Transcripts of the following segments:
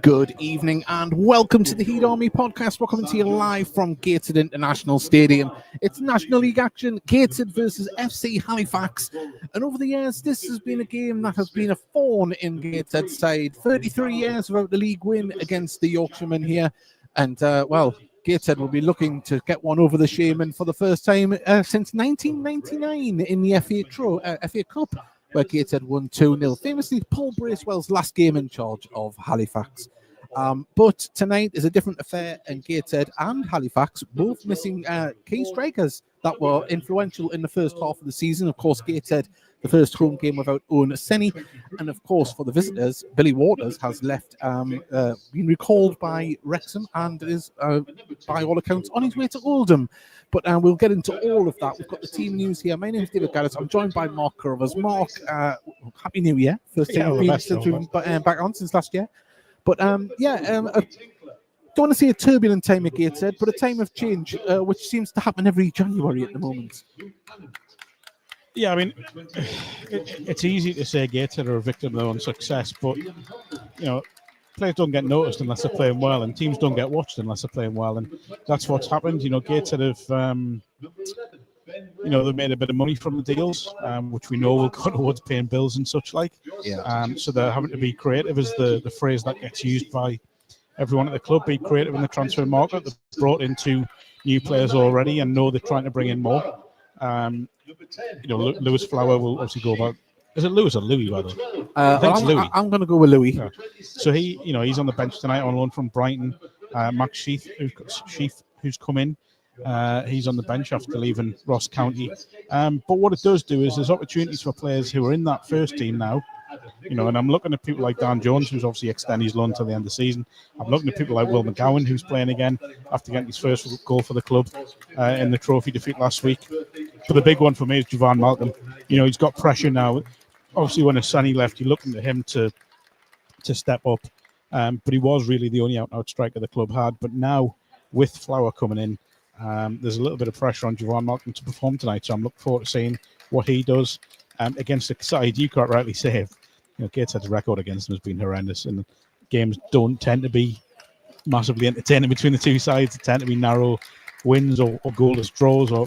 Good evening and welcome to the Heat Army podcast. We're coming to you live from Gateshead International Stadium. It's National League action, Gateshead versus FC Halifax. And over the years, this has been a game that has been a thorn in Gateshead's side. 33 years without the league win against the Yorkshiremen here. And, Gateshead will be looking to get one over the Shaman for the first time since 1999 in the FA Cup, where Gateshead won 2-0. Famously, Paul Bracewell's last game in charge of Halifax. But tonight is a different affair, and Gateshead and Halifax both missing key strikers that were influential in the first half of the season. Of course, Gateshead, the first home game without Owen Senni. And of course, for the visitors, Billy Waters has left, been recalled by Wrexham and is, by all accounts, on his way to Oldham. But we'll get into all of that. We've got the team news here. My name is David Garrett. I'm joined by Mark Carruthers. Mark, Happy New Year. First time since we've been back on since last year. But I don't want to say a turbulent time at Gateshead, but a time of change, which seems to happen every January at the moment. Yeah, I mean, it's easy to say Gateshead are a victim of their own success, but, you know, players don't get noticed unless they're playing well, and teams don't get watched unless they're playing well, and that's what's happened. You know, Gateshead have, they've made a bit of money from the deals, which we know will go towards paying bills and such like. Yeah. So they're having to be creative, is the phrase that gets used by everyone at the club. Be creative in the transfer market. They've brought in 2 new players already, and know they're trying to bring in more. Lewis Flower will obviously go about. Is it Lewis or Louis, by the way? I think it's Louis. I'm going to go with Louis. Yeah. So he's on the bench tonight on loan from Brighton. Max Sheath, who's come in, he's on the bench after leaving Ross County. But what it does do is there's opportunities for players who are in that first team now. You know, and I'm looking at people like Dan Jones, who's obviously extended his loan till the end of the season. I'm looking at people like Will McGowan, who's playing again after getting his first goal for the club in the trophy defeat last week. But the big one for me is Javon Malcolm. You know, he's got pressure now. Obviously, when Sonny left, you're looking at him to step up. But he was really the only out-and-out striker the club had. But now, with Flower coming in, there's a little bit of pressure on Javon Malcolm to perform tonight. So I'm looking forward to seeing what he does against the side you quite rightly say. You know, Gateshead's record against them has been horrendous, and games don't tend to be massively entertaining between the two sides. They tend to be narrow wins or goalless draws or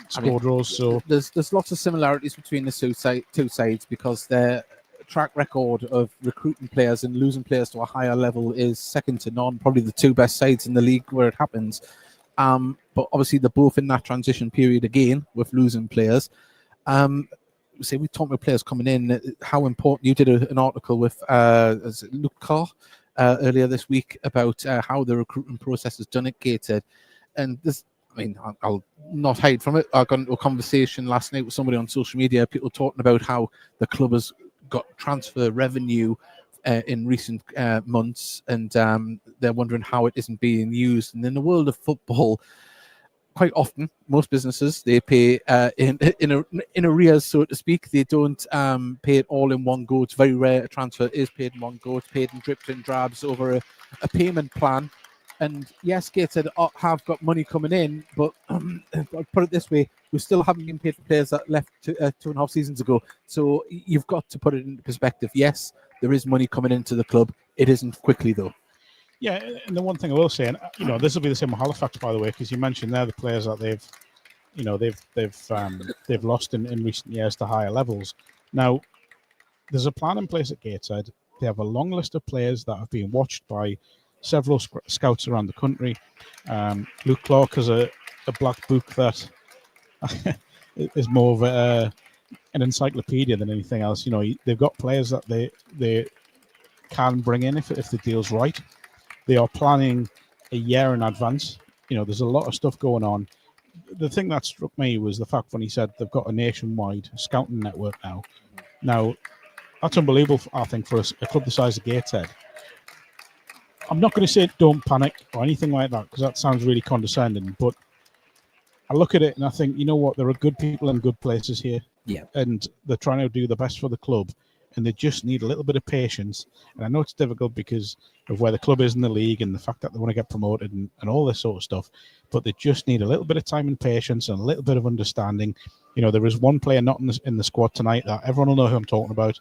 score draws. So there's lots of similarities between the two sides because their track record of recruiting players and losing players to a higher level is second to none. Probably the 2 best sides in the league where it happens. But obviously they're both in that transition period again with losing players. We talked about players coming in, how important. You did an article with Luke Carr earlier this week about how the recruitment process is done at Gateshead. And this, I'll not hide from it. I got into a conversation last night with somebody on social media, people talking about how the club has got transfer revenue in recent months, and they're wondering how it isn't being used. And in the world of football, quite often, most businesses, they pay in arrears, so to speak. They don't pay it all in one go. It's very rare a transfer is paid in one go. It's paid in drips and drabs over a payment plan. And yes, Gateshead have got money coming in, but I'll put it this way, we still haven't been paid for players that left 2.5 seasons ago. So you've got to put it into perspective. Yes, there is money coming into the club. It isn't quickly, though. Yeah, and the one thing I will say, and this will be the same with Halifax, by the way, because you mentioned there the players that they've lost in recent years to higher levels. Now, there's a plan in place at Gateshead. They have a long list of players that have been watched by several scouts around the country. Luke Clark has a black book that is more of an encyclopedia than anything else. You know, they've got players that they can bring in if the deal's right. They are planning a year in advance. You know, there's a lot of stuff going on. The thing that struck me was the fact when he said they've got a nationwide scouting network now. Now, that's unbelievable, I think, for a club the size of Gateshead. I'm not going to say don't panic or anything like that, because that sounds really condescending, but I look at it and I think, you know what, there are good people in good places here. Yeah. And they're trying to do the best for the club, and they just need a little bit of patience. And I know it's difficult because of where the club is in the league and the fact that they want to get promoted and all this sort of stuff, but they just need a little bit of time and patience and a little bit of understanding. You know, there is one player not in the squad tonight that everyone will know who I'm talking about.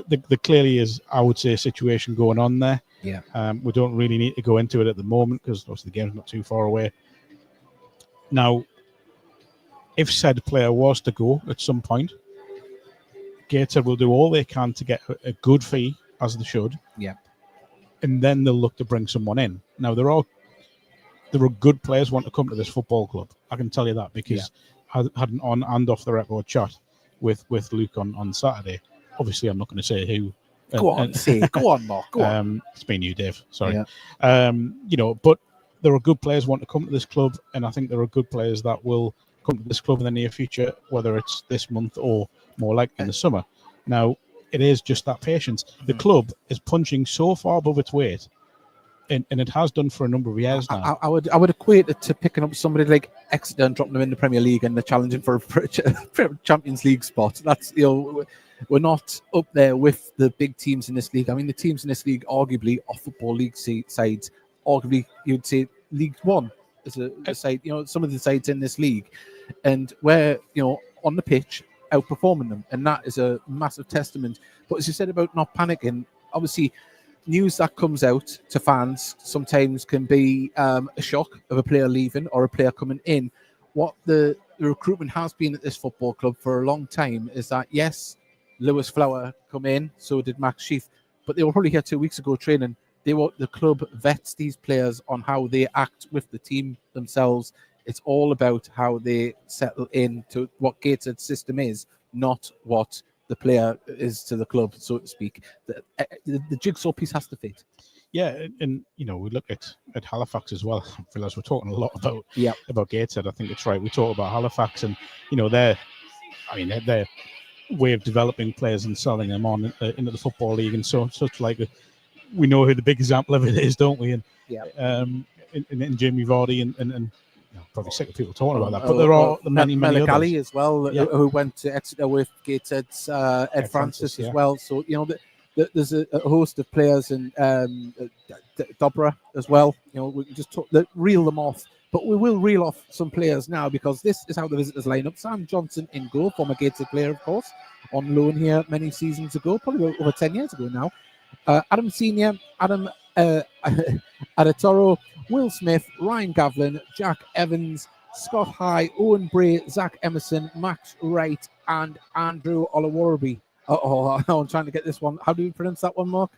there clearly is, I would say, a situation going on there. Yeah. We don't really need to go into it at the moment because obviously the game's not too far away. Now, if said player was to go at some point, Gateshead will do all they can to get a good fee, as they should. Yeah. And then they'll look to bring someone in. Now, there are good players want to come to this football club. I can tell you that because I had an on and off the record chat with Luke on Saturday. Obviously, I'm not going to say who. Go on, Mark. Go on. It's been you, Dave. Sorry. Yeah. But there are good players want to come to this club, and I think there are good players that will come to this club in the near future, whether it's this month or more likely in the summer. Now, it is just that patience. The club is punching so far above its weight, and it has done for a number of years now. I would equate it to picking up somebody like Exeter and dropping them in the Premier League and they're challenging for a Champions League spot. That's, we're not up there with the big teams in this league. I mean, the teams in this league arguably are Football League sides. Arguably, you'd say League One is a side, some of the sides in this league. And we're, on the pitch, outperforming them. And that is a massive testament. But as you said about not panicking, obviously, news that comes out to fans sometimes can be a shock of a player leaving or a player coming in. What the recruitment has been at this football club for a long time is that, yes, Lewis Flower come in, so did Max Sheath, but they were probably here 2 weeks ago training. The club vets these players on how they act with the team themselves. It's all about how they settle into what Gateshead's system is, not what the player is to the club, so to speak. The jigsaw piece has to fit. Yeah, and we look at Halifax as well. I realize we're talking a lot about Gateshead. I think it's right. We talk about Halifax, and their way of developing players and selling them on into the football league, and such like we know who the big example of it is, don't we? And in Jamie Vardy and probably sick of people talking about that, but there are many others as well who went to Exeter with Gateshead's Ed Francis as well. So there's a host of players and Dobra as well. We can just reel them off, but we will reel off some players now because this is how the visitors line up. Sam Johnson in goal, former Gateshead player, of course, on loan here many seasons ago, probably over 10 years ago now. Adam Senior, Adam Adatoro, Will Smith, Ryan Gavlin, Jack Evans, Scott High, Owen Bray, Zach Emerson, Max Wright, and Andrew Olawarby. I'm trying to get this one. How do you pronounce that one, Mark?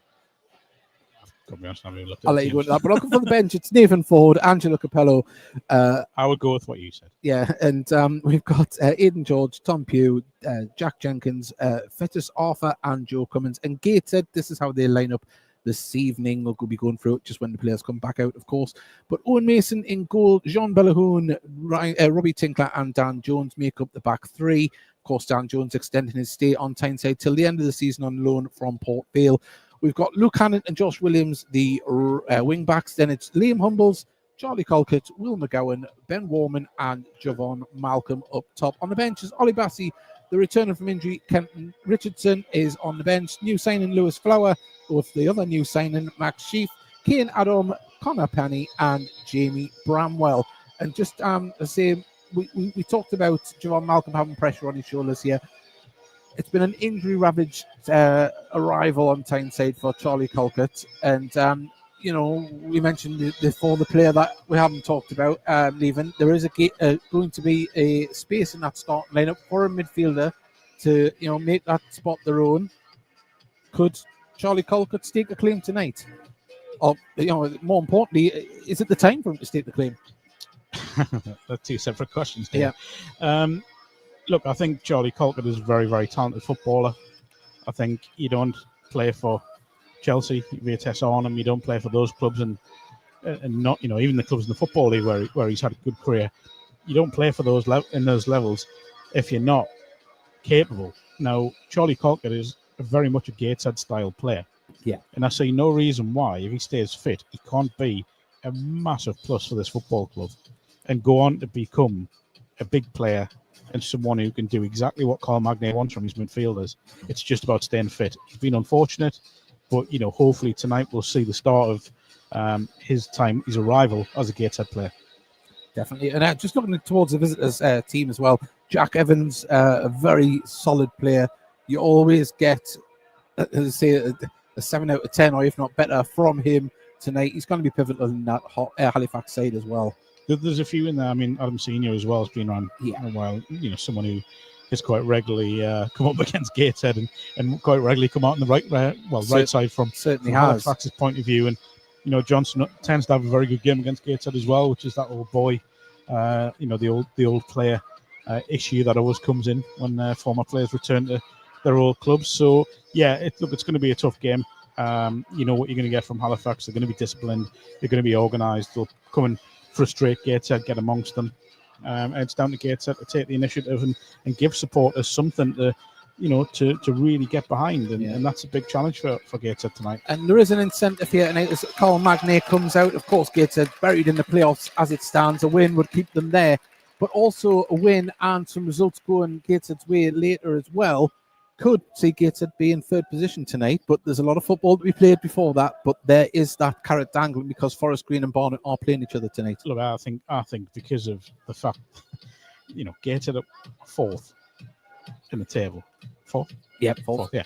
I'll let you go into that. But I'll come from the bench. It's Nathan Ford, Angelo Capello. I would go with what you said. Yeah, and we've got Aidan George, Tom Pugh, Jack Jenkins, Fetus Arthur, and Joe Cummins. And Gateshead, this is how they line up this evening. We'll be going through it just when the players come back out, of course. But Owen Mason in goal, Jean Bellahoun, Robbie Tinkler, and Dan Jones make up the back three. Of course, Dan Jones extending his stay on Tyneside till the end of the season on loan from Port Vale. We've got Luke Hannon and Josh Williams, the wing backs. Then it's Liam Humbles, Charlie Colquitt, Will McGowan, Ben Warman, and Javon Malcolm up top. On the bench is Ollie Bassey, the returner from injury. Kenton Richardson is on the bench. New signing Lewis Flower, with the other new signing Max Sheath, Kane Adam, Connor Penny, and Jamie Bramwell. And just to say, we talked about Javon Malcolm having pressure on his shoulders here. It's been an injury-ravaged arrival on Tyneside for Charlie Colquitt. And, we mentioned before the player that we haven't talked about leaving. There is going to be a space in that starting lineup for a midfielder to, make that spot their own. Could Charlie Colquitt stake a claim tonight? Or, more importantly, is it the time for him to stake the claim? That's two separate questions. Yeah. Look, I think Charlie Colquitt is a very, very talented footballer. I think you don't play for Chelsea, Vitesse Arnhem, you don't play for those clubs and not, even the clubs in the Football League where he's had a good career. You don't play for those in those levels if you're not capable. Now, Charlie Colquitt is very much a Gateshead style player. Yeah. And I see no reason why, if he stays fit, he can't be a massive plus for this football club and go on to become a big player and someone who can do exactly what Carl Magnay wants from his midfielders. It's just about staying fit. He's been unfortunate, but hopefully tonight we'll see the start of his arrival as a Gateshead player. Definitely. And just looking towards the visitors team as well, Jack Evans, a very solid player. You always get as I say, a 7 out of 10, or if not better, from him tonight. He's going to be pivotal in that Halifax side as well. There's a few in there. I mean, Adam Senior as well has been on a while. You know, someone who has quite regularly come up against Gateshead and quite regularly come out on the right side from Halifax's point of view. And you know, Johnson tends to have a very good game against Gateshead as well, which is that old boy, you know, the old player issue that always comes in when former players return to their old clubs. So yeah, it's going to be a tough game. You know what you're going to get from Halifax. They're going to be disciplined. They're going to be organised. They'll come and frustrate Gateshead, get amongst them. And it's down to Gateshead to take the initiative and give supporters something to, you know, to really get behind. And that's a big challenge for Gateshead tonight. And there is an incentive here tonight as Carl Magnay comes out. Of course, Gateshead buried in the playoffs as it stands. A win would keep them there. But also a win and some results going Gateshead's way later as well could see Gateshead be in third position tonight. But there's a lot of football to be played before that. But there is that carrot dangling because Forest Green and Barnet are playing each other tonight. Look, I think because of the fact, you know, Gateshead up fourth in the table. Fourth? Yeah, fourth. Yeah.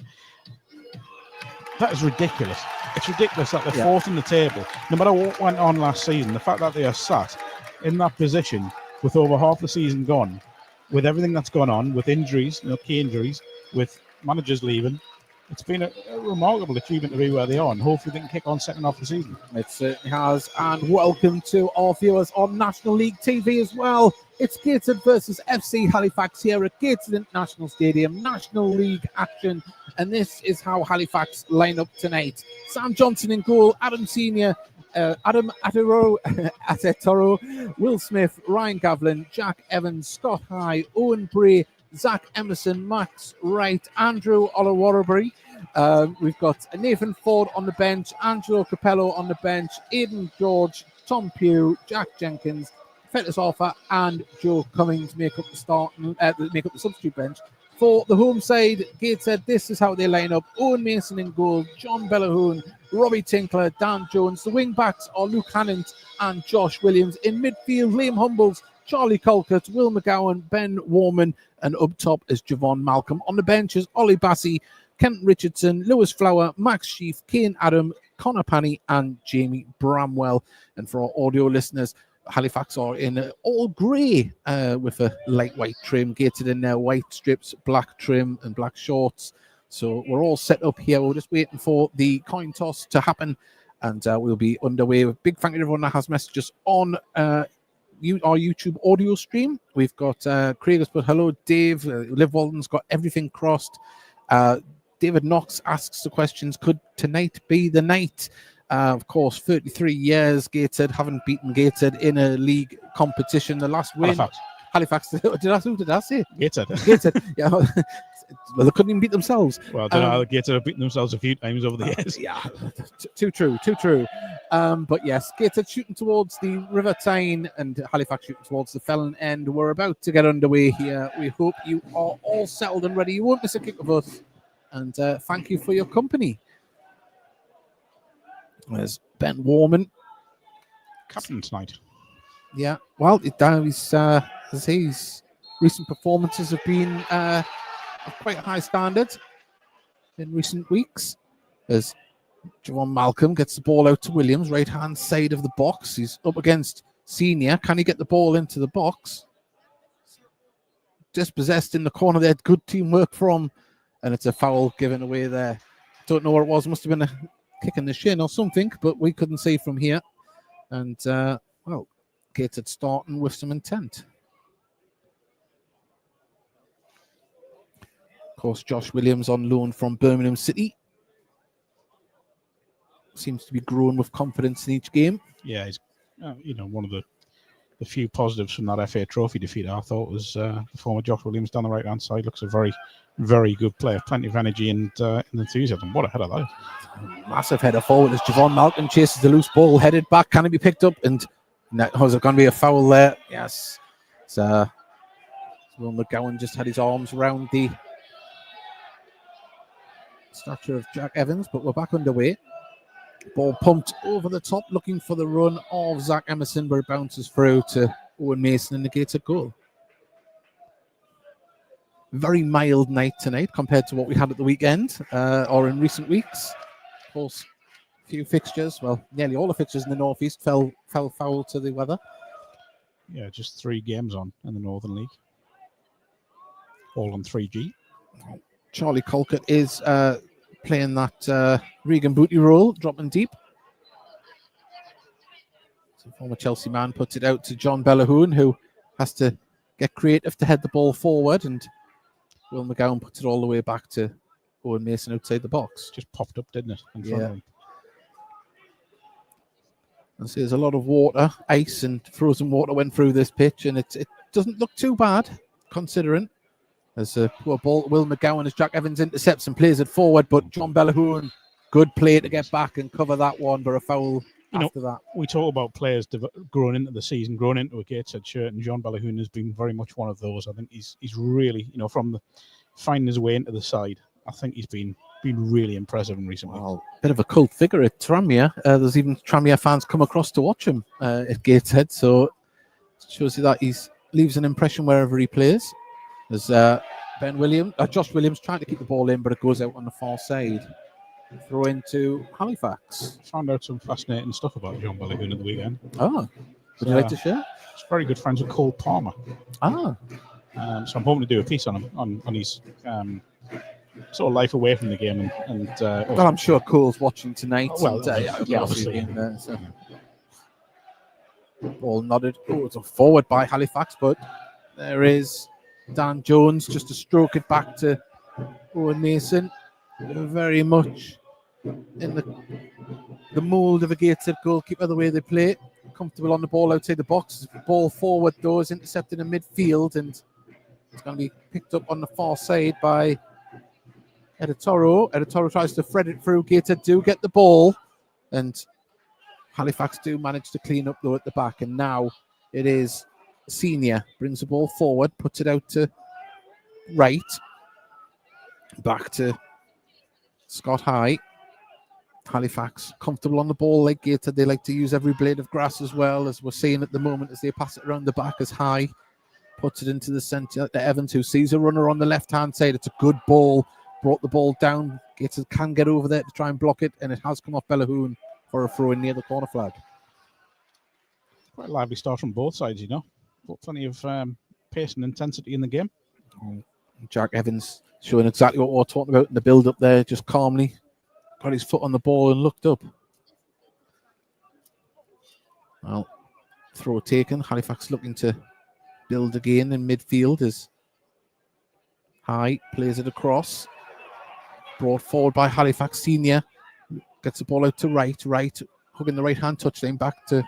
That is ridiculous. It's ridiculous that they're fourth in the table. No matter what went on last season, the fact that they are sat in that position with over half the season gone, with everything that's gone on, with injuries, you know, key injuries, with managers leaving, it's been a remarkable achievement to be where they are, and hopefully they can kick on second half of the season. It certainly has. And welcome to our viewers on National League TV as well. It's Gateshead versus FC Halifax here at Gateshead International Stadium, National League action. And this is how Halifax line up tonight. Sam Johnson in goal, Adam Senior, Adam Atetoro, Will Smith, Ryan Gavlin, Jack Evans, Scott High, Owen Bray, Zach Emerson, Max Wright, Andrew Olawarbury. We've got Nathan Ford on the bench, Angelo Capello on the bench, Aidan George, Tom Pugh, Jack Jenkins, Fetus Arthur, and Joe Cummings make up the substitute bench. For the home side, Gateshead, this is how they line up. Owen Mason in goal, John Bellahoon, Robbie Tinkler, Dan Jones. The wing backs are Luke Hannant and Josh Williams. In midfield, Liam Humbles, Charlie Colcott, Will McGowan, Ben Warman, and up top is Javon Malcolm. On the bench is Ollie Bassey, Kent Richardson, Lewis Flower, Max Sheaf, Kane Adam, Connor Panny, and Jamie Bramwell. And for our audio listeners, Halifax are in all grey with a light white trim, gated in their white strips, black trim, and black shorts. So we're all set up here. We're just waiting for the coin toss to happen, and we'll be underway. With big thank you to everyone that has messages on our YouTube audio stream. We've got Craig has put hello, Dave. Liv Walden's got everything crossed. David Knox asks the questions: could tonight be the night? Of course, 33 years Gateshead haven't beaten Gateshead in a league competition. The last win, Halifax. Did I say Gateshead? Yeah. Well, they couldn't even beat themselves. Well, I don't know. Gateshead have beaten themselves a few times over the years. Yeah, too true. But yes, Gateshead shooting towards the River Tyne and Halifax shooting towards the Felon end. We're about to get underway here. We hope you are all settled and ready. You won't miss a kick of us. And thank you for your company. There's Ben Warman, captain tonight. Yeah, well, his recent performances have been of quite high standard in recent weeks. As Javon Malcolm gets the ball out to Williams, right-hand side of the box. He's up against Senior. Can he get the ball into the box? Dispossessed in the corner there. Good teamwork from, and it's a foul given away there. Don't know what it was. Must have been a kick in the shin or something, but we couldn't see from here. And, well, Gateshead starting with some intent. Of course, Josh Williams on loan from Birmingham City. Seems to be growing with confidence in each game. Yeah, he's one of the few positives from that FA Trophy defeat, I thought, was the former Josh Williams down the right-hand side. Looks a very, very good player. Plenty of energy and enthusiasm. What a header, though. Massive header forward as Javon Malcolm chases the loose ball, headed back. Can it be picked up? And was it going to be a foul there? Yes. So Will McGowan just had his arms around the stature of Jack Evans, but we're back underway. Ball pumped over the top, looking for the run of Zach Emerson, but it bounces through to Owen Mason and negates a goal. very mild night tonight compared to what we had at the weekend or in recent weeks. Of course, a few fixtures, well, nearly all the fixtures in the northeast fell foul to the weather. Yeah, just 3 games on in the Northern League. All on 3G. Charlie Colquitt is playing that Regan Booty role, dropping deep. So former Chelsea man puts it out to John Bellahoon, who has to get creative to head the ball forward, and Will McGowan puts it all the way back to Owen Mason outside the box. Just popped up, didn't it, in front of him? And so there's a lot of water, ice and frozen water went through this pitch, and it doesn't look too bad, considering. As a poor ball, Will McGowan as Jack Evans intercepts and plays it forward, but John Bellahoon, good play to get back and cover that one, but a foul after that. We talk about players growing into the season, growing into a Gateshead shirt, and John Bellahoon has been very much one of those. I think he's really, from finding his way into the side, I think he's been really impressive in recent weeks. Bit of a cult figure at Tranmere. There's even Tranmere fans come across to watch him at Gateshead, so it shows you that he leaves an impression wherever he plays. There's Josh Williams trying to keep the ball in, but it goes out on the far side. Throw into Halifax. Found out some fascinating stuff about John Bellahoon at the weekend. Would you like to share? He's very good friends with Cole Palmer. So I'm hoping to do a piece on him, on his sort of life away from the game. Well, I'm sure Cole's watching tonight. Obviously. Ball nodded. It's a forward by Halifax, but there is Dan Jones just to stroke it back to Owen Mason. Very much in the mould of a Gateshead goalkeeper, the way they play. Comfortable on the ball outside the box. Ball forward though is intercepted in midfield, and it's going to be picked up on the far side by Editoro. Editoro tries to thread it through. Gateshead do get the ball, and Halifax do manage to clean up though at the back. And now it is Senior brings the ball forward, puts it out to right, back to Scott High. Halifax comfortable on the ball like Gateshead. They like to use every blade of grass as well, as we're seeing at the moment as they pass it around the back as High puts it into the centre to Evans, who sees a runner on the left-hand side. It's a good ball, brought the ball down. Gateshead can get over there to try and block it, and it has come off Bellahoon for a throw in near the corner flag. Quite a lively start from both sides, Plenty of pace and intensity in the game. Jack Evans showing exactly what we're talking about in the build-up there, just calmly got his foot on the ball and looked up. Well, throw taken. Halifax looking to build again in midfield as High plays it across. Brought forward by Halifax. Senior gets the ball out to right, hugging the right-hand touchline back to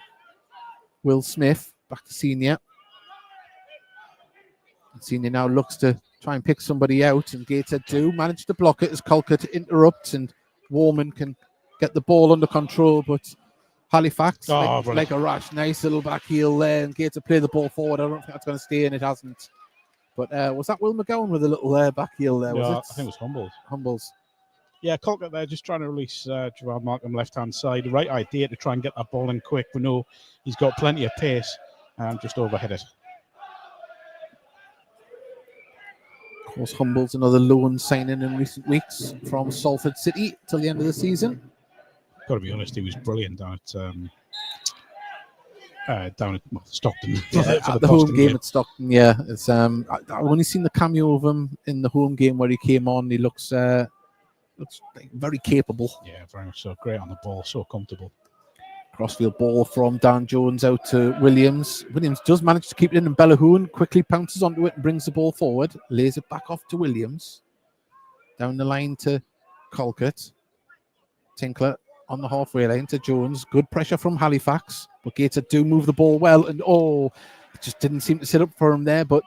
Will Smith, back to Senior. Senior now looks to try and pick somebody out, and Gateshead do manage to block it as Colquitt interrupts, and Warman can get the ball under control, but Halifax, like a rash, nice little back heel there, and Gateshead play the ball forward. I don't think that's going to stay, and it hasn't. But was that Will McGowan with a little back heel there? Yeah, was it? I think it was Humbles. Yeah, Colquitt there just trying to release Gerard Markham left-hand side. The right idea to try and get that ball in quick. We know he's got plenty of pace and just overhead it. Of course, Humbol's another loan signing in recent weeks from Salford City till the end of the season. Got to be honest, he was brilliant down at Stockton. At the home game at Stockton, yeah. It's I've only seen the cameo of him in the home game where he came on. He looks like very capable. Yeah, very much so. Great on the ball, so comfortable. Crossfield ball from Dan Jones out to Williams. Williams does manage to keep it in, and Bellahoon quickly pounces onto it and brings the ball forward. Lays it back off to Williams. Down the line to Colquitt. Tinkler on the halfway line to Jones. Good pressure from Halifax. But Gateshead do move the ball well. And it just didn't seem to sit up for him there. But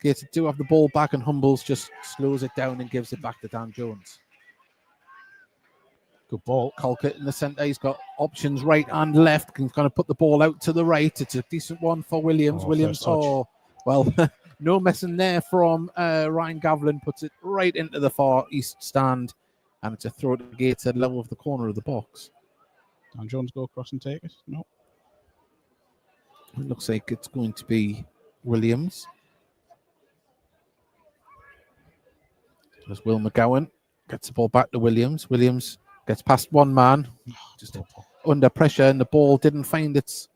Gateshead do have the ball back, and Humbles just slows it down and gives it back to Dan Jones. Good ball. Colquitt in the centre. He's got options right and left. He's going to put the ball out to the right. It's a decent one for Williams. Well, no messing there from Ryan Gavlin. Puts it right into the far east stand. And it's a throw to Gateshead level of the corner of the box. Dan Jones go across and take it? No. It looks like it's going to be Williams. As Will McGowan gets the ball back to Williams. Williams gets past one man, just under pressure, and the ball didn't find its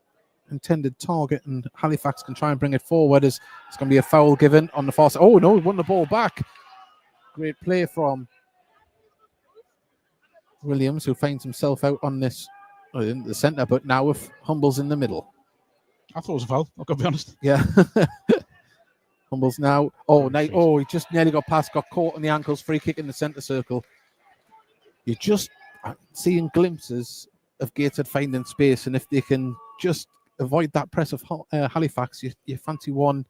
intended target, and Halifax can try and bring it forward as it's going to be a foul given on the far side. Oh no, he won the ball back. Great play from Williams, who finds himself out on this in the centre, but now with Humbles in the middle. I thought it was a foul, I've got to be honest. Yeah. Humbles now. He just nearly got past, got caught on the ankles, free kick in the centre circle. You're just seeing glimpses of Gateshead finding space, and if they can just avoid that press of Halifax, you fancy one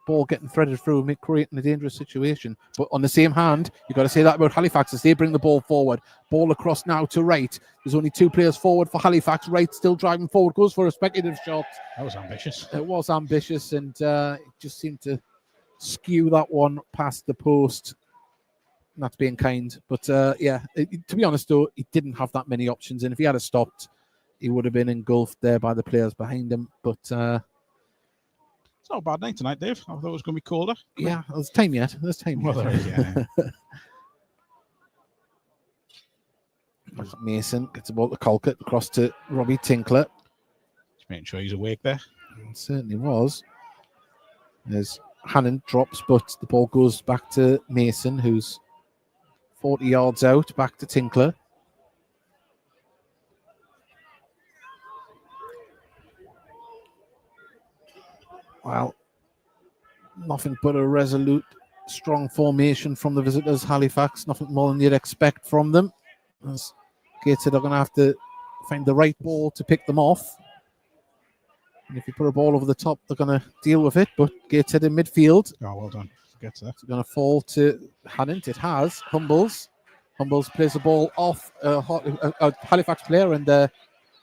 ball getting threaded through, creating a dangerous situation. But on the same hand, you've got to say that about Halifax as they bring the ball forward. Ball across now to Wright. There's only 2 players forward for Halifax. Wright still driving forward, goes for a speculative shot. That was ambitious. It was ambitious, and it just seemed to skew that one past the post. That's being kind. But to be honest, though, he didn't have that many options. And if he had stopped, he would have been engulfed there by the players behind him. But it's not a bad night tonight, Dave. I thought it was going to be colder. Yeah, there's time yet. There's time yet. Well, there is, yeah. Mason gets the ball to Colquitt, across to Robbie Tinkler. Just making sure he's awake there. It certainly was. There's Hannon drops, but the ball goes back to Mason, who's 40 yards out, back to Tinkler. Well, nothing but a resolute, strong formation from the visitors, Halifax. Nothing more than you'd expect from them. As Gateshead are going to have to find the right ball to pick them off. And if you put a ball over the top, they're going to deal with it. But Gateshead in midfield. Oh, well done. Forget that. It's going to fall to Hannon. It has. Humbles. Humbles plays the ball off a Halifax player, and the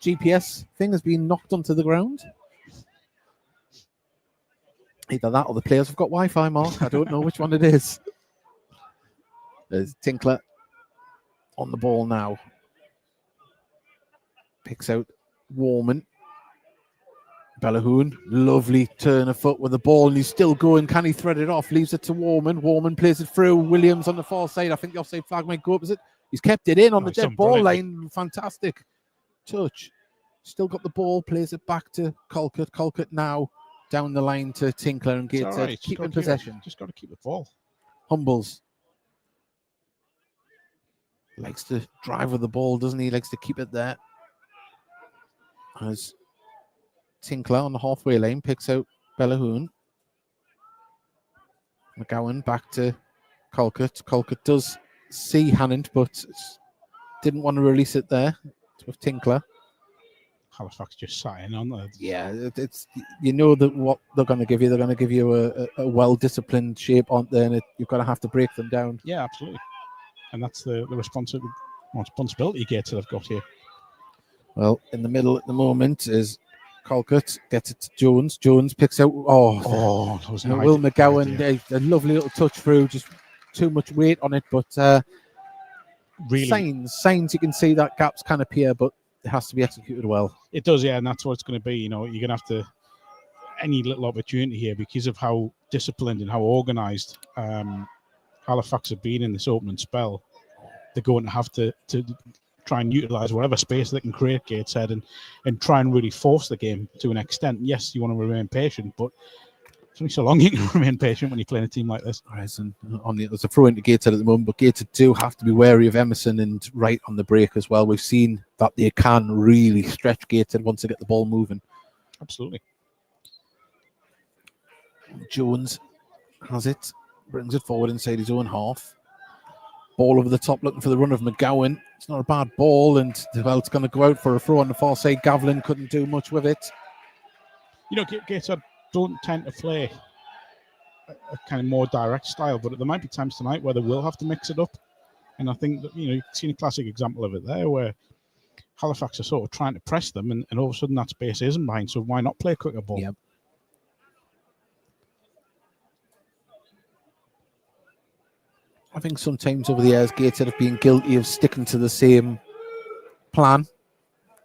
GPS thing has been knocked onto the ground. Either that or the players have got Wi-Fi, Mark. I don't know which one it is. There's Tinkler on the ball now. Picks out Warman. Bellahoon, lovely turn of foot with the ball, and he's still going. Can he thread it off? Leaves it to Warman. Warman plays it through. Williams on the far side. I think the offside flag might go up. Is it? He's kept it in on the dead ball line. Fantastic touch. Still got the ball. Plays it back to Colquitt. Colquitt now down the line to Tinkler, and Gateshead right. keeping possession. Just got to keep the ball. Humbles likes to drive with the ball, doesn't he? Likes to keep it there. As Tinkler on the halfway lane picks out Bellahoon. McGowan back to Colquitt. Colquitt does see Hannon, but didn't want to release it there. It's with Tinkler. Halifax just sat in on that. Yeah, it's that what they're going to give you. They're going to give you a well-disciplined shape on there, and you've got to have to break them down. Yeah, absolutely. And that's the responsibility Gateshead have got here. Well, in the middle at the moment is Colquitt, gets it to Jones. Jones picks out. That was Will McGowan. A lovely little touch through, just too much weight on it, but really signs you can see that gaps can appear, but it has to be executed well. It does, yeah, and that's what it's going to be. You're going to have to any little opportunity here because of how disciplined and how organised Halifax have been in this opening spell. They're going to have to try and utilise whatever space they can create, Gateshead, and try and really force the game to an extent. Yes, you want to remain patient, but it's only so long you can remain patient when you're playing a team like this. Right, and there's a throw into Gateshead at the moment, but Gateshead do have to be wary of Emerson and Wright on the break as well. We've seen that they can really stretch Gateshead once they get the ball moving. Absolutely. Jones has it, brings it forward inside his own half. Ball over the top, looking for the run of McGowan. It's not a bad ball, and it's going to go out for a throw on the far side. Gavlin couldn't do much with it. Gateshead don't tend to play a kind of more direct style, but there might be times tonight where they will have to mix it up. And I think that, you've seen a classic example of it there where Halifax are sort of trying to press them, and all of a sudden that space isn't behind, so why not play a quicker ball? Yep. I think sometimes over the years, Gateshead have been guilty of sticking to the same plan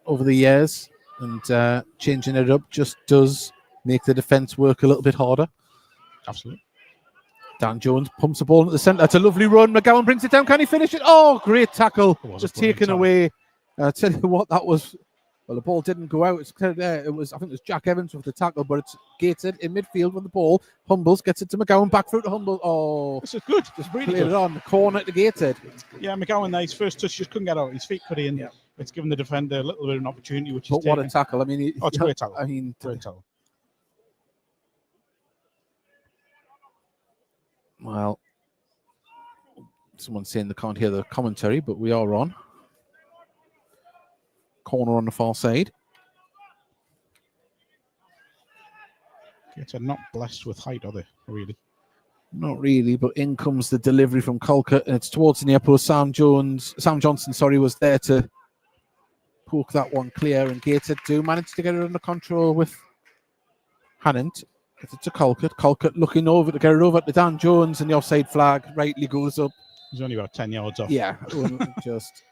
over the years, and changing it up just does make the defence work a little bit harder. Absolutely. Dan Jones pumps the ball into the centre. It's a lovely run. McGowan brings it down. Can he finish it? Oh, great tackle. Just taken away. I tell you what, that was. Well, the ball didn't go out. It's clear there. It was. I think it was Jack Evans with the tackle, but it's Gateshead in midfield with the ball. Humbles gets it to McGowan. Back through to Humble. Oh, this is good. Just really played it on the corner to Gateshead. Yeah, McGowan there. His first touch just couldn't get out. His feet cut in. Yeah. It's given the defender a little bit of an opportunity, which is. But what a tackle! I mean, it's a great tackle. I mean, great tackle. Well, someone's saying they can't hear the commentary, but we are on. Corner on the far side. They're not blessed with height, are they, really? Not really, but in comes the delivery from Colquitt, and it's towards the near post. Sam Johnson, was there to poke that one clear, and Gateshead do manage to get it under control with Hannant. Gets it to Colquitt. Colquitt looking over to get it over to Dan Jones, and the offside flag rightly goes up. He's only about 10 yards off. Yeah, just...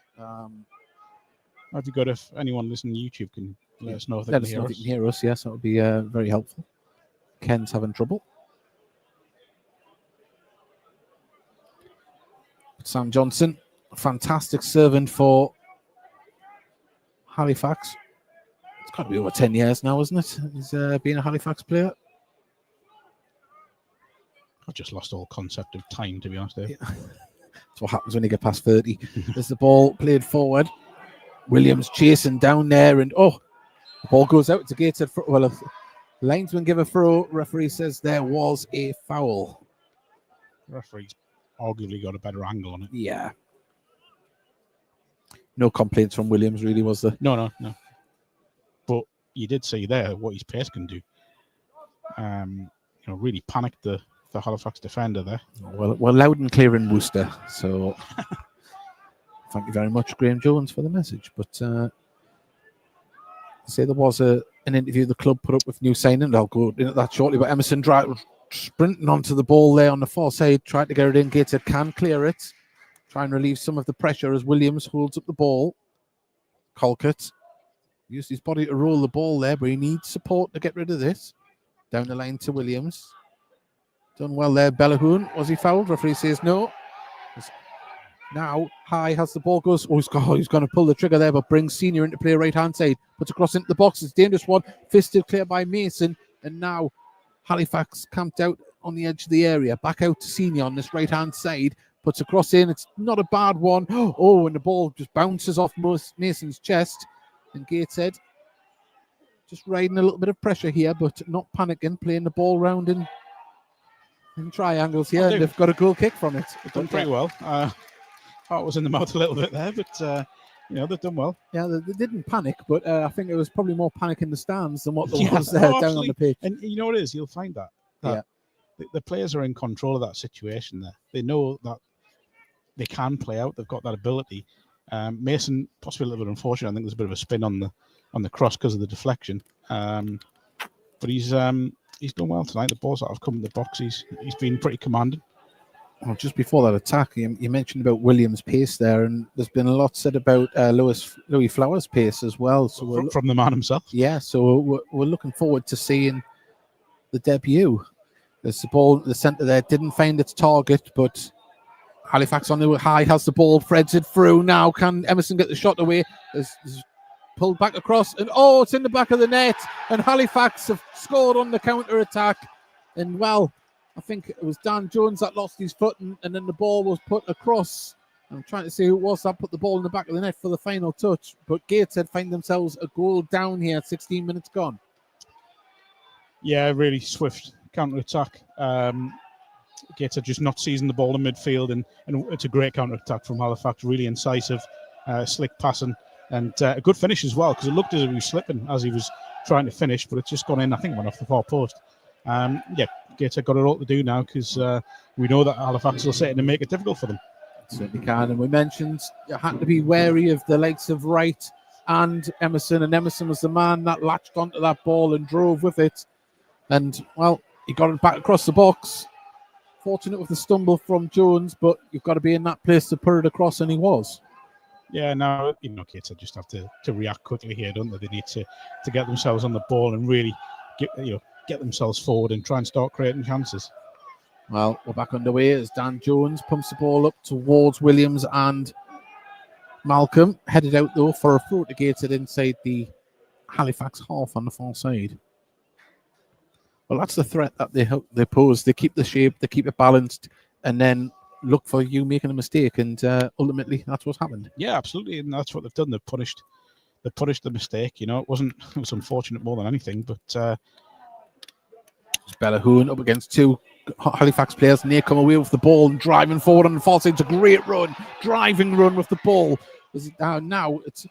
Have you got, if anyone listening to YouTube can let us know if they can hear us? Yes, that would be very helpful. Ken's having trouble. Sam Johnson, fantastic servant for Halifax. It's got to be over 10 years now, isn't it? He's been a Halifax player. I've just lost all concept of time, to be honest. There. Yeah. That's what happens when you get past 30. There's the ball played forward. Williams chasing down there, and the ball goes out to Gateshead. Well, a linesman give a throw. Referee says there was a foul. The referee's arguably got a better angle on it. Yeah. No complaints from Williams, really, was there? No. But you did see there what his pace can do. Really panicked the Halifax defender there. Well, loud and clear in Worcester, so... Thank you very much, Graham Jones, for the message. But I say there was an interview the club put up with new signing. I'll go into that shortly. But Emerson sprinting onto the ball there on the far side, tried to get it in. Gateshead can clear it. Try and relieve some of the pressure as Williams holds up the ball. Colquitt used his body to roll the ball there, but he needs support to get rid of this. Down the line to Williams. Done well there. Bellahoon. Was he fouled? Referee says no. Now, High has the ball, goes, he's going to pull the trigger there, but brings Senior into play right-hand side, puts across into the box. It's a dangerous one, fisted clear by Mason, and now Halifax camped out on the edge of the area. Back out to Senior on this right-hand side, puts across in. It's not a bad one. And the ball just bounces off Mason's chest, and Gateshead just riding a little bit of pressure here, but not panicking, playing the ball round in triangles here, and they've got a goal kick from it. They've done pretty well. Heart was in the mouth a little bit there, but they've done well. Yeah, they didn't panic, but I think it was probably more panic in the stands than what there was there down on the pitch. And you know what it is? You'll find that the players are in control of that situation there. They know that they can play out. They've got that ability. Mason, possibly a little bit unfortunate. I think there's a bit of a spin on the cross because of the deflection. But he's done well tonight. The balls that have come in the box, he's been pretty commanding. Well, just before that attack, you mentioned about Williams' pace there, and there's been a lot said about Louis Flowers' pace as well. So from the man himself. Yeah, so we're looking forward to seeing the debut. There's the ball at the centre there, didn't find its target, but Halifax on the high has the ball, threads it through. Now can Emerson get the shot away? There's pulled back across, and it's in the back of the net, and Halifax have scored on the counter-attack, and I think it was Dan Jones that lost his foot, and then the ball was put across. I'm trying to see who it was that put the ball in the back of the net for the final touch. But Gateshead find themselves a goal down here, 16 minutes gone. Yeah, really swift counter-attack. Gateshead just not seizing the ball in midfield, and it's a great counter-attack from Halifax, really incisive, slick passing, and a good finish as well, because it looked as if he was slipping as he was trying to finish, but it's just gone in. I think it went off the far post. Gateshead got it all to do now, because we know that Halifax will sit in and make it difficult for them. Certainly can. And we mentioned you had to be wary of the likes of Wright and Emerson. And Emerson was the man that latched onto that ball and drove with it. And, he got it back across the box. Fortunate with the stumble from Jones, but you've got to be in that place to put it across, and he was. Yeah, now, Gateshead just have to react quickly here, don't they? They need to get themselves on the ball and really get themselves forward and try and start creating chances. Well, we're back underway as Dan Jones pumps the ball up towards Williams and Malcolm. Headed out, though, for a throw to Gateshead inside the Halifax half on the far side. Well, that's the threat that they pose. They keep the shape, they keep it balanced, and then look for you making a mistake. And ultimately, that's what's happened. Yeah, absolutely, and that's what they've done. They've punished the mistake. You know, it was unfortunate more than anything, but it's Bellahoon up against two Halifax players, and they come away with the ball and driving forward on the far side. It's a great run, driving run with the ball. Now it's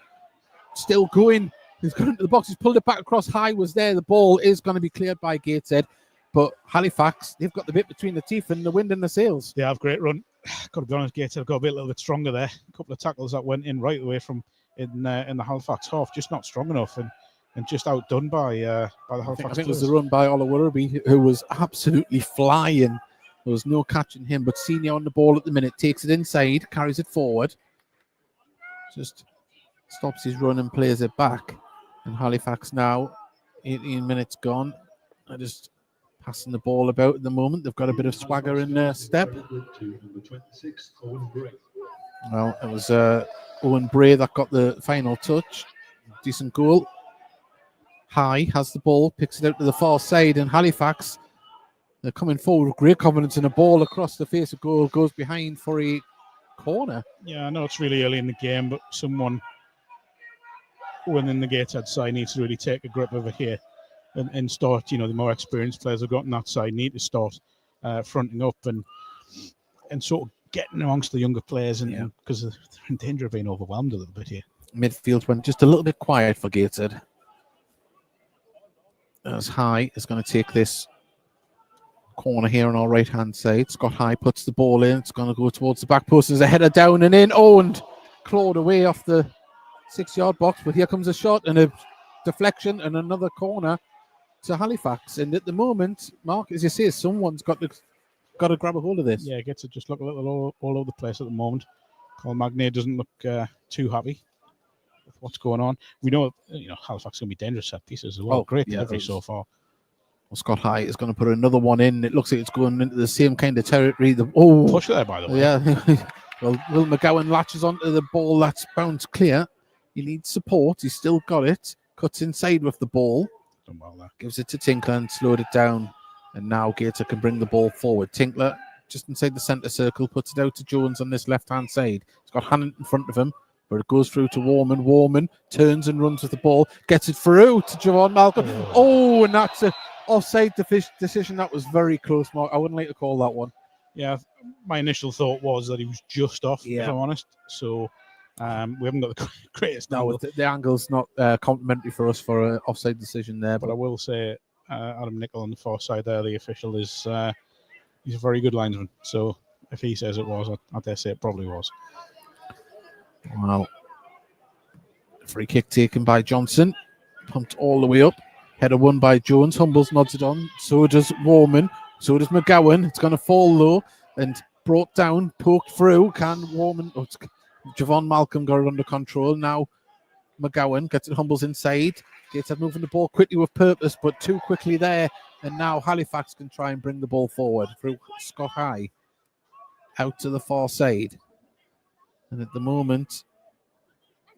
still going. He's gone into the box. He's pulled it back across. High was there. The ball is going to be cleared by Gateshead, but Halifax, they've got the bit between the teeth and the wind in the sails. They have great run. Got to be honest, Gateshead have got to be a little bit stronger there. A couple of tackles that went in right away from in the Halifax half, just not strong enough and just outdone by the Halifax. I think it was the run by Ola Werribee, who was absolutely flying. There was no catching him, but Senior on the ball at the minute, takes it inside, carries it forward, just stops his run and plays it back. And Halifax now, 18 minutes gone. They're just passing the ball about at the moment. They've got a bit of swagger in their step. Well, it was Owen Bray that got the final touch. Decent goal. High has the ball, picks it out to the far side, and Halifax, they're coming forward with great confidence, and a ball across the face of goal goes behind for a corner. Yeah, I know it's really early in the game, but someone within the Gateshead side needs to really take a grip over here and start, the more experienced players have got on that side need to start fronting up and sort of getting amongst the younger players, and because they're in danger of being overwhelmed a little bit here. Midfield went just a little bit quiet for Gateshead. As High is going to take this corner here on our right-hand side. Scott High puts the ball in. It's going to go towards the back post. There's a header down and in. Oh, and clawed away off the 6-yard box. But here comes a shot and a deflection and another corner to Halifax. And at the moment, Mark, as you say, someone's got to grab a hold of this. Yeah, it gets to just look a little all over the place at the moment. Colin Magnier doesn't look too happy with what's going on. We know, Halifax is going to be dangerous set pieces as well. Great delivery so far. Well, Scott High is going to put another one in. It looks like it's going into the same kind of territory. Push there, by the way. Yeah. Well, Will McGowan latches onto the ball that's bounced clear. He needs support. He's still got it. Cuts inside with the ball. Done well there. Gives it to Tinkler and slowed it down. And now Gator can bring the ball forward. Tinkler just inside the centre circle, puts it out to Jones on this left-hand side. He's got Hannon in front of him, but it goes through to Warman. Warman turns and runs with the ball, gets it through to Javon Malcolm. Oh, and that's an offside decision. That was very close, Mark. I wouldn't like to call that one. Yeah, my initial thought was that he was just off, if I'm honest. So we haven't got the greatest angle. No, the angle's not complimentary for us for an offside decision there. But I will say, Adam Nicol on the far side there, the official, is he's a very good linesman. So if he says it was, I dare say it probably was. Well, free kick taken by Johnson. Pumped all the way up. Header won by Jones. Humbles nods it on. So does Warman. So does McGowan. It's going to fall low and brought down, poked through. Can Warman... Javon Malcolm got it under control. Now McGowan gets it, Humbles inside. Gateshead moving the ball quickly with purpose, but too quickly there. And now Halifax can try and bring the ball forward through Scott High out to the far side. And at the moment,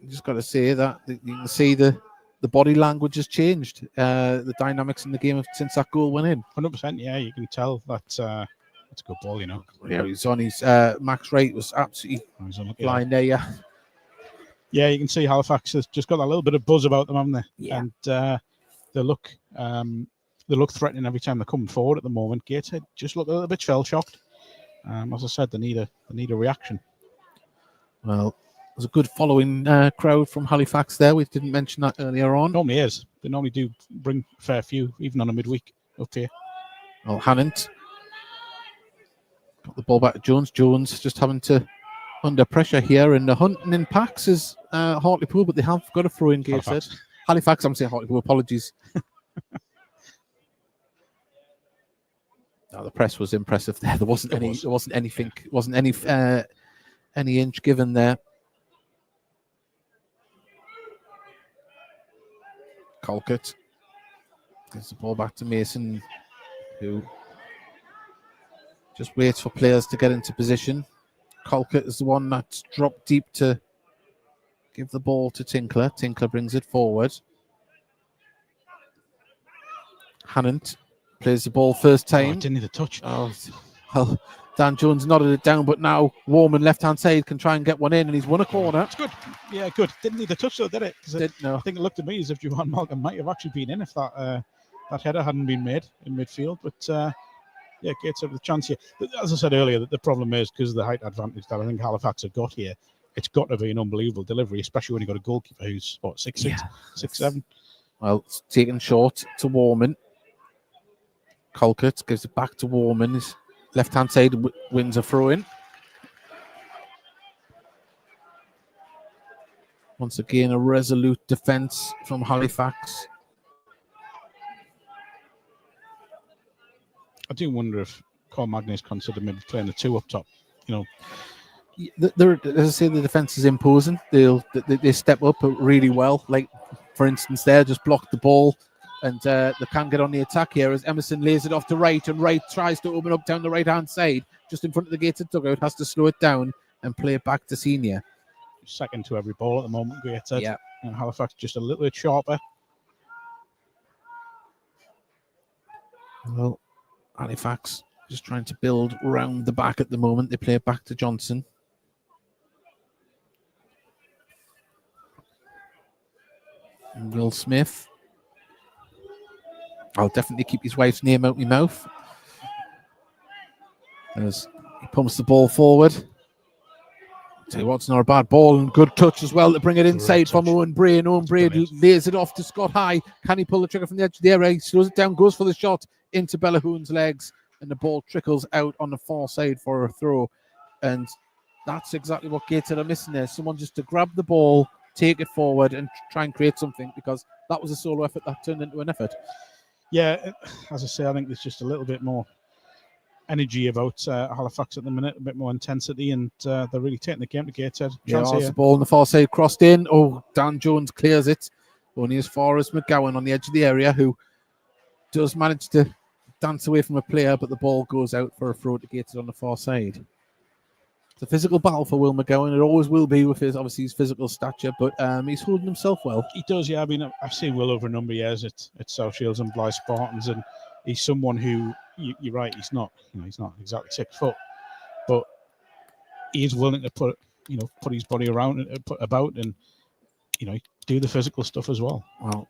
you just got to say that you can see the body language has changed. The dynamics in the game since that goal went in. 100%, yeah, you can tell that that's a good ball, Yeah, he's on his Max Wright was absolutely flying there, yeah. Yeah, you can see Halifax has just got a little bit of buzz about them, haven't they? Yeah. And they look threatening every time they're coming forward at the moment. Gateshead just look a little bit shell-shocked. As I said, they need a reaction. Well, there's a good following crowd from Halifax there. We didn't mention that earlier on. Normally is. They normally do bring a fair few, even on a midweek up here. Well, Hannant got the ball back to Jones. Jones just having to under pressure here, and the hunting in packs is Hartlepool, but they have got a throw in Gateshead. Halifax, I'm saying Hartlepool, apologies. No, the press was impressive there. There wasn't any inch given there. Colquitt gives the ball back to Mason, who Just waits for players to get into position. Colquitt is the one that's dropped deep to give the ball to Tinkler. Tinkler brings it forward. Hannant plays the ball first time. Didn't need a touch. Oh, well, Dan Jones nodded it down, but now Warman left-hand side can try and get one in, and he's won a corner. It's good. Yeah, good. Didn't need a touch though, did it? No. I think it looked to me as if Johan Malcolm might have actually been in if that header hadn't been made in midfield. But yeah, Gateshead with a chance here. But as I said earlier, the problem is because of the height advantage that I think Halifax have got here, it's got to be an unbelievable delivery, especially when you've got a goalkeeper who's, what, 6'6", 6'7". Well, it's taken short to Warman. Colquitt gives it back to Warman. His left-hand side wins a throw-in. Once again, a resolute defence from Halifax. I do wonder if Cole Magnus considered maybe playing the two up top. You know, As I say, the defence is imposing. They step up really well. Like, for instance, there just blocked the ball, and they can't get on the attack here as Emerson lays it off to Wright, and Wright tries to open up down the right-hand side, just in front of the Gateshead dugout, has to slow it down and play it back to Senior. Second to every ball at the moment, Gateshead. Yeah. And Halifax just a little bit sharper. Well, Halifax just trying to build round the back at the moment. They play it back to Johnson. And Will Smith. I'll definitely keep his wife's name out my mouth. As he pumps the ball forward. Tell you what's not a bad ball, and good touch as well to bring it inside from Owen Bray. And Owen Bray lays it off to Scott High. Can he pull the trigger from the edge of the area? He slows it down, goes for the shot into Bellahoon's legs, and the ball trickles out on the far side for a throw. And that's exactly what Gateshead are missing there. Someone just to grab the ball, take it forward, and try and create something, because that was a solo effort that turned into an effort. Yeah, as I say, I think there's just a little bit more energy about Halifax at the minute, a bit more intensity, and they're really taking the game to Gateshead. Yeah, the ball on the far side crossed in. Oh, Dan Jones clears it. Only as far as McGowan on the edge of the area, who does manage to dance away from a player, but the ball goes out for a throw to Gateshead on the far side. It's a physical battle for Will McGowan. It always will be with his physical stature, but he's holding himself well. He does, yeah. I mean, I've seen Will over a number of years at South Shields and Blythe Spartans, and he's someone who, you're right, he's not exactly 6 foot, but he is willing to put his body around and put about, and do the physical stuff as well. Well,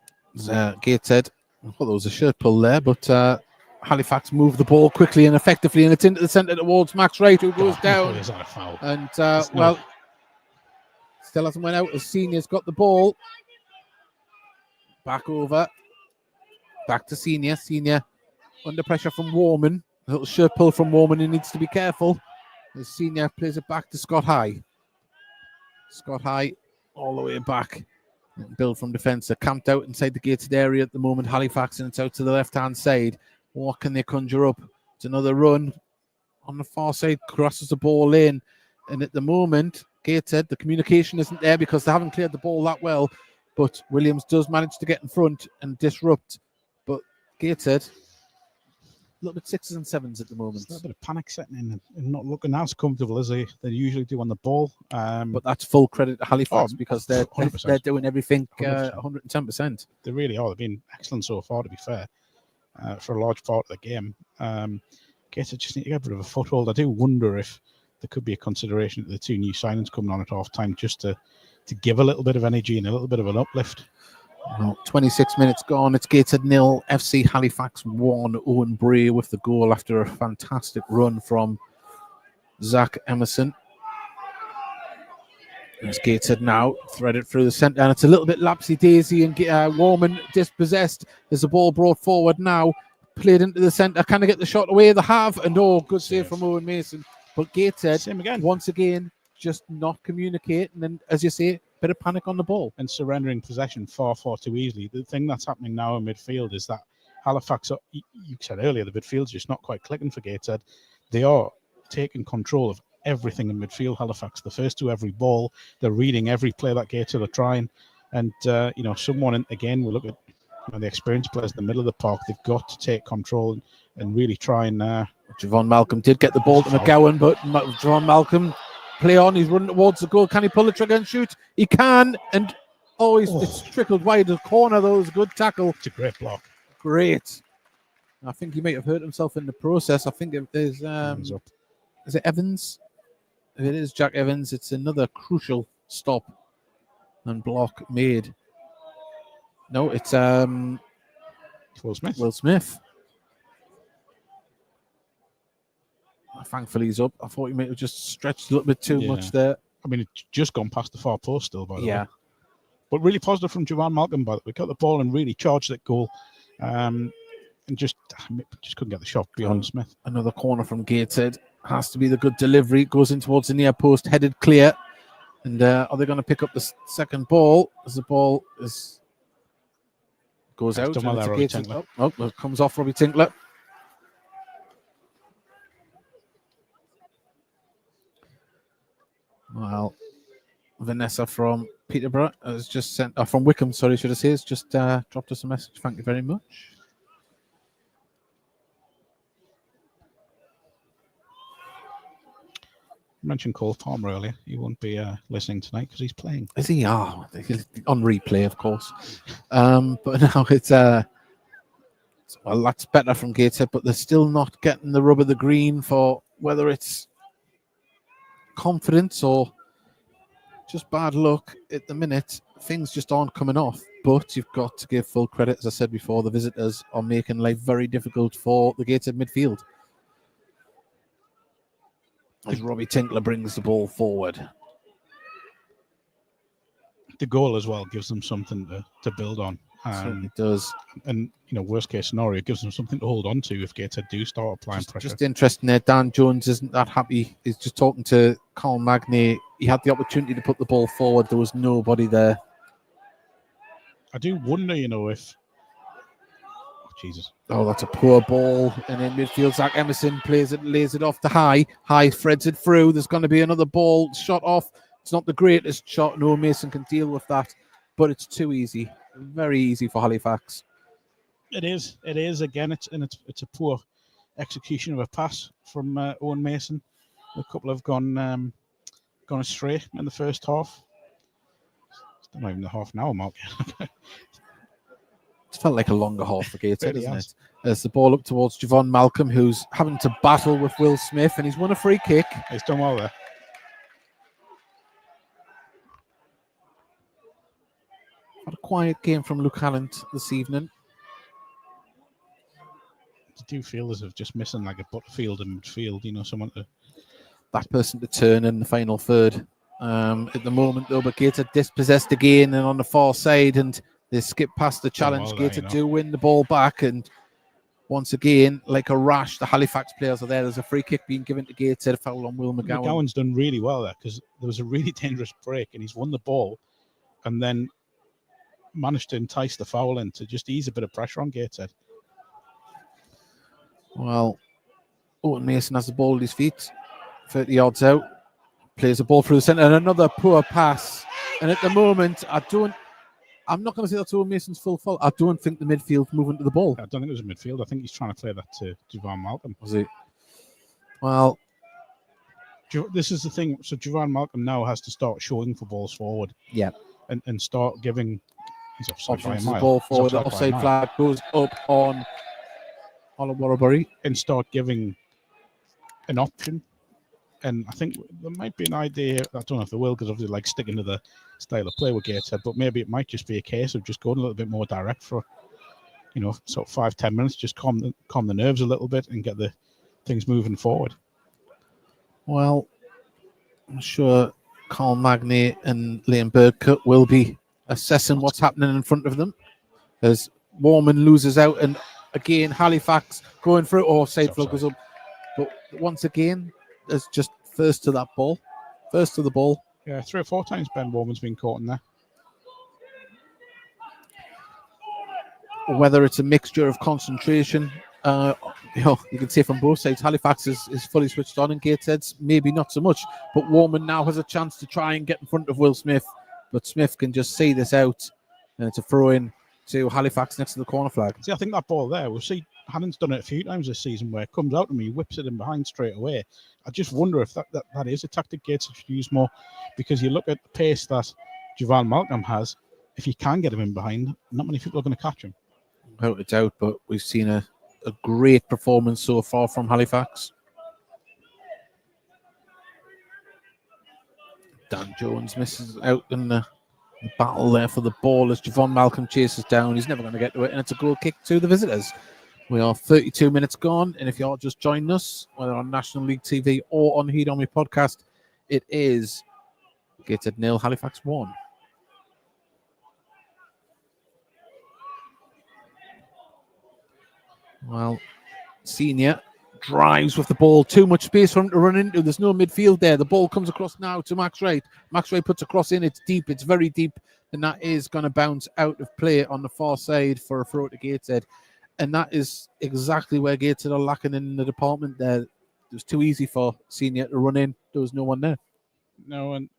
Gateshead, I thought there was a shirt pull there, but Halifax moved the ball quickly and effectively, and it's into the centre towards Max Wright, who goes down. Is that a foul? And still hasn't went out as Senior's got the ball. Back over. Back to Senior. Senior under pressure from Warman. A little shirt pull from Warman. He needs to be careful. The Senior plays it back to Scott High. Scott High all the way back. Build from defence. They're camped out inside the gated area at the moment, Halifax, and it's out to the left-hand side. What can they conjure up? It's another run on the far side, crosses the ball in. And at the moment, Gateshead, the communication isn't there because they haven't cleared the ball that well. But Williams does manage to get in front and disrupt. But Gateshead, a little bit 6s and 7s at the moment. There's a bit of panic setting in and not looking as comfortable as they usually do on the ball. But that's full credit to Halifax because they're doing everything 110%. They really are. They've been excellent so far, to be fair, for a large part of the game. Gateshead just need to get a bit of a foothold. I do wonder if there could be a consideration that the two new signings coming on at half time just to give a little bit of energy and a little bit of an uplift. Well, 26 minutes gone. It's Gateshead 0, FC Halifax 1. Owen Bray with the goal after a fantastic run from Zach Emerson. There's Gateshead now, threaded through the centre, and it's a little bit lapsy-daisy, and Warman dispossessed. There's a ball brought forward now, played into the centre. Can they get the shot away? They have, and good save from Owen Mason. But Gateshead, once again, just not communicating, and as you say, bit of panic on the ball. And surrendering possession far, far too easily. The thing that's happening now in midfield is that Halifax, you said earlier, the midfield's just not quite clicking for Gateshead. They are taking control of everything in midfield, Halifax. The first to every ball. They're reading every play that Gateshead are trying. And, someone, again, we look at the experienced players in the middle of the park. They've got to take control and really try and. Javon Malcolm did get the ball to McGowan, but Javon Malcolm play on. He's running towards the goal. Can he pull the trigger and shoot? He can, and it's trickled wide of the corner. That was a good tackle. It's a great block. Great. I think he might have hurt himself in the process. I think if there's is it Evans? If it is Jack Evans, it's another crucial stop and block made. No, it's Will Smith. Will Smith. Thankfully he's up. I thought he might have just stretched a little bit too much there. I mean, it's just gone past the far post still, by the way. But really positive from Javon Malcolm, by the way. Got the ball and really charged that goal. And just couldn't get the shot beyond Smith. Another corner from Gateshead. Has to be the good delivery. Goes in towards the near post, headed clear. And are they going to pick up the second ball? As the ball goes out. It comes off Robbie Tinkler. Well, Vanessa from Peterborough has just sent, from Wickham, sorry, should I say, has just dropped us a message. Thank you very much. You mentioned Cole Palmer earlier. He won't be listening tonight because he's playing. Is he? Oh, on replay, of course. But now it's well, that's better from Gateshead, but they're still not getting the rub of the green for whether it's confidence or just bad luck at the minute. Things just aren't coming off, but you've got to give full credit. As I said before, the visitors are making life very difficult for the Gateshead midfield. As Robbie Tinkler brings the ball forward. The goal as well gives them something to build on. It does. And, worst case scenario, it gives them something to hold on to if Gateshead do start applying pressure. Just interesting there. Dan Jones isn't that happy. He's just talking to Carl Magny. He had the opportunity to put the ball forward. There was nobody there. I do wonder, if... Oh, Jesus. Oh, that's a poor ball. And in midfield, Zach Emerson lays it off to High. High threads it through. There's going to be another ball shot off. It's not the greatest shot. No, Mason can deal with that. But it's too easy. Very easy for Halifax. It is. Again, it's a poor execution of a pass from Owen Mason. A couple have gone astray in the first half. It's not even the half an hour mark. It felt like a longer half for Gateshead, really isn't it? There's the ball up towards Javon Malcolm, who's having to battle with Will Smith, and he's won a free kick. He's done well there. Had a quiet game from Luke Halland this evening. I do feel as if just missing like a Butterfield in midfield, someone to... That person to turn in the final third. At the moment, though, but Gateshead dispossessed again and on the far side, and they skip past the challenge. Gateshead do win the ball back, and once again, like a rash, the Halifax players are there. There's a free kick being given to Gateshead, a foul on Will McGowan. McGowan's done really well there because there was a really dangerous break, and he's won the ball, and then managed to entice the foul in to just ease a bit of pressure on Gateshead. Well, Owen Mason has the ball at his feet, 30 yards out, plays the ball through the centre, and another poor pass. And at the moment, I'm not going to say that's Owen Mason's full fault. I don't think the midfield's moving to the ball. I don't think it was a midfield. I think he's trying to play that to Javon Malcolm. Was he? Well, this is the thing. So Javon Malcolm now has to start showing for balls forward. Yeah. And start giving... He's offside by a mile. The ball forward, the offside flag goes up on Waterbury. And start giving an option. And I think there might be an idea, I don't know if there will, because obviously like sticking to the style of play with Gateshead, but maybe it might just be a case of just going a little bit more direct for, sort of 5-10 minutes, just calm the nerves a little bit and get the things moving forward. Well, I'm sure Carl Magny and Liam Burkett will be assessing what's happening in front of them as Warman loses out, and again Halifax going through. Offside flag goes up, but once again it's just first to the ball. Yeah, 3 or 4 times Ben Warman's been caught in there. Whether it's a mixture of concentration, you can see from both sides. Halifax is fully switched on, and Gateshead's maybe not so much. But Warman now has a chance to try and get in front of Will Smith. But Smith can just see this out, and it's a throw in to Halifax next to the corner flag. See, I think that ball there, we'll see Hannon's done it a few times this season where it comes out to me, whips it in behind straight away. I just wonder if that is a tactic Gates should use more, because you look at the pace that Javon Malcolm has. If you can get him in behind, not many people are going to catch him. Without a doubt, but we've seen a great performance so far from Halifax. Dan Jones misses out in the battle there for the ball as Javon Malcolm chases down. He's never going to get to it, and it's a goal kick to the visitors. We are 32 minutes gone, and if you're just joining us, whether on National League TV or on Heat Army podcast, it is Gateshead 0, Halifax 1. Well, Senior drives with the ball. Too much space for him to run into. There's no midfield there. The ball comes across now to Max Wright. Max Wright puts a cross in. It's deep. It's very deep. And that is going to bounce out of play on the far side for a throw to Gateshead. And that is exactly where Gateshead are lacking in the department there. It was too easy for Senior to run in. There was no one there. No, and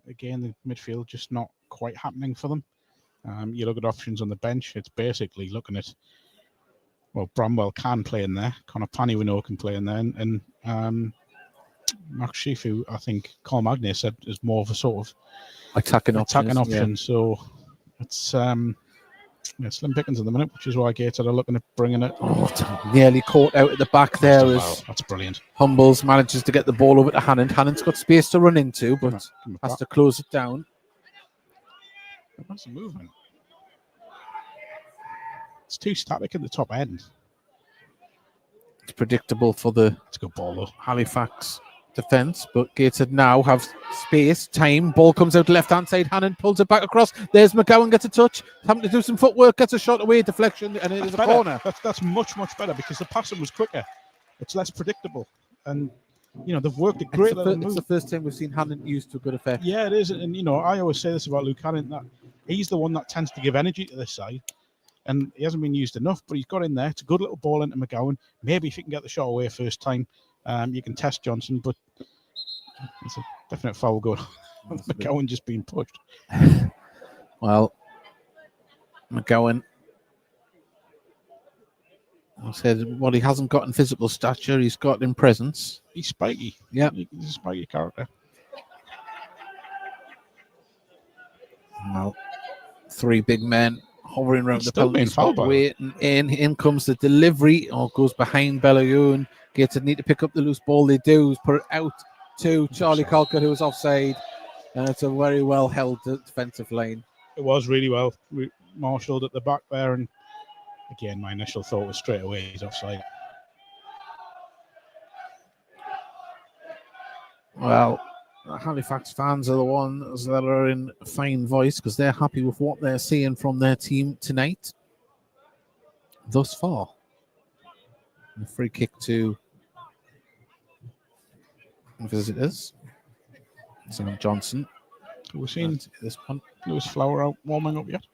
again, the midfield just not quite happening for them. You look at options on the bench, it's basically looking at, well, Bramwell can play in there. Connor Panny, we know, can play in there. And Mark Sheaf, who I think Carl Magnier said is more of a sort of attacking option. Yeah. So it's slim pickings at the minute, which is why Gateshead are looking at bringing it. Oh, nearly caught out at the back there. That's brilliant. Humbles manages to get the ball over to Hannon. Hannon's got space to run into, but has to close it down. That's the movement. It's too static at the top end. It's predictable for the it's a good ball, though. Halifax defence, but Gateshead now have space, time. Ball comes out to left-hand side. Hannon pulls it back across. There's McGowan, gets a touch. Having to do some footwork, gets a shot away, deflection, and it is a corner. That's much, much better because the passing was quicker. It's less predictable. And, you know, they've worked a great little move. It's the first time we've seen Hannon used to a good effect. Yeah, it is. And, you know, I always say this about Luke Hannon, that he's the one that tends to give energy to this side. And he hasn't been used enough, but he's got in there. It's a good little ball into McGowan. Maybe if he can get the shot away first time, you can test Johnson, but it's a definite foul going on. McGowan just being pushed. Well, McGowan, I said, what he hasn't got in physical stature, he's got in presence. He's spiky. Yeah. He's a spiky character. Well, three big men hovering around the penalty spot, waiting in comes the delivery. Goes behind Belayoun. Gateshead need to pick up the loose ball. They do. Put it out to Charlie Colquitt, who was offside. And it's a very well held defensive line. It was really well marshalled at the back there. And again, my initial thought was straight away he's offside. Well, the Halifax fans are the ones that are in fine voice because they're happy with what they're seeing from their team tonight thus far. A free kick to visitors. Sam Johnson. Have we seen this one? Lewis Flower out warming up yet?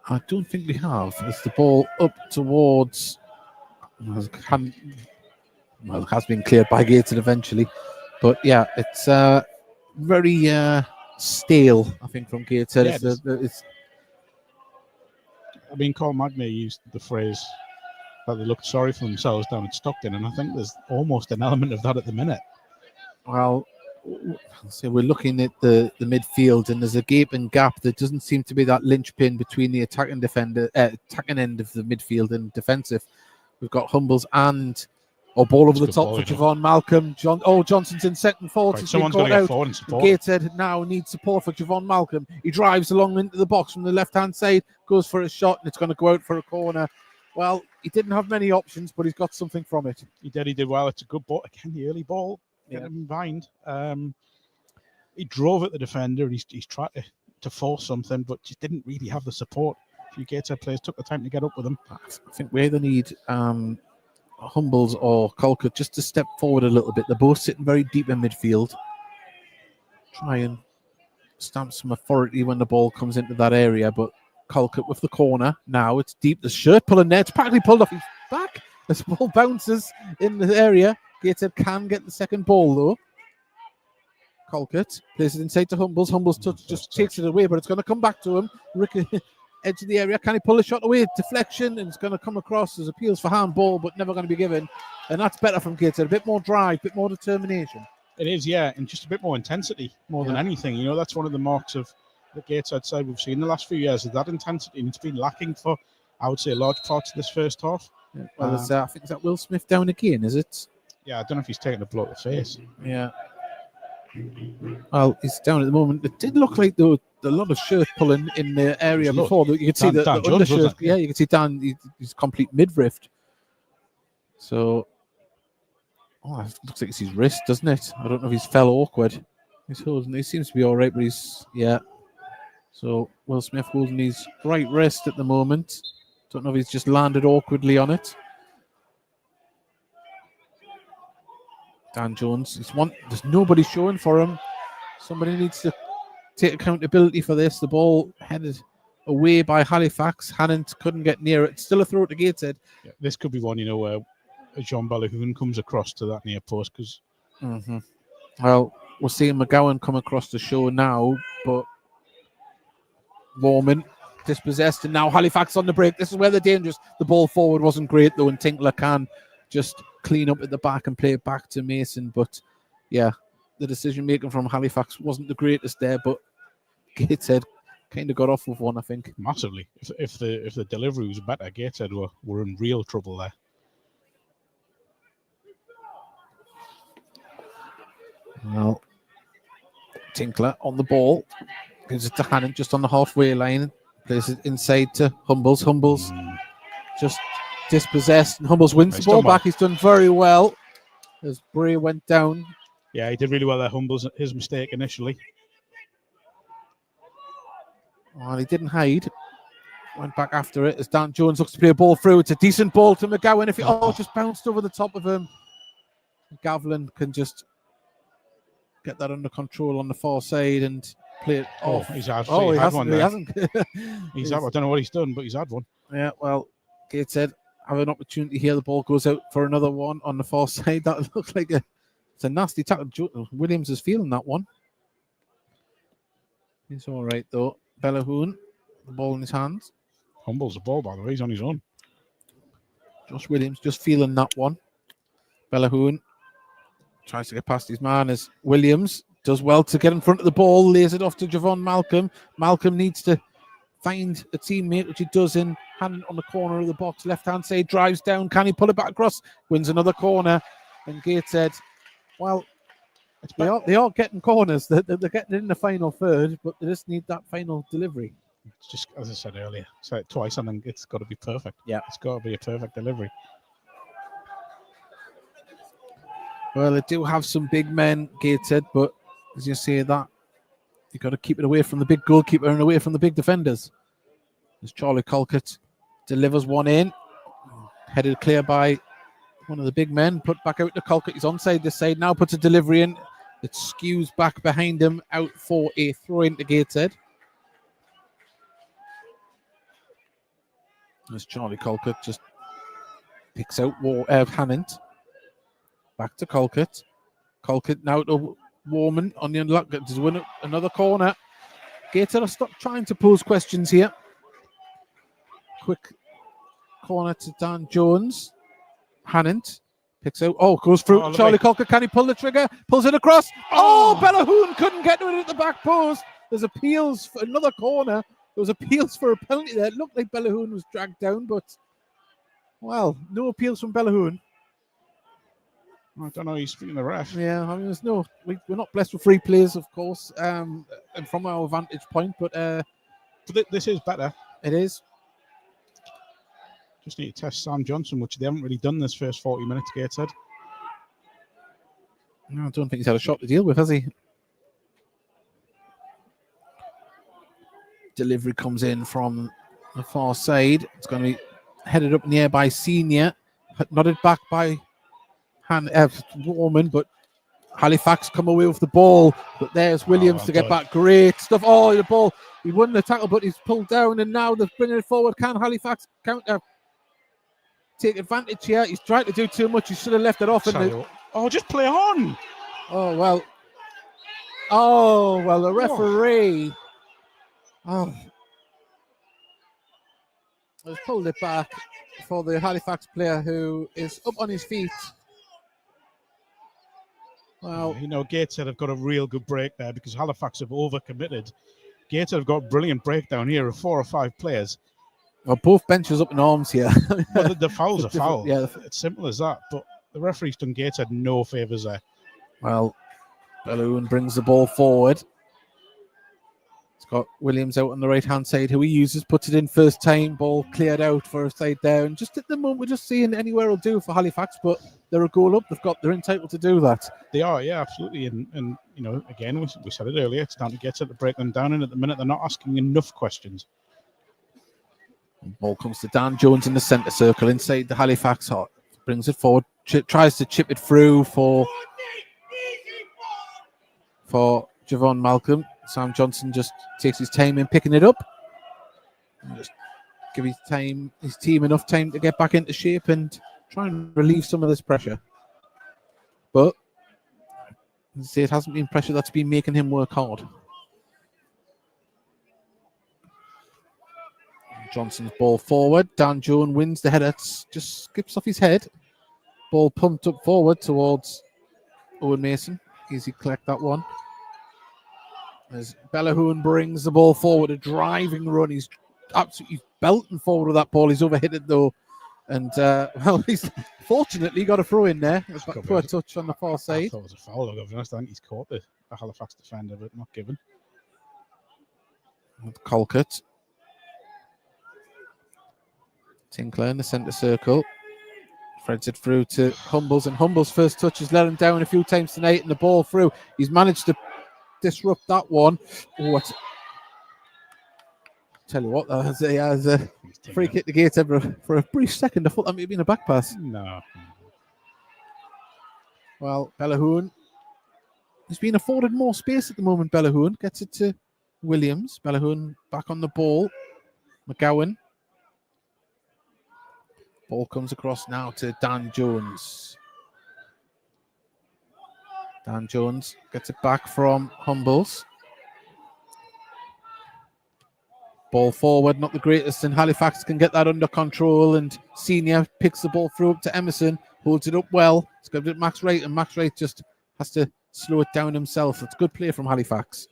I don't think we have. It's the ball up towards. Well, it has been cleared by Gateshead eventually. But yeah, it's very stale, I think, from Gateshead. Yeah, I mean, Carl Magnier used the phrase that they looked sorry for themselves down at Stockton, and I think there's almost an element of that at the minute. Well, so we're looking at the midfield, and there's a gaping gap. There doesn't seem to be that linchpin between the attacking end of the midfield and defensive. We've got Humbles and ball over the top for Javon Malcolm. Johnson's in second forward. Right, someone's got to get forward and support. Gateshead now needs support for Javon Malcolm. He drives along into the box from the left-hand side, goes for a shot, and it's going to go out for a corner. Well, he didn't have many options, but he's got something from it. He did well. It's a good ball. Again, the early ball. Get him behind. He drove at the defender. He's tried to force something, but just didn't really have the support. A few Gateshead players took the time to get up with him. I think we either need Humbles or Colquitt just to step forward a little bit. They're both sitting very deep in midfield. Try and stamp some authority when the ball comes into that area, but Colquitt with the corner. Now it's deep. The shirt pulling there. It's practically pulled off his back. This ball bounces in the area. Gateshead can get the second ball though. Colquitt plays it inside to Humbles. Humbles touch just takes it away, but it's going to come back to him. edge of the area. Can he pull the shot away? Deflection, and it's going to come across as appeals for handball, but never going to be given. And that's better from Gateshead. A bit more drive, a bit more determination. It is, yeah, and just a bit more intensity more than anything. You know, that's one of the marks of the Gateshead side we've seen in the last few years, is that intensity, and it's been lacking for, I would say, large parts of this first half. Yeah. Well, I think is that Will Smith down again, is it? Yeah, I don't know if he's taking a blow to the face. Yeah. Well, he's down at the moment. It did look like there was a lot of shirt pulling in the area before. You could see the undershirt. Yeah, you can see Dan, he's complete midriff. So, it looks like it's his wrist, doesn't it? I don't know if he's fell awkward. He's holding. He seems to be all right, but yeah. So Will Smith holding his right wrist at the moment. Don't know if he's just landed awkwardly on it. Dan Jones, there's nobody showing for him. Somebody needs to take accountability for this. The ball headed away by Halifax. Hannant couldn't get near it. Still a throw to Gateshead. Yeah, this could be one, where Jean Balahoun comes across to that near post. Because Well, we're seeing McGowan come across the show now, but Warman dispossessed, and now Halifax on the break. This is where they're dangerous. The ball forward wasn't great, though, and Tinkler can just clean up at the back and play it back to Mason. But yeah, the decision making from Halifax wasn't the greatest there, but Gateshead kind of got off with one, I think. Massively. If the delivery was better, Gateshead were in real trouble there. Well, Tinkler on the ball. Gives it to Hannant just on the halfway line. Plays it inside to Humbles. Humbles just dispossessed, and Humbles wins the ball back. He's done very well as Bray went down. Yeah, he did really well there, Humbles. His mistake initially. Well, he didn't hide. Went back after it as Dan Jones looks to play a ball through. It's a decent ball to McGowan. If he just bounced over the top of him. Gavlin can just get that under control on the far side and play it off. He had one there. He hasn't. I don't know what he's done, but he's had one. Yeah, well, Gateshead have an opportunity here. The ball goes out for another one on the far side. That looks like it's a nasty tackle. Williams is feeling that one. He's all right, though. Balahoun, the ball in his hands. Humbles the ball, by the way. He's on his own. Josh Williams just feeling that one. Balahoun tries to get past his man as Williams does well to get in front of the ball, lays it off to Javon Malcolm. Malcolm needs to find a teammate, which he does in hand on the corner of the box, left-hand side, drives down. Can he pull it back across? Wins another corner. And Gateshead, well, they are getting corners. They're getting in the final third, but they just need that final delivery. It's just, as I said earlier, say it twice, and then it's got to be perfect. Yeah. It's got to be a perfect delivery. Well, they do have some big men, Gateshead, but as you say that, you've got to keep it away from the big goalkeeper and away from the big defenders. As Charlie Colquitt delivers one in, headed clear by one of the big men, put back out to Colquitt. He's onside this side, now puts a delivery in. It skews back behind him, out for a throw into Gateshead. As Charlie Colquitt just picks out Hannant. Back to Colquitt. Colquitt now to Warman on the unlock to win another corner. Gateshead are stop trying to pose questions here. Quick corner to Dan Jones. Hannant picks out. Goes through. Charlie Colquitt. Can he pull the trigger? Pulls it across. Balahoun couldn't get to it at the back post. There's appeals for another corner. There was appeals for a penalty there. It looked like Balahoun was dragged down, but well, no appeals from Balahoun. I don't know. He's speaking the ref. Yeah, I mean, we're not blessed with free plays, of course, and from our vantage point, but this is better. It is. Just need to test Sam Johnson, which they haven't really done this first 40 minutes, Gateshead. No, I don't think he's had a shot to deal with, has he? Delivery comes in from the far side. It's going to be headed up in the air by Senior, nodded back by Warman, but Halifax come away with the ball. But there's Williams to get back. Great stuff. The ball. He won the tackle, but he's pulled down, and now they're bringing it forward. Can Halifax take advantage here? He's trying to do too much. He should have left it off. Just play on. The referee. has pulled it back for the Halifax player who is up on his feet. Well, Gateshead have got a real good break there because Halifax have overcommitted. Gateshead have got a brilliant breakdown here of 4 or 5 players. Well, both benches up in arms here. Well, the foul's a foul. Yeah, it's simple as that. But the referee's done Gateshead no favours there. Well, Balloon brings the ball forward. It's got Williams out on the right-hand side, who he uses, puts it in first time. Ball cleared out for a side down. Just at the moment, we're just seeing anywhere will do for Halifax, but they're a goal up. They're entitled to do that. They are, yeah, absolutely. And again, we said it earlier, it's down to Gateshead to break them down, and at the minute, they're not asking enough questions. Ball comes to Dan Jones in the centre circle inside the Halifax half. Brings it forward, tries to chip it through for Javon Malcolm. Sam Johnson just takes his time in picking it up. And just give his team enough time to get back into shape and try and relieve some of this pressure. But it hasn't been pressure that's been making him work hard. Johnson's ball forward. Dan Jones wins the header. Just skips off his head. Ball pumped up forward towards Owen Mason. Easy collect that one. As Bellahoon brings the ball forward, a driving run. He's absolutely belting forward with that ball. He's overhit it though. And, he's fortunately got a throw in there. A poor touch on the far side. I thought it was a foul. I think he's caught the Halifax defender, but not given. Colquitt. Tinkler in the centre circle. Threads it through to Humbles, and Humbles' first touch has let him down a few times tonight, and the ball through. He's managed to disrupt that one. Tell you what, he has a free kick to Gateshead for a brief second. I thought that may have been a back pass. No. Well, Bellahoon, he's been afforded more space at the moment. Bellahoon gets it to Williams. Bellahoon back on the ball. McGowan. Ball comes across now to Dan Jones. Dan Jones gets it back from Humbles. Ball forward, not the greatest, and Halifax can get that under control, and Senior picks the ball through up to Emerson, holds it up well. It's got it Max Wright, and Max Wright just has to slow it down himself. It's good play from Halifax.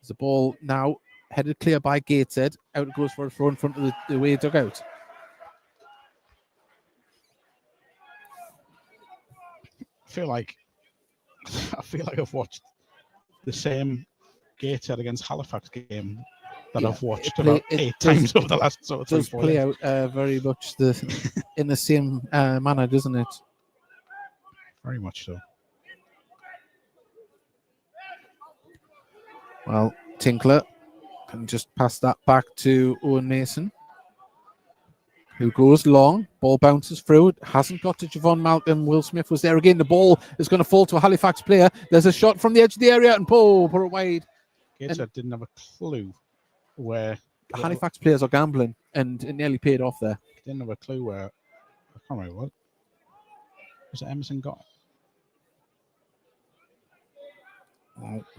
There's the ball now headed clear by Gateshead. Out it goes for a throw in front of the away dugout. I feel like I've watched the same Gateshead against Halifax game that I've watched about 8 times over the last sort of 3 4 years. It does play out very much in the same manner, doesn't it? Very much so. Well, Tinkler can just pass that back to Owen Mason, who goes long. Ball bounces through. It hasn't got to Javon Malcolm. Will Smith was there again. The ball is going to fall to a Halifax player. There's a shot from the edge of the area, and put it wide. Gateshead didn't have a clue where the Halifax players are gambling, and it nearly paid off there. Didn't have a clue where. I can't remember what. Was it Emerson got?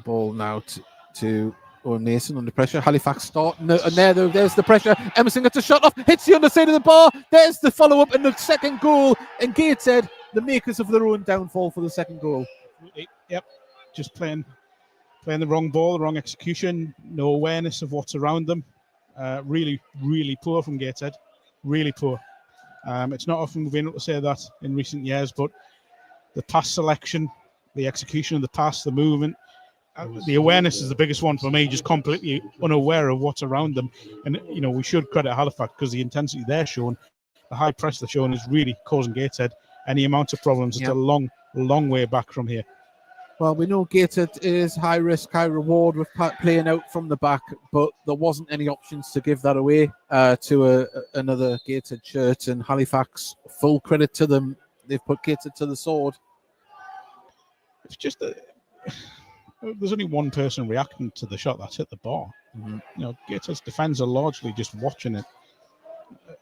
Ball now to Owen Mason under pressure. Halifax start, and there's the pressure. Emerson gets a shot off, hits the underside of the bar. There's the follow-up and the second goal. And Gateshead, the makers of their own downfall for the second goal. Yep, just playing the wrong ball, the wrong execution, no awareness of what's around them. Really, really poor from Gateshead. Really poor. It's not often we've been able to say that in recent years, but the pass selection, the execution of the pass, the movement, the awareness is the biggest one for me, just completely unaware of what's around them. And, we should credit Halifax because the intensity they're showing, the high press they're showing is really causing Gateshead any amount of problems. It's a long, long way back from here. Well, we know Gateshead is high risk, high reward with playing out from the back, but there wasn't any options to give that away to another Gateshead shirt. And Halifax, full credit to them. They've put Gateshead to the sword. It's just that there's only one person reacting to the shot that's hit the bar. Mm-hmm. Gateshead's defenders are largely just watching it,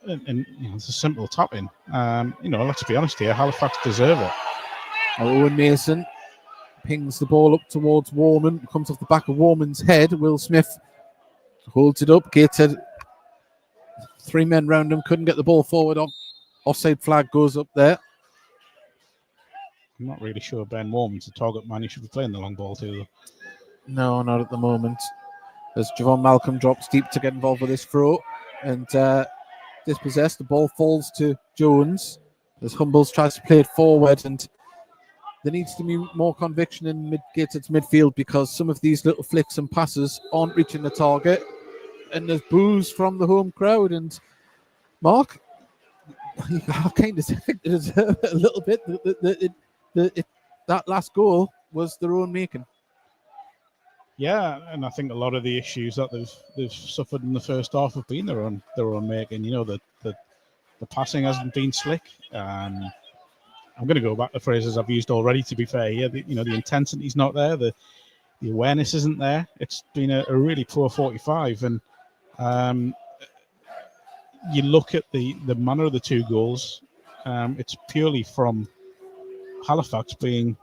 and it's a simple tap in. Let's be honest here, Halifax deserve it. Owen Mason pings the ball up towards Warman, comes off the back of Warman's head. Will Smith holds it up. Gateshead 3 men round him, couldn't get the ball forward. Offside flag goes up there. I'm not really sure Ben Warman's the target man. He should be playing the long ball too, though. No, not at the moment. As Javon Malcolm drops deep to get involved with this throw and dispossessed, the ball falls to Jones as Humbles tries to play it forward, and there needs to be more conviction in Gateshead's midfield because some of these little flicks and passes aren't reaching the target, and there's boos from the home crowd. And Mark, I kind of think there's a little bit that last goal was their own making. Yeah, and I think a lot of the issues that they've suffered in the first half have been their own making. You know, the passing hasn't been slick. I'm going to go back to phrases I've used already. To be fair, here, the intensity's not there. The awareness isn't there. It's been a really poor 45, and you look at the manner of the two goals. It's purely from Halifax being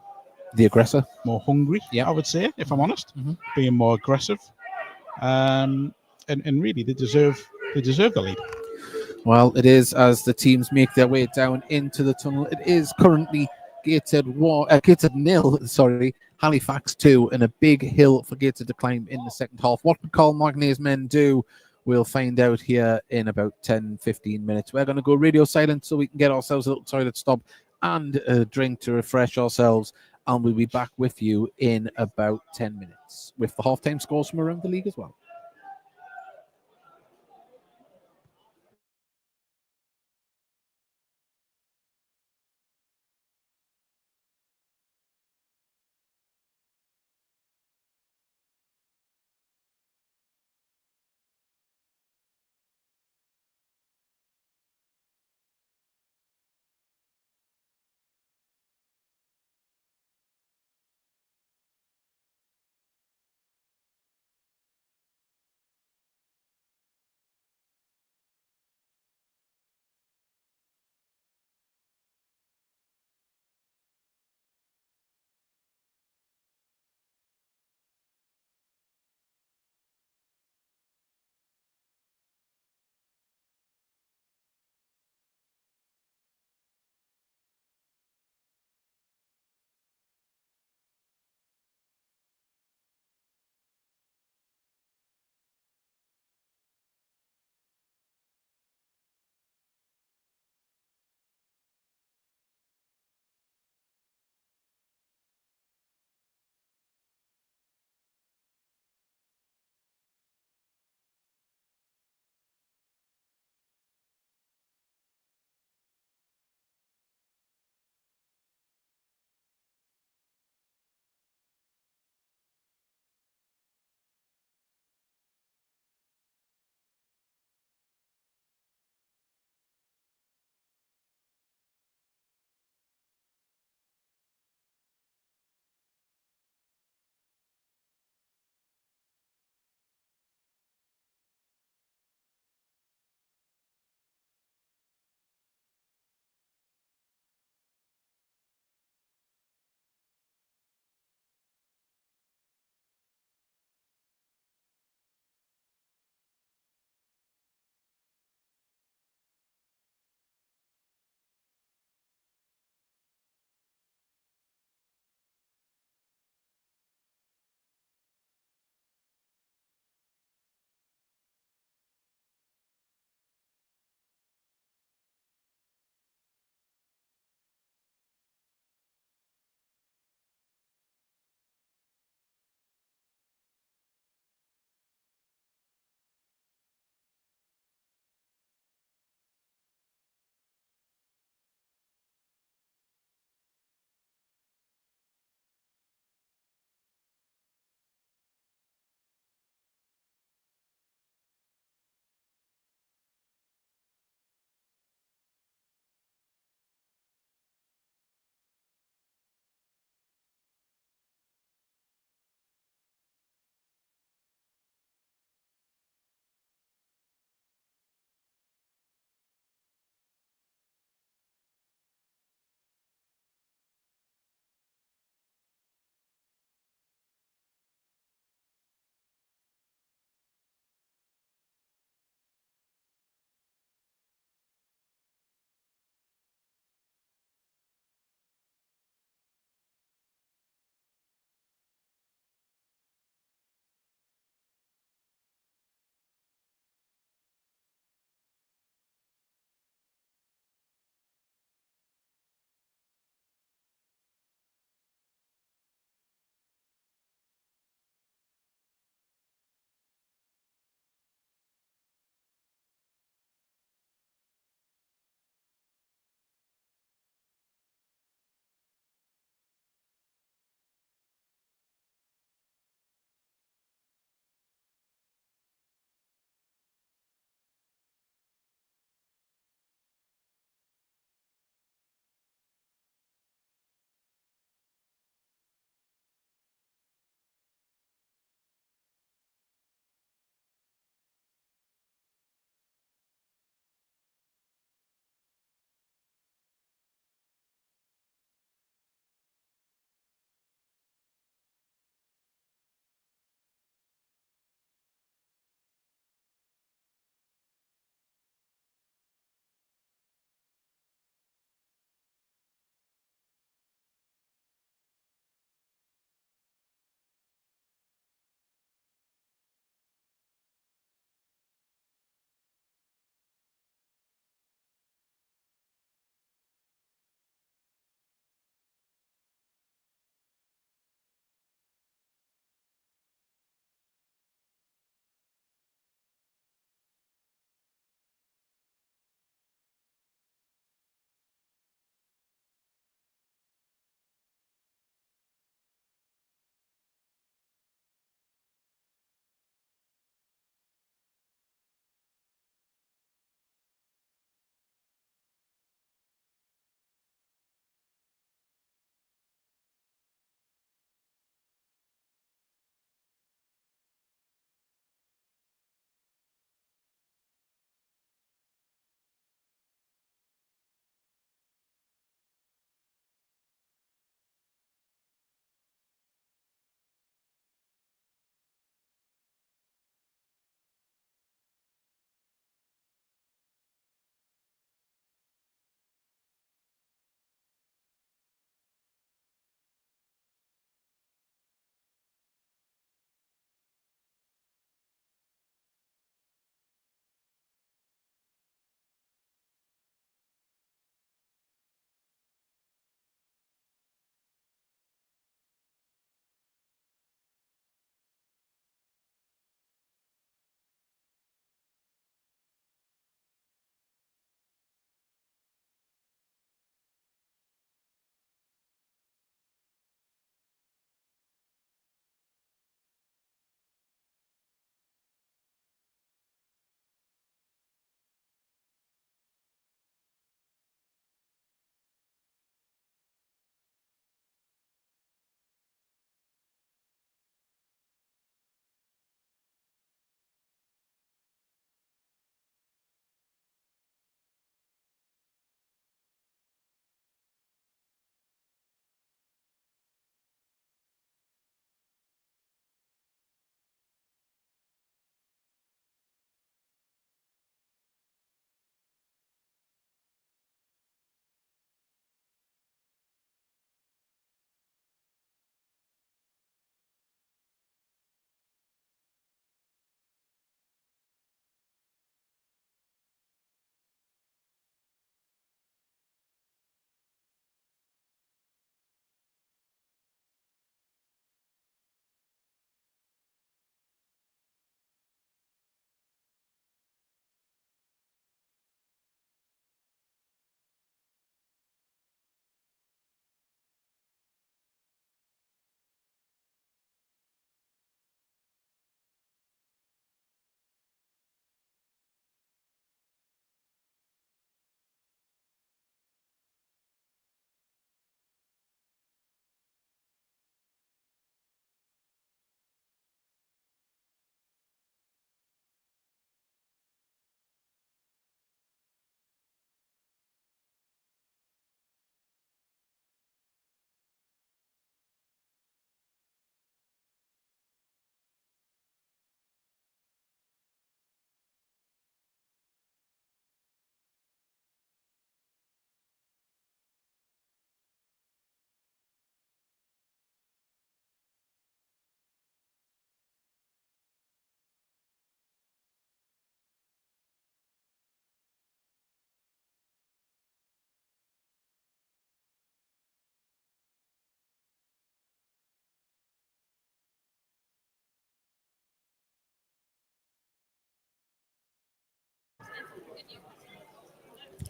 The aggressor, more hungry. Yeah. I would say, if I'm honest, being more aggressive, and really they deserve the lead. Well, it is as the teams make their way down into the tunnel. It is currently Gateshead 0, Halifax 2, and a big hill for Gateshead to climb in the second half. What would Carl Magnay's men do? We'll find out here in about 10-15 minutes. We're going to go radio silent so we can get ourselves a little toilet stop and a drink to refresh ourselves, and we'll be back with you in about 10 minutes with the halftime scores from around the league as well.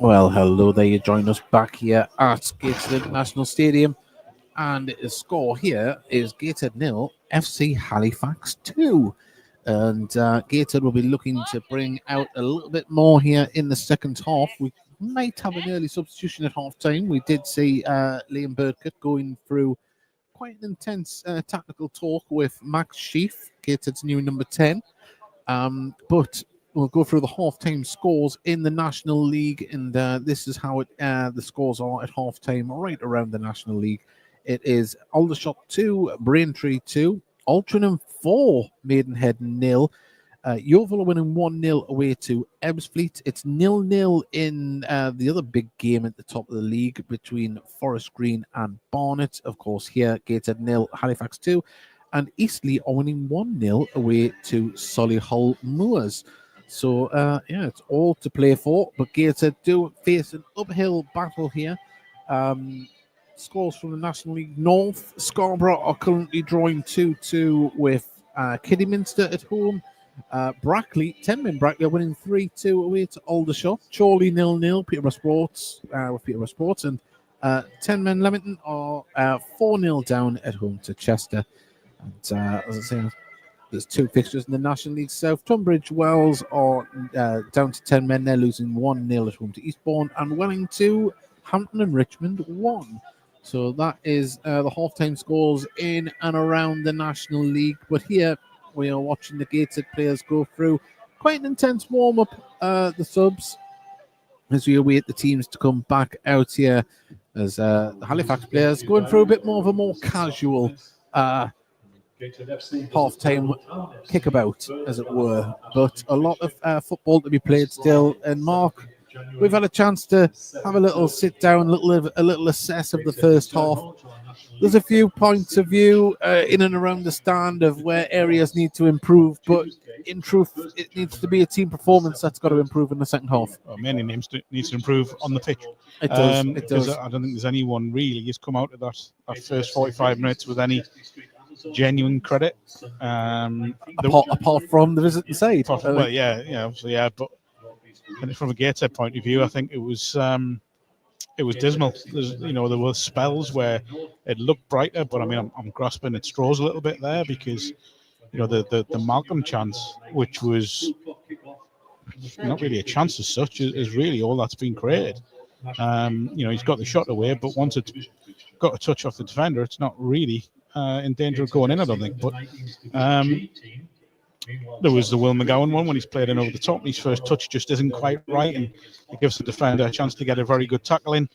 Well, hello there. You join us back here at Gateshead International Stadium. And the score here is Gateshead 0, FC Halifax 2. And Gateshead will be looking to bring out a little bit more here in the second half. We might have an early substitution at half time. We did see Liam Birdcutt going through quite an intense tactical talk with Max Sheaf, Gateshead's new number 10. But we'll go through the half-time scores in the National League, and this is how the scores are at half-time right around the National League. It is Aldershot 2, Braintree 2, Altrincham 4, Maidenhead 0. Yeovil are winning 1-0 away to Ebbsfleet. It's 0-0 in the other big game at the top of the league between Forest Green and Barnet. Of course, here, Gateshead 0, Halifax 2. And Eastleigh are winning 1-0 away to Solihull Moors. So, it's all to play for. But Gateshead do face an uphill battle here. Scores from the National League North. Scarborough are currently drawing 2-2 with Kidderminster at home. Brackley, 10-men Brackley are winning 3-2 away to Aldershot. Chorley 0-0, Peterborough Sports with Peterborough Sports. And 10-men Leamington are 4-0 down at home to Chester. And as I say, there's two fixtures in the National League South. Tunbridge Wells are down to 10 men. They're losing 1-0 at home to Eastbourne. And Welling 2, Hampton and Richmond 1. So that is the half-time scores in and around the National League. But here we are watching the Gateshead players go through quite an intense warm-up, the subs, as we await the teams to come back out here, as the Halifax players going through a bit more of a more casual half-time kickabout, as it were. But a lot of football to be played still. And Mark, we've had a chance to have a little sit down, a little assess of the first half. There's a few points of view in and around the stand of where areas need to improve, but in truth, it needs to be a team performance that's got to improve in the second half. Well, many needs to improve on the pitch. It does. It does. I don't think there's anyone really who's come out of that first 45 minutes with any genuine credit. Apart from the visiting side. Obviously, but from a Gateshead point of view, I think it was dismal. There were spells where it looked brighter, but I mean, I'm grasping at straws a little bit there because the Malcolm chance, which was not really a chance as such, is really all that's been created. He's got the shot away, but once it's got a touch off the defender, it's not really in danger of going in, I don't think. But there was the Will McGowan one when he's played in over the top. His first touch just isn't quite right, and it gives the defender a chance to get a very good tackle in.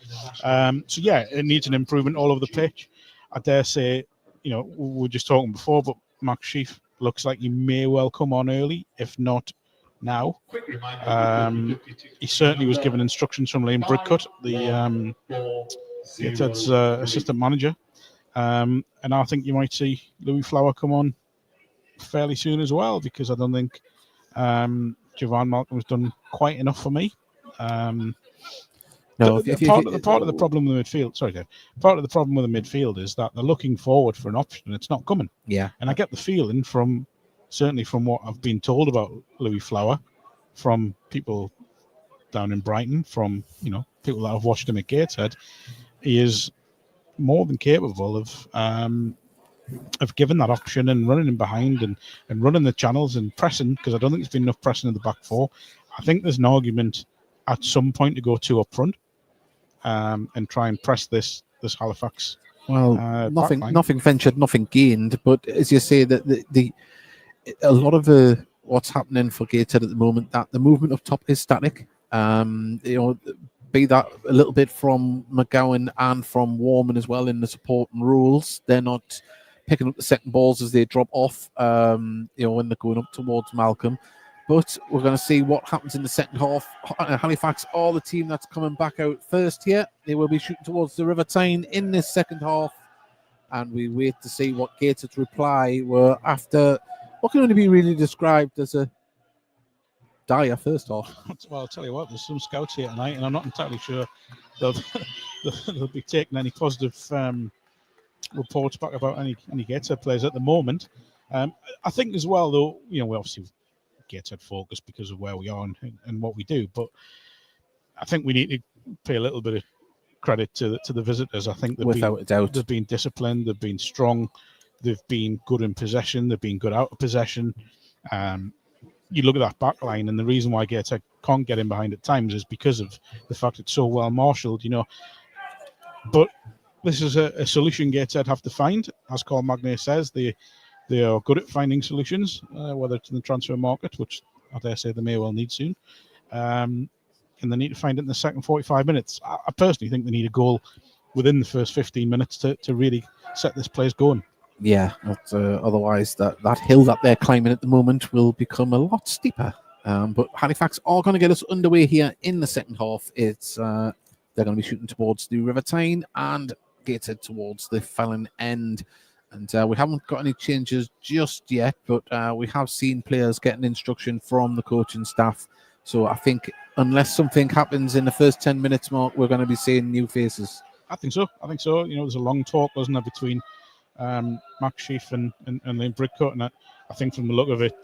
It needs an improvement all over the pitch. I dare say, we were just talking before, but Max Sheaf looks like he may well come on early, if not now. He certainly was given instructions from Liam Birdcutt, the Gateshead's assistant manager. And I think you might see Louis Flower come on fairly soon as well, because I don't think Javon Malcolm has done quite enough for me. Part of the problem with the midfield. Sorry, Dave. Part of the problem with the midfield is that they're looking forward for an option and it's not coming. Yeah, and I get the feeling certainly from what I've been told about Louis Flower, from people down in Brighton, from people that have watched him at Gateshead, he is more than capable of giving that option and running in behind and running the channels and pressing, because I don't think there's been enough pressing in the back four. I think there's an argument at some point to go two up front and try and press this Halifax. Well, nothing ventured, nothing gained. But as you say, that a lot of what's happening for Gateshead at the moment, that the movement up top is static. Be that a little bit from McGowan and from Warman as well in the support and rules. They're not picking up the second balls as they drop off, when they're going up towards Malcolm. But we're going to see what happens in the second half. Halifax are the team that's coming back out first here. They will be shooting towards the River Tyne in this second half. And we wait to see what Gateshead's reply were after what can only be really described as a dire first half. Well, I'll tell you what, there's some scouts here tonight, and I'm not entirely sure they'll be taking any positive reports back about any Gateshead players at the moment. I think as well, though, we obviously Gateshead focus because of where we are and what we do, but I think we need to pay a little bit of credit to the visitors. I think Without a doubt. they've been disciplined, they've been strong, they've been good in possession, they've been good out of possession. You look at that back line, and the reason why Gateshead can't get in behind at times is because of the fact it's so well marshalled, But this is a solution Gateshead have to find. As Carl Magnay says, they are good at finding solutions, whether it's in the transfer market, which I dare say they may well need soon. And they need to find it in the second 45 minutes. I personally think they need a goal within the first 15 minutes to really set this place going. Yeah, otherwise that hill that they're climbing at the moment will become a lot steeper. But Halifax are going to get us underway here in the second half. It's they're going to be shooting towards the River Tyne and Gateshead towards the Fallon end. And we haven't got any changes just yet, but we have seen players getting instruction from the coaching staff. So I think unless something happens in the first 10 minutes, Mark, we're going to be seeing new faces. I think so. There's a long talk, wasn't there, between Max Sheaf and Liam Brickcut, and I think from the look of it,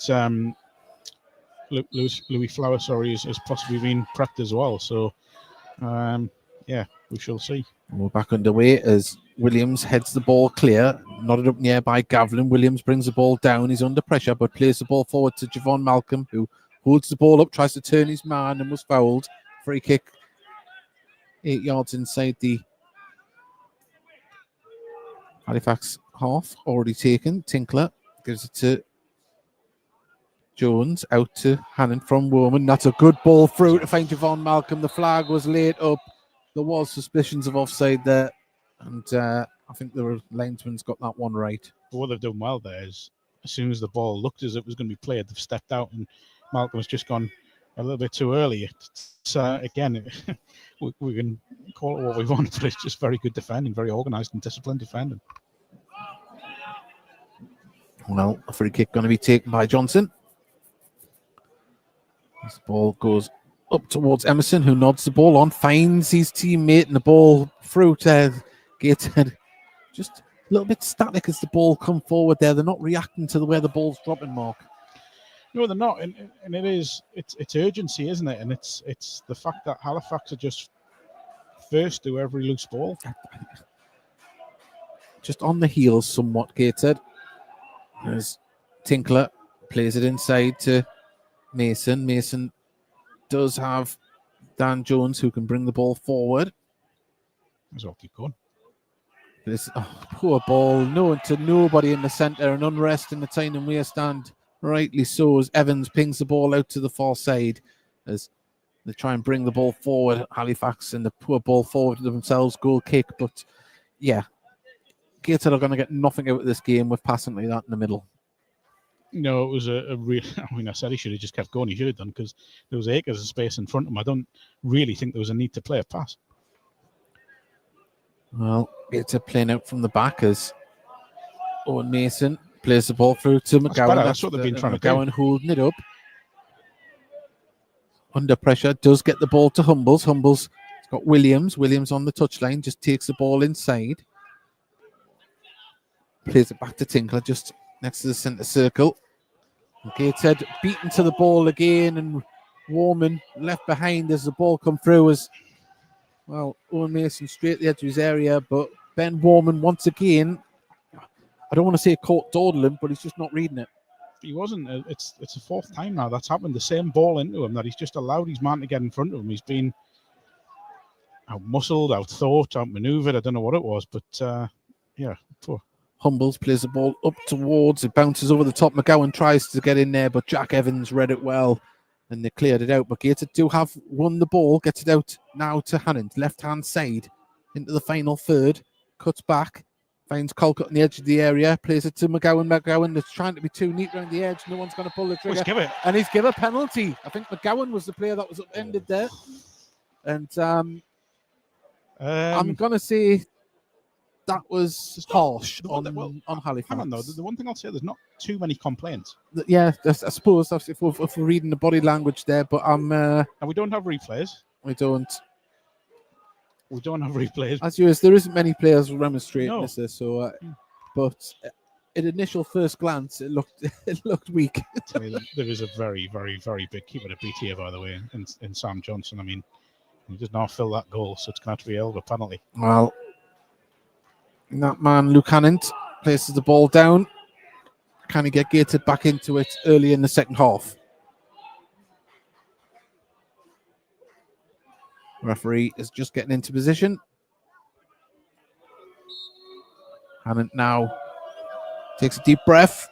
Louis Flower, has possibly been prepped as well. So, we shall see. We're back underway as Williams heads the ball clear, nodded up near by Gavlin. Williams brings the ball down. He's under pressure, but plays the ball forward to Javon Malcolm, who holds the ball up, tries to turn his man and was fouled. Free kick 8 yards inside the Halifax half, already taken. Tinkler gives it to Jones, out to Hannon from Woman. That's a good ball through to find Javon Malcolm. The flag was laid up. There was suspicions of offside there, and I think the linesman's got that one right. But what they've done well there is, as soon as the ball looked as it was going to be played, they've stepped out, and Malcolm has just gone a little bit too early. Again, we can call it what we want, but it's just very good defending, very organised and disciplined defending. Well, a free kick going to be taken by Johnson. This ball goes up towards Emerson, who nods the ball on, finds his teammate, and the ball through to Gateshead. Just a little bit static as the ball come forward there. They're not reacting to the way the ball's dropping, Mark. No, they're not, and it's urgency, isn't it? And it's the fact that Halifax are just first to every loose ball. Just on the heels somewhat, Gateshead. As Tinkler plays it inside to Mason. Mason does have Dan Jones, who can bring the ball forward. As well, keep going. This poor ball, nobody in the centre, and unrest in the Tyne and Weir stand. Rightly so, as Evans pings the ball out to the far side as they try and bring the ball forward. Halifax and the poor ball forward to themselves, goal kick. But yeah, Gateshead are going to get nothing out of this game with passing like that in the middle. No, it was a real. I said he should have just kept going. He should have done, because there was acres of space in front of him. I don't really think there was a need to play a pass. Well, Gateshead playing out from the back as Owen Mason plays the ball through to McGowan. That's what they've been trying to do. McGowan holding it up. Under pressure, does get the ball to Humbles. Humbles has got Williams. Williams on the touchline, just takes the ball inside. Plays it back to Tinkler, just next to the centre circle. Gateshead beaten to the ball again, and Warman left behind as the ball come through as, well, Owen Mason straight at the edge of his area, but Ben Warman once again, I don't want to say caught dawdling, but he's just not reading it. He wasn't. It's the fourth time now that's happened. The same ball into him, that he's just allowed his man to get in front of him. He's been out-muscled, out-thought, out-manoeuvred. I don't know what it was, but poor. Humbles plays the ball up towards, it bounces over the top. McGowan tries to get in there, but Jack Evans read it well, and they cleared it out. But Gateshead do have won the ball, gets it out now to Hannon, left-hand side, into the final third, cuts back, finds Colcott on the edge of the area, plays it to McGowan. McGowan is trying to be too neat around the edge. No one's going to pull the trigger. And he's given a penalty. I think McGowan was the player that was upended there. And I'm going to say that was harsh on Halifax. Hang on, though. The one thing I'll say, there's not too many complaints. Yeah, I suppose if we're reading the body language there, but and we don't have replays. We don't have replays. As you is, there isn't many players remonstrating this, so but at initial first glance, it looked weak. I mean, there is a very, very, very big keeper to beat here, by the way, in Sam Johnson. I mean, He does not fill that goal, so it's going to have to be a hell of a penalty. Well, that man, Lucannon, places the ball down. Can he get Gateshead back into it early in the second half? Referee is just getting into position. Hannant now takes a deep breath,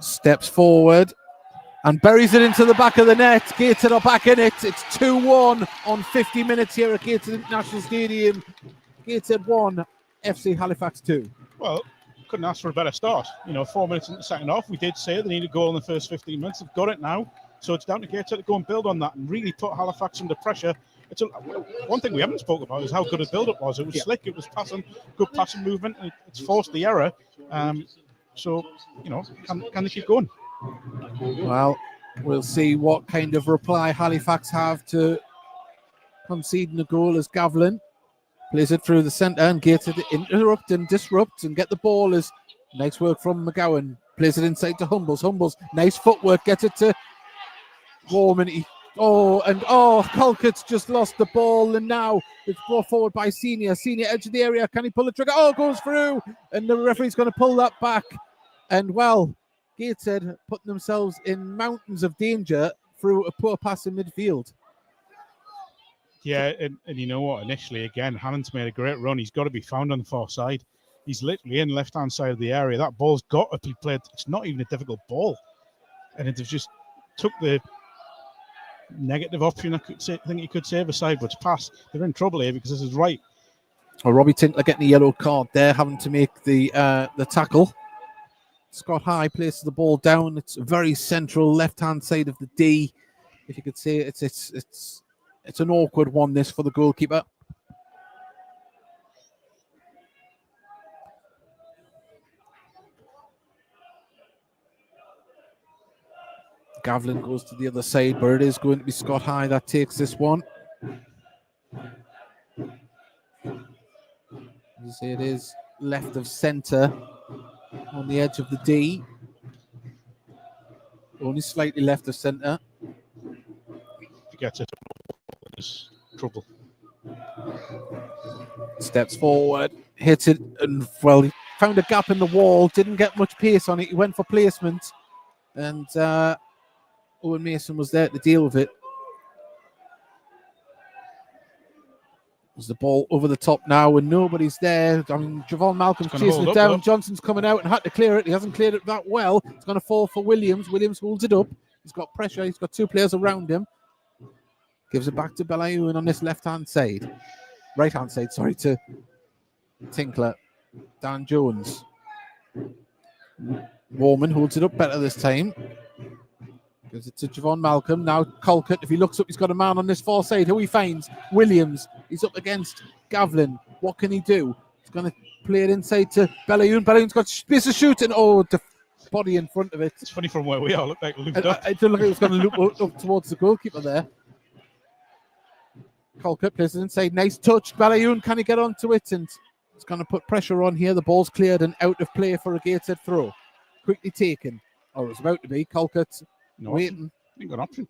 steps forward, and buries it into the back of the net. Gateshead are back in it. It's 2-1 on 50 minutes here at Gateshead International Stadium. Gateshead 1, FC Halifax 2. Well, couldn't ask for a better start. 4 minutes in the second half, we did say they needed a goal in the first 15 minutes. They've got it now. So it's down to Gateshead to go and build on that and really put Halifax under pressure. One thing we haven't spoken about is how good a build-up was. It was slick, it was passing, good passing movement. It's forced the error. Can they keep going? Well, we'll see what kind of reply Halifax have to conceding a goal as Gavlin plays it through the centre and Gateshead interrupt and disrupt and get the ball. As nice work from McGowan. Plays it inside to Humbles. Humbles, nice footwork, gets it to Warman. Colcott's just lost the ball, and now it's brought forward by Senior. Senior, edge of the area. Can he pull the trigger? Goes through, and the referee's going to pull that back. And well, Gateshead putting themselves in mountains of danger through a poor pass in midfield. Yeah, and you know what? Initially, again, Hannant's made a great run. He's got to be found on the far side. He's literally in left-hand side of the area. That ball's got to be played. It's not even a difficult ball. And it just took the negative option, I think you could say, of a sideways pass. They're in trouble here because this is right. Well, Robbie Tinkler getting a yellow card there, having to make the tackle. Scott High places the ball down. It's a very central left-hand side of the D. If you could say it's an awkward one, this, for the goalkeeper. Gavlin goes to the other side, but it is going to be Scott High that takes this one. As you say, it is left of centre on the edge of the D. Only slightly left of centre. If he gets it, there's trouble. Steps forward, hits it, and well, he found a gap in the wall, didn't get much pace on it. He went for placement, and Owen Mason was there to deal with it. There's the ball over the top now, and nobody's there. I mean, Javon Malcolm's chasing it down. Johnson's coming out and had to clear it. He hasn't cleared it that well. It's going to fall for Williams. Williams holds it up. He's got pressure. He's got two players around him. Gives it back to Belayoun on this left-hand side. Right-hand side, sorry, to Tinkler. Dan Jones. Warman holds it up better this time. Gives it to Javon Malcolm. Now Colcott, if he looks up, he's got a man on this far side. Who he finds? Williams. He's up against Gavlin. What can he do? He's going to play it inside to Belayoun. Belayoun's got space to shoot, and the body in front of it. It's funny from where we are. Looked like looped up. I don't look like it was going to loop up towards the goalkeeper there. Colcott plays it inside. Nice touch. Belayoun, can he get onto it? And it's going to put pressure on here. The ball's cleared and out of play for a Gateshead throw. Quickly taken. Or it's about to be. Colcott waiting. Ain't got an option.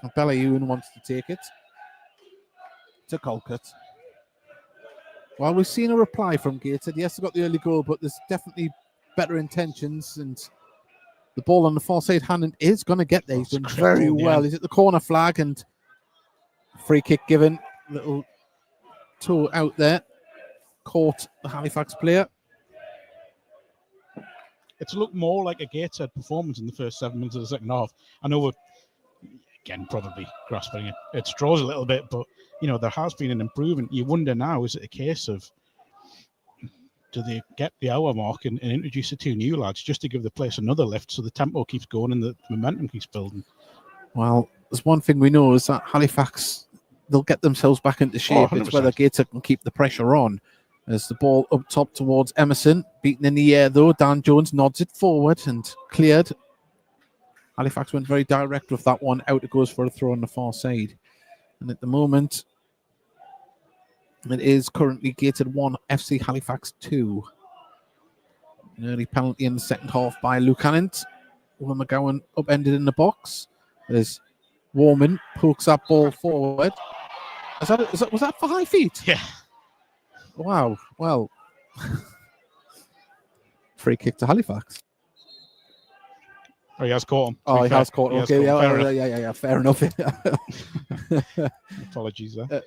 And Belayoun wants to take it to Colcott. Well, we've seen a reply from Gateshead. Yes, they got the early goal, but there's definitely better intentions. And the ball on the far side, Hannant is going to get there. He's done very well. He's at the corner flag, and free kick given. Little toe out there. Caught the Halifax player. It's looked more like a Gateshead performance in the first 7 minutes of the second half. I know we're, again, probably grasping at straws a little bit, but, there has been an improvement. You wonder now, is it a case of, do they get the hour mark and introduce the two new lads just to give the place another lift so the tempo keeps going and the momentum keeps building? Well, there's one thing we know is that Halifax, they'll get themselves back into shape. It's whether Gateshead can keep the pressure on. As the ball up top towards Emerson, beaten in the air though. Dan Jones nods it forward and cleared. Halifax went very direct with that one. Out it goes for a throw on the far side. And at the moment, it is currently Gateshead 1, FC Halifax 2. An early penalty in the second half by Lucannon. Will McGowan upended in the box. As Warman pokes that ball forward. Was that for high feet? Yeah. Wow. Well, free kick to Halifax. Oh, he has caught him. Oh, he has caught him. Okay, yeah, fair enough. Apologies there.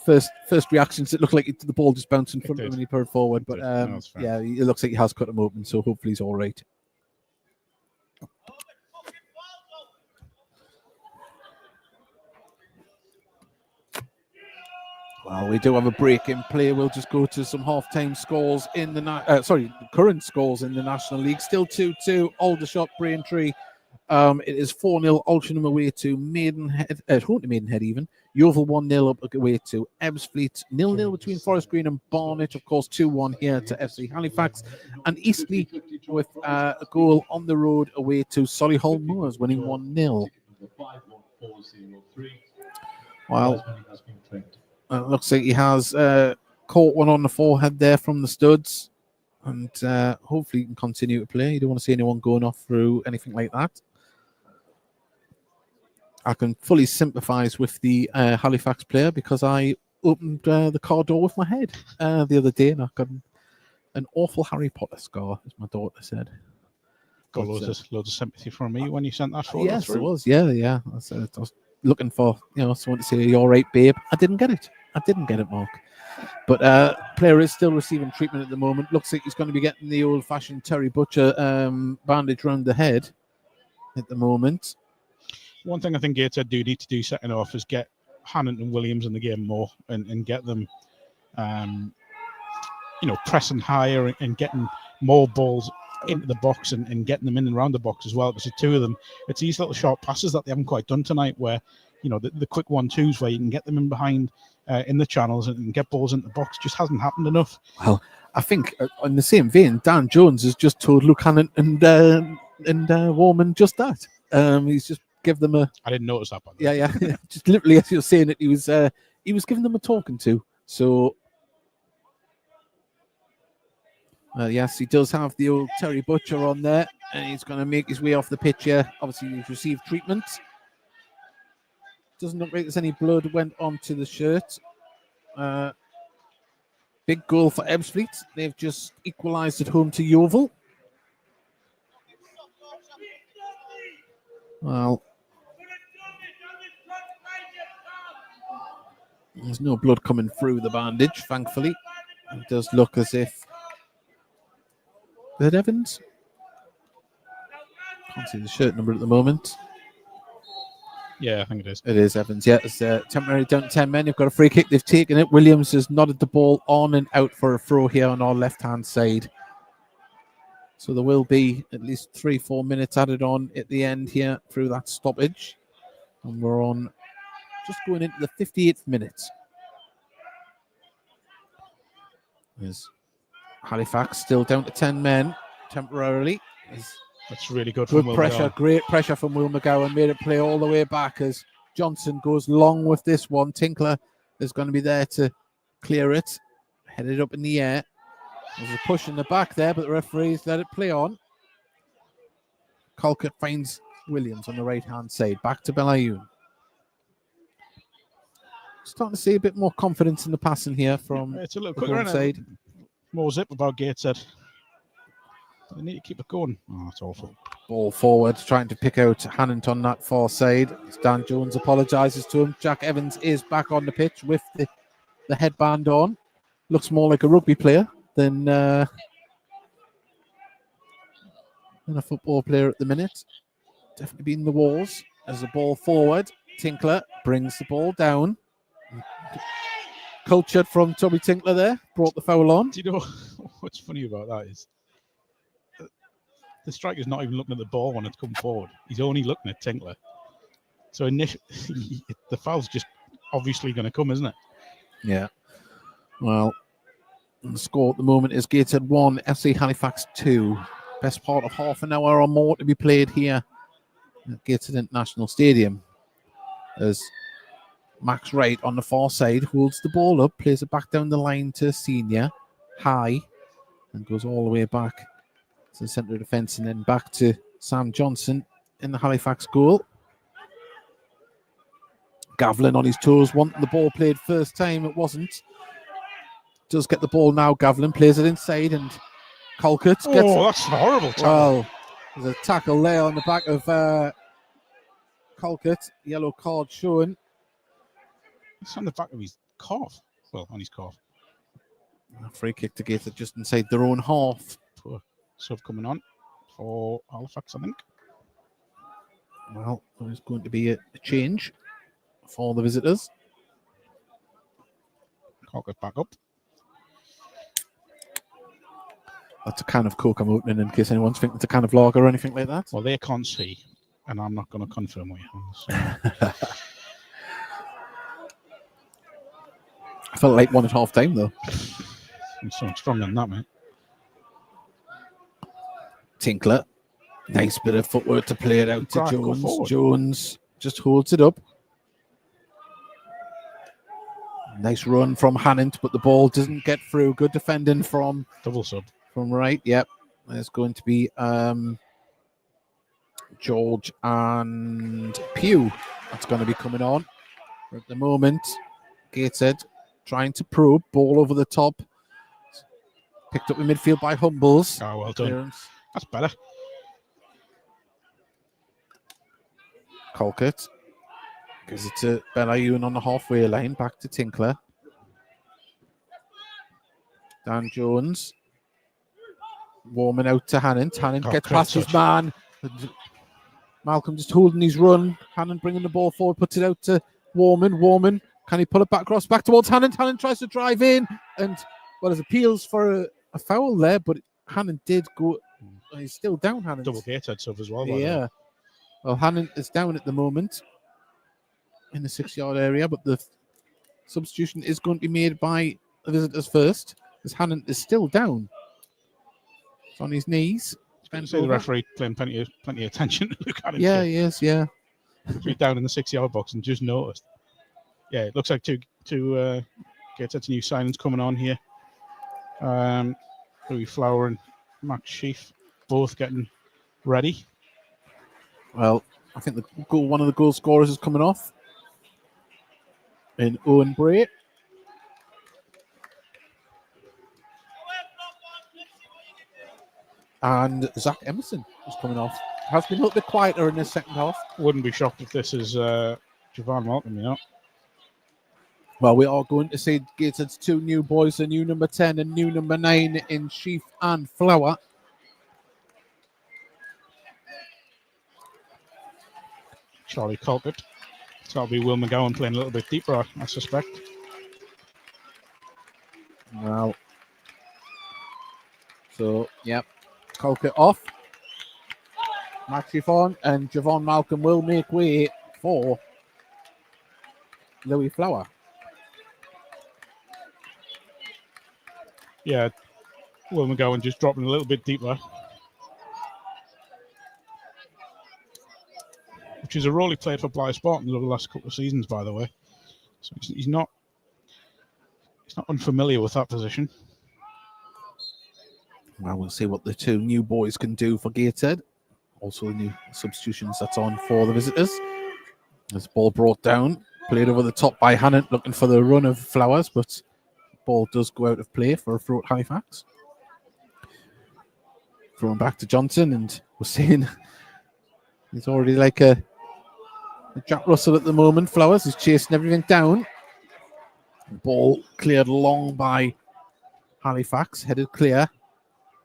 First reactions, it looked like the ball just bounced in front of him when he put it forward. But No, it looks like he has cut him open, so hopefully he's all right. Well, we do have a break in play. We'll just go to some half-time scores in the current scores in the National League. Still 2-2, Aldershot, Braintree. It is 4-0, Altrincham away to Maidenhead, home to Maidenhead even. Yeovil 1-0 up away to Ebbsfleet. 0-0 between Forest Green and Barnet. Of course, 2-1 here to FC Halifax. And Eastleigh with a goal on the road away to Solihull Moors, winning 1-0. Well, it looks like he has caught one on the forehead there from the studs. And hopefully he can continue to play. You don't want to see anyone going off through anything like that. I can fully sympathise with the Halifax player because I opened the car door with my head the other day and I got an awful Harry Potter scar, as my daughter said. Got loads of sympathy from me when you sent that photo yes, through. It was. Yeah. I was looking for someone to say, "You're all right, babe." I didn't get it, Mark. But player is still receiving treatment at the moment. Looks like he's going to be getting the old-fashioned Terry Butcher bandage around the head at the moment. One thing I think Gateshead do need to do setting off is get Hannant and Williams in the game more and get them, pressing higher and getting more balls into the box and getting them in and around the box as well. Because the two of them, it's these little short passes that they haven't quite done tonight where, the quick 1-2s where you can get them in behind in the channels and get balls into the box just hasn't happened enough. Well, I think in the same vein, Dan Jones has just told Luke Hannant and Warman just that. He's just give them a... I didn't notice that. Yeah. Just literally as you're saying it, he was giving them a talking to. So... yes, he does have the old Terry Butcher on there, and he's going to make his way off the pitch here. Obviously, he's received treatment. Doesn't look like there's any blood went onto the shirt. Big goal for Ebbsfleet. They've just equalised at home to Yeovil. Well, there's no blood coming through the bandage, thankfully. It does look as if... Is it Evans? Can't see the shirt number at the moment. Yeah, I think it is. It is Evans. Yeah, it's temporary down to 10 men. They've got a free kick. They've taken it. Williams has nodded the ball on and out for a throw here on our left-hand side. So there will be at least 3-4 minutes added on at the end here through that stoppage. And we're on just going into the 58th minute. There's Halifax still down to 10 men temporarily. That's really good. Good pressure, great pressure from Will McGowan. Made it play all the way back as Johnson goes long with this one. Tinkler is going to be there to clear it. Headed up in the air. There's a push in the back there, but the referees let it play on. Colquitt finds Williams on the right-hand side. Back to Belayun. Starting to see a bit more confidence in the passing here from it's a little the home side. More zip about Gateshead. They need to keep it going. Oh, that's awful. Ball forward, trying to pick out Hannant on that far side. Dan Jones apologises to him. Jack Evans is back on the pitch with the headband on. Looks more like a rugby player than a football player at the minute. Definitely been the walls. As the ball forward, Tinkler brings the ball down. Cultured from Toby Tinkler there, brought the foul on. Do you know what's funny about that is the striker's not even looking at the ball when it's come forward. He's only looking at Tinkler. So initially, the foul's just obviously going to come, isn't it? Yeah. Well, the score at the moment is Gateshead 1, FC Halifax 2. Best part of half an hour or more to be played here at Gateshead International Stadium. As Max Wright on the far side holds the ball up, plays it back down the line to Senior, high, and goes all the way back to the centre of defence and then back to Sam Johnson in the Halifax goal. Gavlin on his toes, wanting the ball played first time. It wasn't. Does get the ball now. Gavlin plays it inside, and Colquitt gets. Oh, that's a horrible tackle. Well, there's a tackle there on the back of Colquitt. Yellow card showing. It's on the back of his calf. Well, on his calf. A free kick to Gateshead just inside their own half. Poor sub coming on for Halifax, I think. Well, there's going to be a change for the visitors. Colquitt back up. That's a can of Coke I'm opening in case anyone's thinking it's a can of lager or anything like that. Well, they can't see, and I'm not going to confirm with you. So. I felt like one at half time though. I'm so stronger than that, mate. Tinkler. Nice bit of footwork to play it out to Right, go Jones. forward. Jones just holds it up. Nice run from Hannant, but the ball doesn't get through. Good defending from Double sub. right. Yep. There's going to be George and Pugh. That's going to be coming on. At the moment, Gateshead trying to probe. Ball over the top. Picked up in midfield by Humbles. Oh, well done. Clearance. That's better. Colquitt gives it to Belayun on the halfway line. Back to Tinkler. Dan Jones. Warming out to Hannant. Hannant gets past his man. Malcolm just holding his run. Hannant bringing the ball forward. Puts it out to Warman. Warman. Can he pull it back across? Back towards Hannant. Hannant tries to drive in. And, well, there's appeals for a foul there. But Hannant did go. He's still down, Hannant. Double Gateshead sub as well. Yeah. Well, Hannant is down at the moment in the 6-yard area, but the substitution is going to be made by the visitors first, as Hannant is still down. It's on his knees. The referee paying plenty of attention to look at him. Yeah, he is, yeah. He's down in the 6-yard box and just noticed. Yeah, it looks like two Gateshead's new signings coming on here. Louis Flower and Max Sheaf both getting ready. Well, I think one of the goal scorers is coming off in Owen Bray. And Zach Emerson is coming off. Has been a little bit quieter in the second half. Wouldn't be shocked if this is Javon Malcolm, you know. Well, we are going to see Gateshead's two new boys, a new number 10 and new number 9 in Sheaf and Flower. Charlie Colquitt. So that'll be Will McGowan playing a little bit deeper, I suspect. Well, so, yep. Colquitt off. Max Chiffon and Javon Malcolm will make way for Louis Flower. Yeah, Will McGowan just dropping a little bit deeper. Which is a role he played for Blythe Spartans over the last couple of seasons, by the way. So he's not unfamiliar with that position. Well, we'll see what the two new boys can do for Gateshead. Also, the new substitutions that's on for the visitors. This ball brought down, played over the top by Hannant, looking for the run of Flowers, but ball does go out of play for a throw at Halifax. Throwing back to Johnson, and we're seeing he's already like a Jack Russell at the moment. Flowers is chasing everything down. Ball cleared long by Halifax, headed clear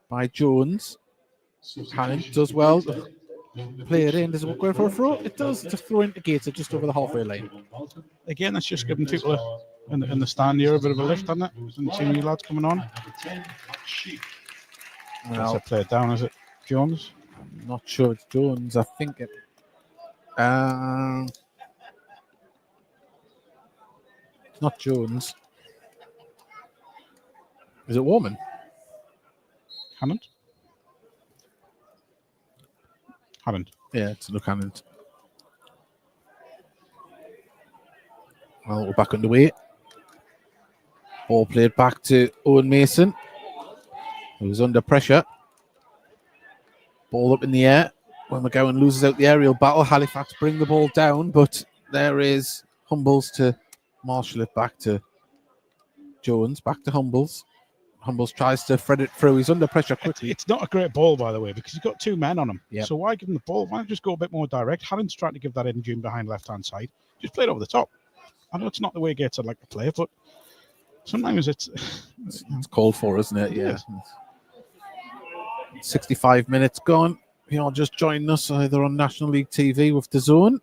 by Jones. Hannant does well. Play it in. Does it go for a throw? It does. It's a throw into Gateshead just over the halfway line. Again, that's just giving people in the stand here a bit of a lift, hasn't it? And the two new lads coming on. Well, so play it down, is it Jones? I'm not sure it's Jones. I think it. It's not Jones. Is it Warman? Hannant? Hannant. Yeah, it's Luke Hannant. Well, we're back underway. Ball played back to Owen Mason, who was under pressure. Ball up in the air. When McGowan loses out the aerial battle, Halifax bring the ball down, but there is Humbles to marshal it back to Jones, back to Humbles. Humbles tries to thread it through. He's under pressure quickly. It's not a great ball, by the way, because he's got 2 men on him. Yep. So why give him the ball? Why not just go a bit more direct? Harren's trying to give that engine behind left-hand side. Just play it over the top. I know it's not the way Gateshead like to play, but sometimes it's called for, isn't it? It Yeah. is. 65 minutes gone. You're just joining us either on National League TV with DAZN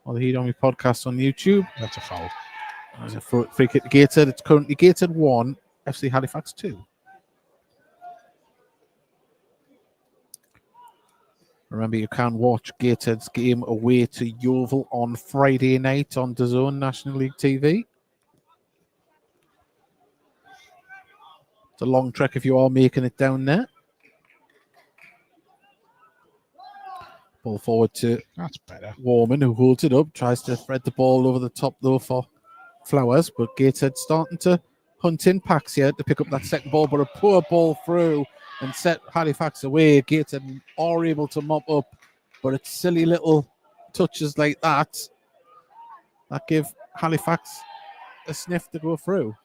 or the Heat Army podcast on YouTube. That's a foul. There's a free kick to Gateshead. It's currently Gateshead 1, FC Halifax 2. Remember, you can watch Gateshead's game away to Yeovil on Friday night on DAZN National League TV. It's a long trek if you are making it down there. Ball forward to That's better. Warman, who holds it up, tries to thread the ball over the top though for Flowers, but Gateshead starting to hunt in packs here to pick up that second ball, but a poor ball through and set Halifax away. Gateshead are able to mop up, but it's silly little touches like that that give Halifax a sniff to go through.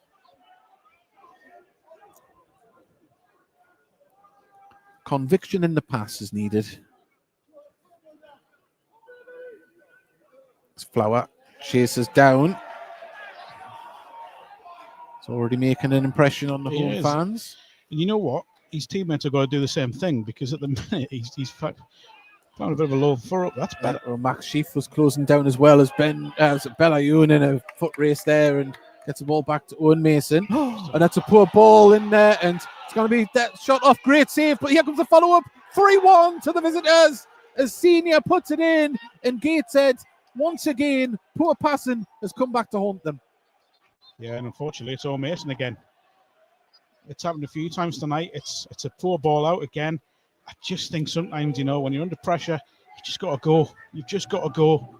Conviction in the pass is needed. Flower chases down. It's already making an impression on the home fans. And you know what? His teammates have got to do the same thing, because at the minute he's found a bit of a low for up. That's better. Max Sheaf was closing down as well as Bellayoun in a foot race there and gets the ball back to Owen Mason. And that's a poor ball in there, and it's going to be that shot off. Great save, but here comes the follow-up. 3-1 to the visitors as Senior puts it in, and Gateshead, once again, poor passing has come back to haunt them. Yeah, and unfortunately, it's Owen Mason again. It's happened a few times tonight. It's a poor ball out again. I just think sometimes, you know, when you're under pressure, you just got to go. You've just got to go.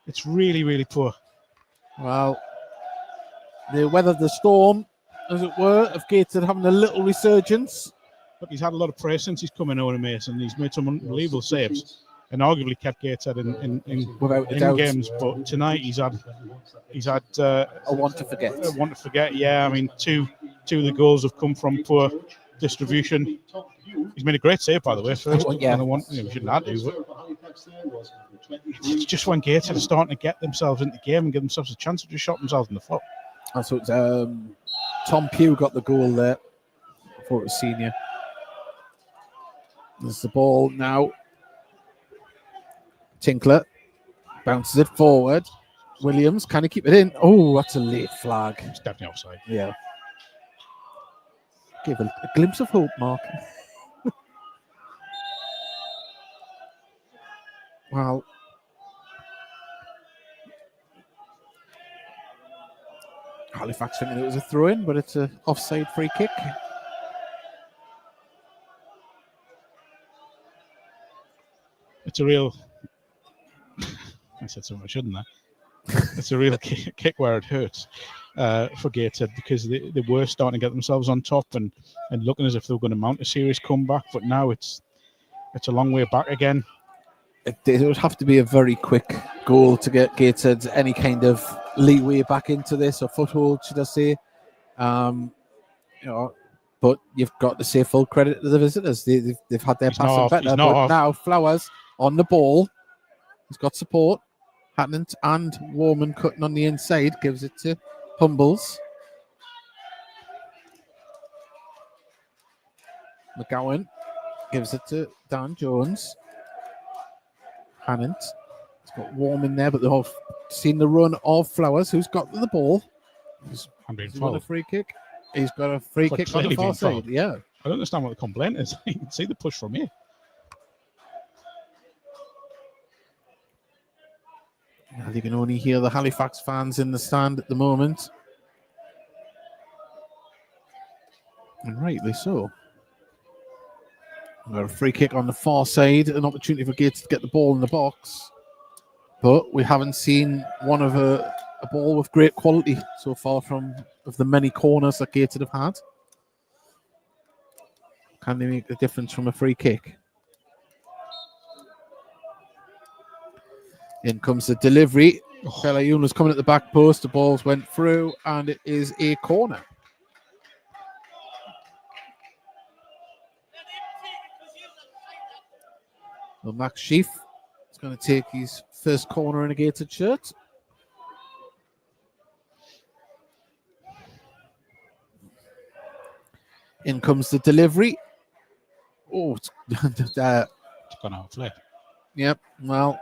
It's really, really poor. Well, they weathered the storm, as it were, of Gateshead having a little resurgence. Look, he's had a lot of praise since he's come in, Owen Mason. He's made some unbelievable saves and arguably kept Gateshead in games. But tonight he's had a want to forget. A want to forget. Yeah, I mean, two of the goals have come from poor distribution. He's made a great save, by the way. First, yeah. We shouldn't have to, but it's just when Gateshead are starting to get themselves into the game and give themselves a chance to just shot themselves in the foot. That's what Tom Pugh got the goal there before it was Senior. There's the ball now. Tinkler bounces it forward. Williams, can he keep it in? Oh, that's a late flag. It's definitely offside. Yeah. Give a glimpse of hope, Mark. Well, Halifax thinking it was a throw-in, but it's an offside free kick. It's a real... I said so much, shouldn't I? It's a real kick where it hurts for Gateshead, because they were starting to get themselves on top and looking as if they were going to mount a serious comeback, but now it's a long way back again. It would have to be a very quick goal to get Gateshead any kind of leeway back into this, or foothold, should I say. But you've got to say full credit to the visitors. They've had their passing better, but now Flowers on the ball. He's got support. Hatnant and Warman cutting on the inside, gives it to Humbles. McGowan gives it to Dan Jones. Hannant. He's got Warman there, but they've all seen the run of Flowers, who's got the ball. He's got a free kick. He's got a free kick on the far side. Yeah. I don't understand what the complaint is. You can see the push from here. You can only hear the Halifax fans in the stand at the moment. And rightly so. We've got a free kick on the far side, an opportunity for Gates to get the ball in the box. But we haven't seen one of a ball with great quality so far of the many corners that Gates have had. Can they make the difference from a free kick? In comes the delivery. Belayun was coming at the back post. The balls went through, and it is a corner. Well, Max Sheaf is going to take his first corner in a Gateshead shirt. In comes the delivery. Oh, it's gone out flip. Yep. Well,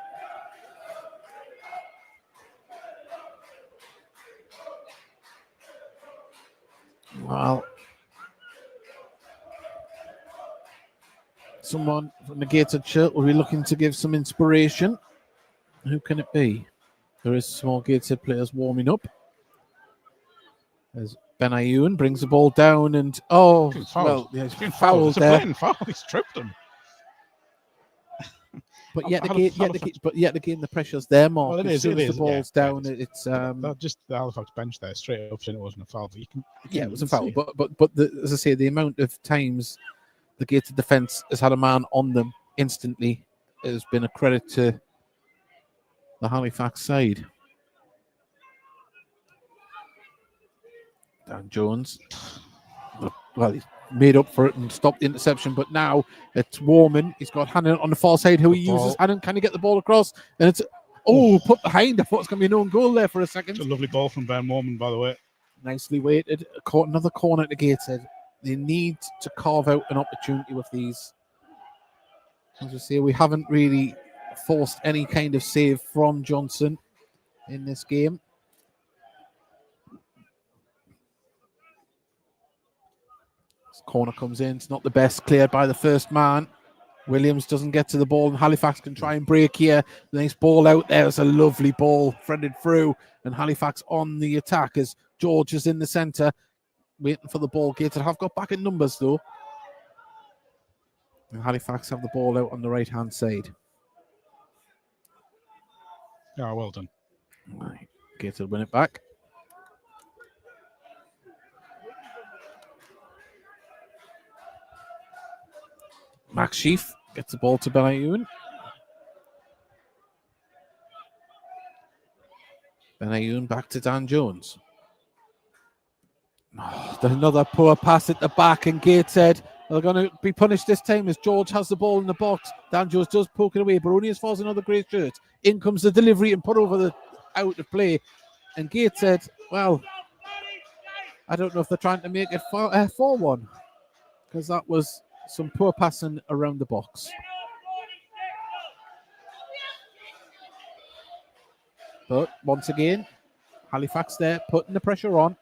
someone from the Gateshead shirt will be looking to give some inspiration. Who can it be? There is small Gateshead players warming up. As Belayun brings the ball down and fouled there. Foul. He's tripped him. But yet again, the pressure's there, Mark. Well, as soon as the ball's down, it's just the Halifax bench there straight up saying it wasn't a foul. But it was a foul. But as I say, the amount of times the Gateshead defence has had a man on them instantly has been a credit to the Halifax side. Dan Jones, well, he's made up for it and stopped the interception, but now it's Warman. He's got Hannon on the far side, who he uses. Hannon, can he get the ball across? And it's put behind. I thought it was going to be an own goal there for a second. It's a lovely ball from Ben Warman, by the way. Nicely weighted. Another corner to Gateshead. They need to carve out an opportunity with these. As I say, we haven't really forced any kind of save from Johnson in this game. This corner comes in. It's not the best. Cleared by the first man. Williams doesn't get to the ball, and Halifax can try and break here. The nice ball out there. It's a lovely ball threaded through, and Halifax on the attack as George is in the centre, waiting for the ball. Gateshead have got back in numbers though. And Halifax have the ball out on the right-hand side. Yeah, well done. Right. Gateshead win it back. Max Sheaf gets the ball to Belayun. Belayun back to Dan Jones. Another poor pass at the back, and Gateshead are going to be punished this time as George has the ball in the box. Dan Jones does poke it away, but only as far as another great shirt. In comes the delivery and put over the out of play. And Gateshead, well, I don't know if they're trying to make it 4-1, because that was some poor passing around the box. But once again, Halifax there putting the pressure on.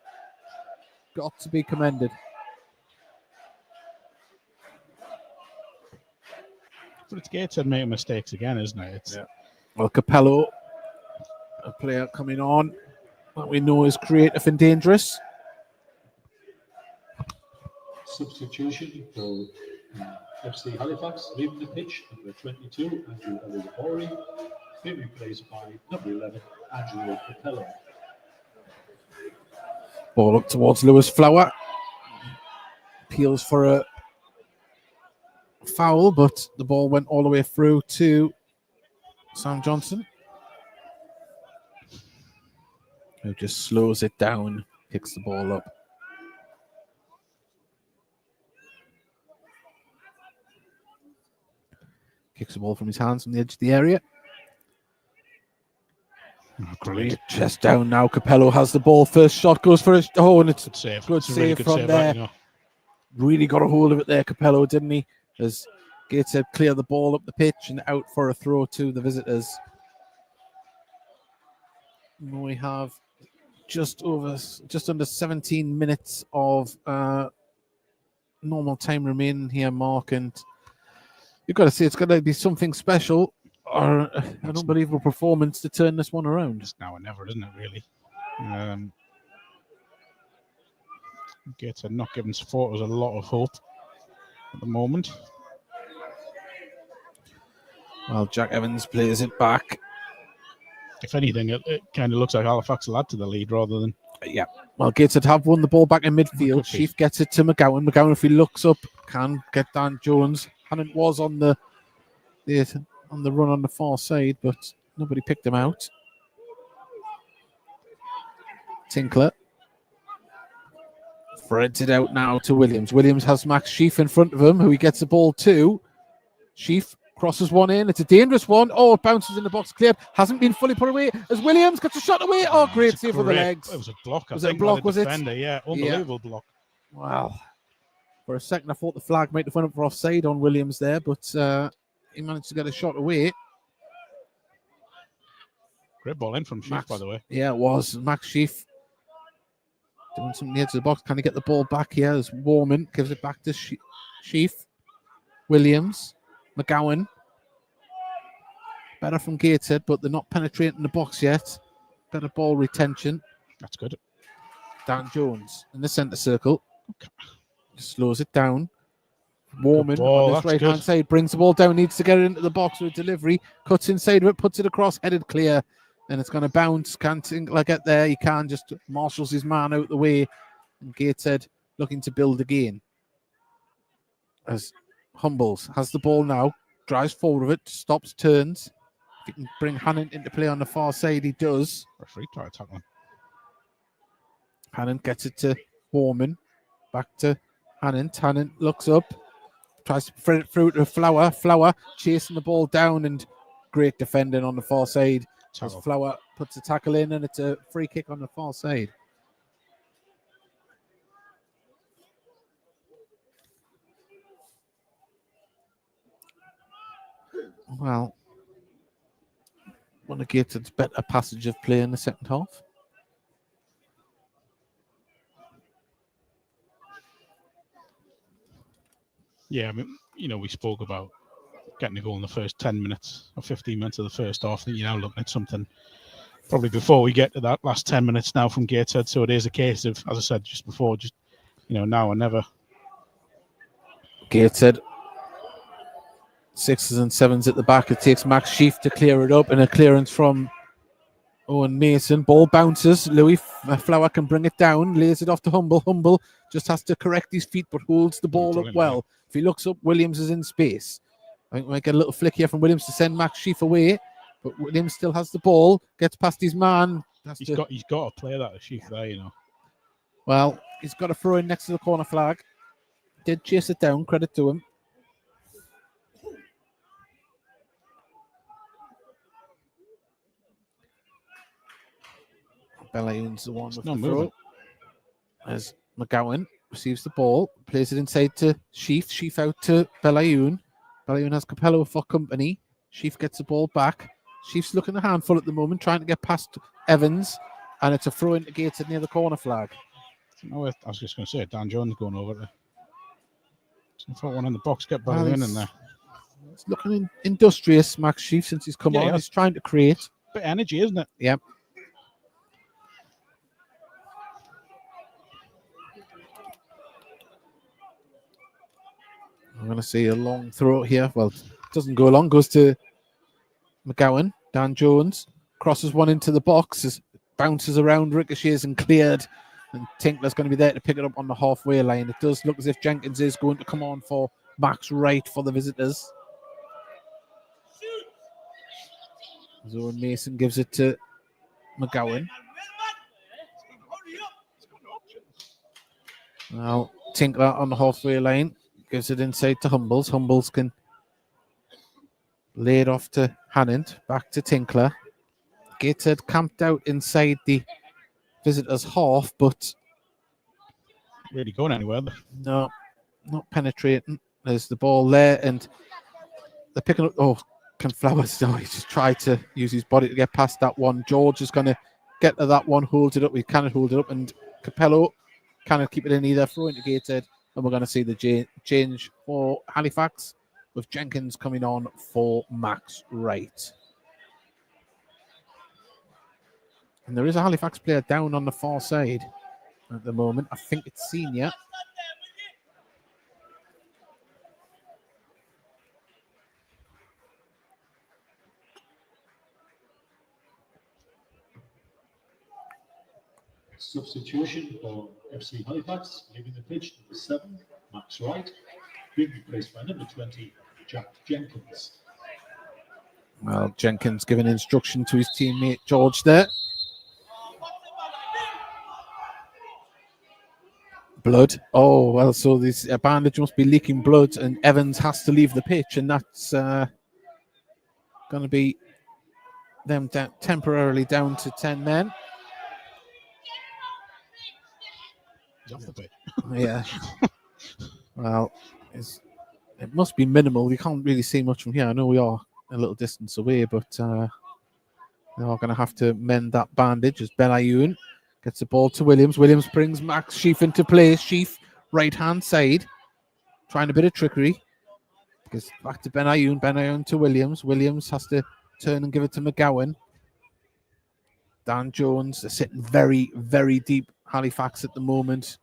Got to be commended. But it's Gateshead making mistakes again, isn't it? Well, Capello, a player coming on that we know is creative and dangerous. Substitution for FC Halifax, leaving the pitch, number 22, Andrew Elizabori, being replaced by number 11, Andrew Capello. Ball up towards Lewis Flower. Appeals for a foul, but the ball went all the way through to Sam Johnson, who just slows it down, picks the ball up. Kicks the ball from his hands from the edge of the area. Great. Chest down now. Capello has the ball. First shot goes for and it's good save. Good save from there. Really got a hold of it there, Capello, didn't he? As Gateshead clear the ball up the pitch and out for a throw to the visitors. We have just under 17 minutes of normal time remaining here, Mark, and you've got to say it's going to be something special or an unbelievable performance to turn this one around. It's now or never, isn't it, really? Gateshead not giving supporters a lot of hope at the moment. Well, Jack Evans plays it back. If anything, it kind of looks like Halifax will add to the lead rather than... Yeah. Well, Gateshead have won the ball back in midfield. Sheaf gets it to McGowan. McGowan, if he looks up, can get Dan Jones. Hannon was on the run on the far side, but nobody picked him out. Tinkler. Threads it out now to Williams. Williams has Max Sheaf in front of him, who he gets the ball to. Sheaf crosses one in. It's a dangerous one. Oh, it bounces in the box. Cleared. Hasn't been fully put away. As Williams gets a shot away. Oh, great save with the legs. It was a block. Was it a block? Was it? Yeah, unbelievable block. Wow. For a second, I thought the flag might have went up for offside on Williams there, but he managed to get a shot away. Great ball in from Sheaf, by the way. Yeah, it was. Max Sheaf doing something near to the box. Can he get the ball back here? As Warman gives it back to Sheaf. Williams. McGowan. Better from Gateshead, but they're not penetrating the box yet. Better ball retention. That's good. Dan Jones in the centre circle. Slows it down. Warman on his right-hand side brings the ball down, needs to get it into the box with delivery. Cuts inside of it, puts it across, headed clear. And it's going to bounce. Can't get there. He can just marshals his man out the way. And Gateshead looking to build again. As Humbles has the ball now, drives forward with it, stops, turns. If he can bring Hannon into play on the far side, he does. Referee try to tackle him. Hannon gets it to Warman. Back to Hannon. Hannon looks up, tries to thread it through to Flower. Flower chasing the ball down, and great defending on the far side. As Flower puts a tackle in, and it's a free kick on the far side. Well, one of Gateshead's better passage of play in the second half. Yeah, I mean, we spoke about getting a goal in the first 10 minutes or 15 minutes of the first half. You're now looking at something probably before we get to that last 10 minutes now from Gateshead. So it is a case of, as I said just before, now or never. Gateshead, 6s and 7s at the back. It takes Max Sheaf to clear it up, and a clearance from Owen Mason. Ball bounces. Louis Flower can bring it down, lays it off to Humble. Humble just has to correct his feet, but holds the ball up well. If he looks up, Williams is in space. I think we might get a little flick here from Williams to send Max Sheaf away, but Williams still has the ball, gets past his man. He's got to play that Sheaf there, Well, he's got a throw in next to the corner flag. Did chase it down, credit to him. Belayun's the one with the throw. As McGowan receives the ball, plays it inside to Sheaf. Sheaf out to Belayun. Belayun has Capello for company. Sheaf gets the ball back. Sheaf's looking a handful at the moment, trying to get past Evans, and it's a throw into Gateshead near the corner flag. I was just going to say, Dan Jones going over there. I thought one in the box, get Belayun in there. It's looking industrious, Max Sheaf, since he's come on. He's trying to create. Bit of energy, isn't it? Yeah. I'm going to see a long throw here. Well, it doesn't go long. Goes to McGowan. Dan Jones crosses one into the box. Bounces around, ricochets and cleared. And Tinkler's going to be there to pick it up on the halfway line. It does look as if Jenkins is going to come on for Max Wright for the visitors. Owen Mason gives it to McGowan. Now Tinkler on the halfway line. Gives it inside to Humbles. Humbles can lay it off to Hannon. Back to Tinkler. Gateshead camped out inside the visitors' half, but really going anywhere. No, not penetrating. There's the ball there, and they're picking up. Oh, can Flowers? No, he just tried to use his body to get past that one. George is going to get to that one, hold it up. He cannot hold it up, and Capello cannot keep it in either. Throw into Gateshead. And we're going to see the change for Halifax with Jenkins coming on for Max Wright. And there is a Halifax player down on the far side at the moment. I think it's Senior. Substitution for FC Halifax, leaving the pitch, number 7, Max Wright, being replaced by number 20, Jack Jenkins. Well, Jenkins giving instruction to his teammate George there. Blood. Oh, well, so this bandage must be leaking blood, and Evans has to leave the pitch, and that's going to be them temporarily down to 10 men. He's off the pitch. Yeah. Well, it must be minimal. You can't really see much from here. I know we are a little distance away, but they are going to have to mend that bandage as Benayoun gets the ball to Williams. Williams brings Max Sheaf into play. Sheaf, right-hand side, trying a bit of trickery. Gets back to Benayoun. Benayoun to Williams. Williams has to turn and give it to McGowan. Dan Jones is sitting very, very deep. Halifax at the moment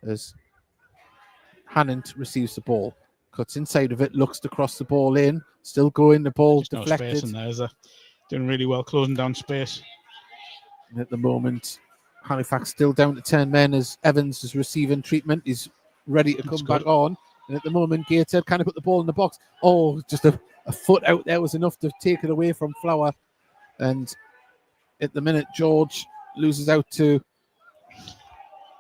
as Hannant receives the ball. Cuts inside of it, looks to cross the ball in. Still going, the ball Just deflected. no space in there, is there? Doing really well, closing down space. And at the moment, Halifax still down to 10 men as Evans is receiving treatment. He's ready to come back on. And at the moment, Gateshead kind of put the ball in the box. Oh, just a foot out there was enough to take it away from Flower. And at the minute, George loses out to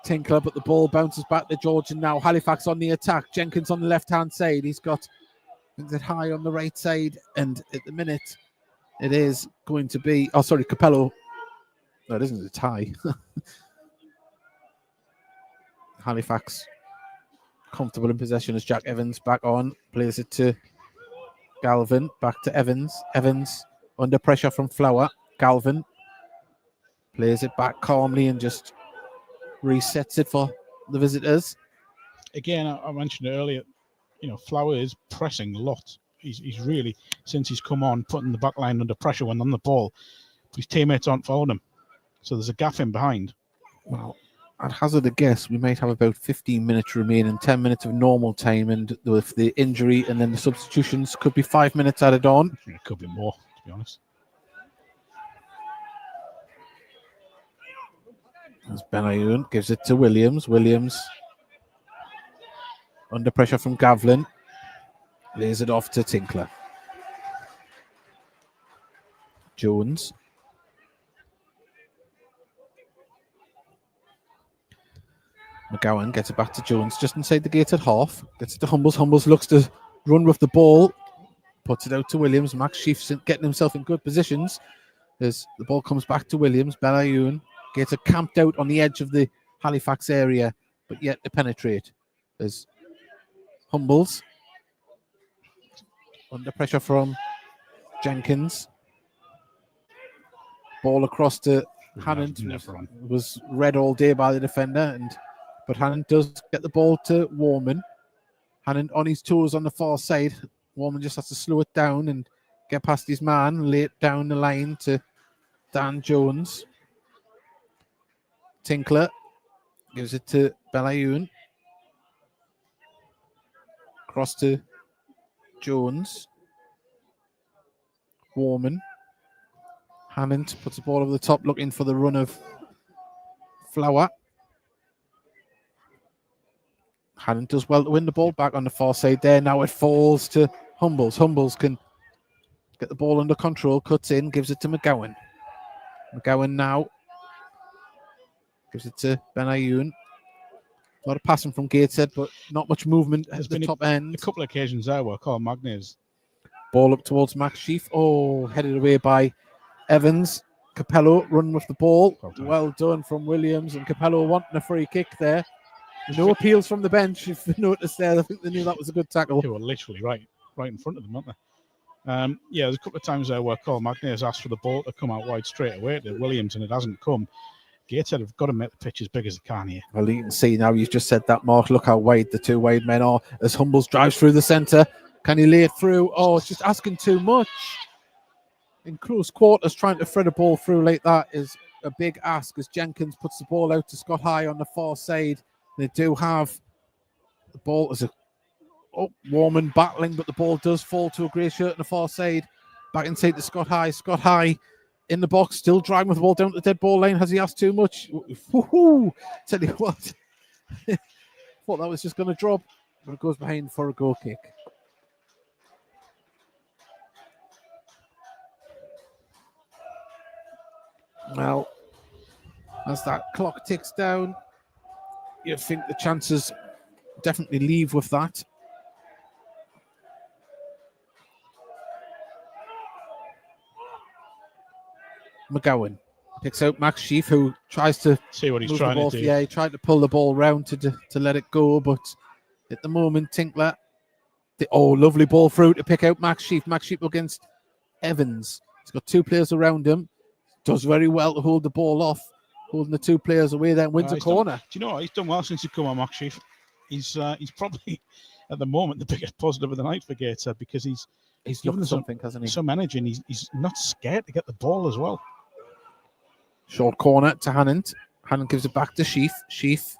Tinkler, but the ball bounces back to George. And now Halifax on the attack. Jenkins on the left-hand side. He's got it high on the right side. And at the minute, it is going to be... Oh, sorry, Capello. No, it isn't a tie. Halifax comfortable in possession as Jack Evans back on. Plays it to Galvin. Back to Evans. Evans under pressure from Flower. Galvin plays it back calmly and just resets it for the visitors. Again, I mentioned it earlier, Flower is pressing a lot. He's really, since he's come on, putting the back line under pressure when on the ball. His teammates aren't following him. So there's a gap in behind. Well, I'd hazard a guess we might have about 15 minutes remaining, 10 minutes of normal time, and with the injury and then the substitutions, could be 5 minutes added on. It could be more, to be honest. As Benayoun gives it to Williams. Williams under pressure from Gavlin. Lays it off to Tinkler. Jones. McGowan gets it back to Jones just inside the gate at half. Gets it to Humbles. Humbles looks to run with the ball. Puts it out to Williams. Max Sheaf's getting himself in good positions as the ball comes back to Williams. Benayoun gets it camped out on the edge of the Halifax area, but yet to penetrate. As Humbles under pressure from Jenkins. Ball across to Hannant. Was read all day by the defender, but Hannant does get the ball to Warman. Hannant on his toes on the far side. Warman just has to slow it down and get past his man and lay it down the line to Dan Jones. Tinkler gives it to Benayoun. Cross to Jones. Warman. Hannant puts the ball over the top, looking for the run of Flower. Hannant does well to win the ball back on the far side there. Now it falls to Humbles. Humbles can get the ball under control, cuts in, gives it to McGowan. McGowan now gives it to Benayoun. A lot of passing from Gateshead, but not much movement at the top end. A couple of occasions there where Carl Magnes. Ball up towards Max Sheaf. Oh, headed away by Evans. Capello running with the ball. Well done from Williams, and Capello wanting a free kick there. No appeals from the bench. If you noticed there, I think they knew that was a good tackle. They were literally right in front of them, weren't they? There's a couple of times there where Carl Magnes asked for the ball to come out wide straight away to Williams, and it hasn't come. Gateshead have got to make the pitch as big as they can here. Well, you can see now, you've just said that, Mark. Look how wide the two wide men are as Humbles drives through the centre. Can he lay it through? Oh, it's just asking too much. In close quarters, trying to thread a ball through like that is a big ask as Jenkins puts the ball out to Scott High on the far side. They do have the ball as a Warman battling, but the ball does fall to a grey shirt on the far side. Back inside to Scott High. Scott High in the box, still driving with the ball down to the dead ball line. Has he asked too much? Woo-hoo. Tell you what. Thought that was just going to drop, but it goes behind for a goal kick. Well, as that clock ticks down, you think the chances definitely leave with that. McGowan picks out Max Sheaf, who tries to see what he's move trying the ball. to do. Yeah, he tried to pull the ball round to let it go, but at the moment, Tinkler. Lovely ball through to pick out Max Sheaf. Max Sheaf against Evans. He's got two players around him. Does very well to hold the ball off, holding the two players away, then wins a corner. Do you know what? He's done well since he's come on, Max Sheaf. He's probably, at the moment, the biggest positive of the night for Gateshead, because he's given something, hasn't he? Some energy, and he's not scared to get the ball as well. Short corner to Hannant. Hannant gives it back to Sheaf. Sheaf.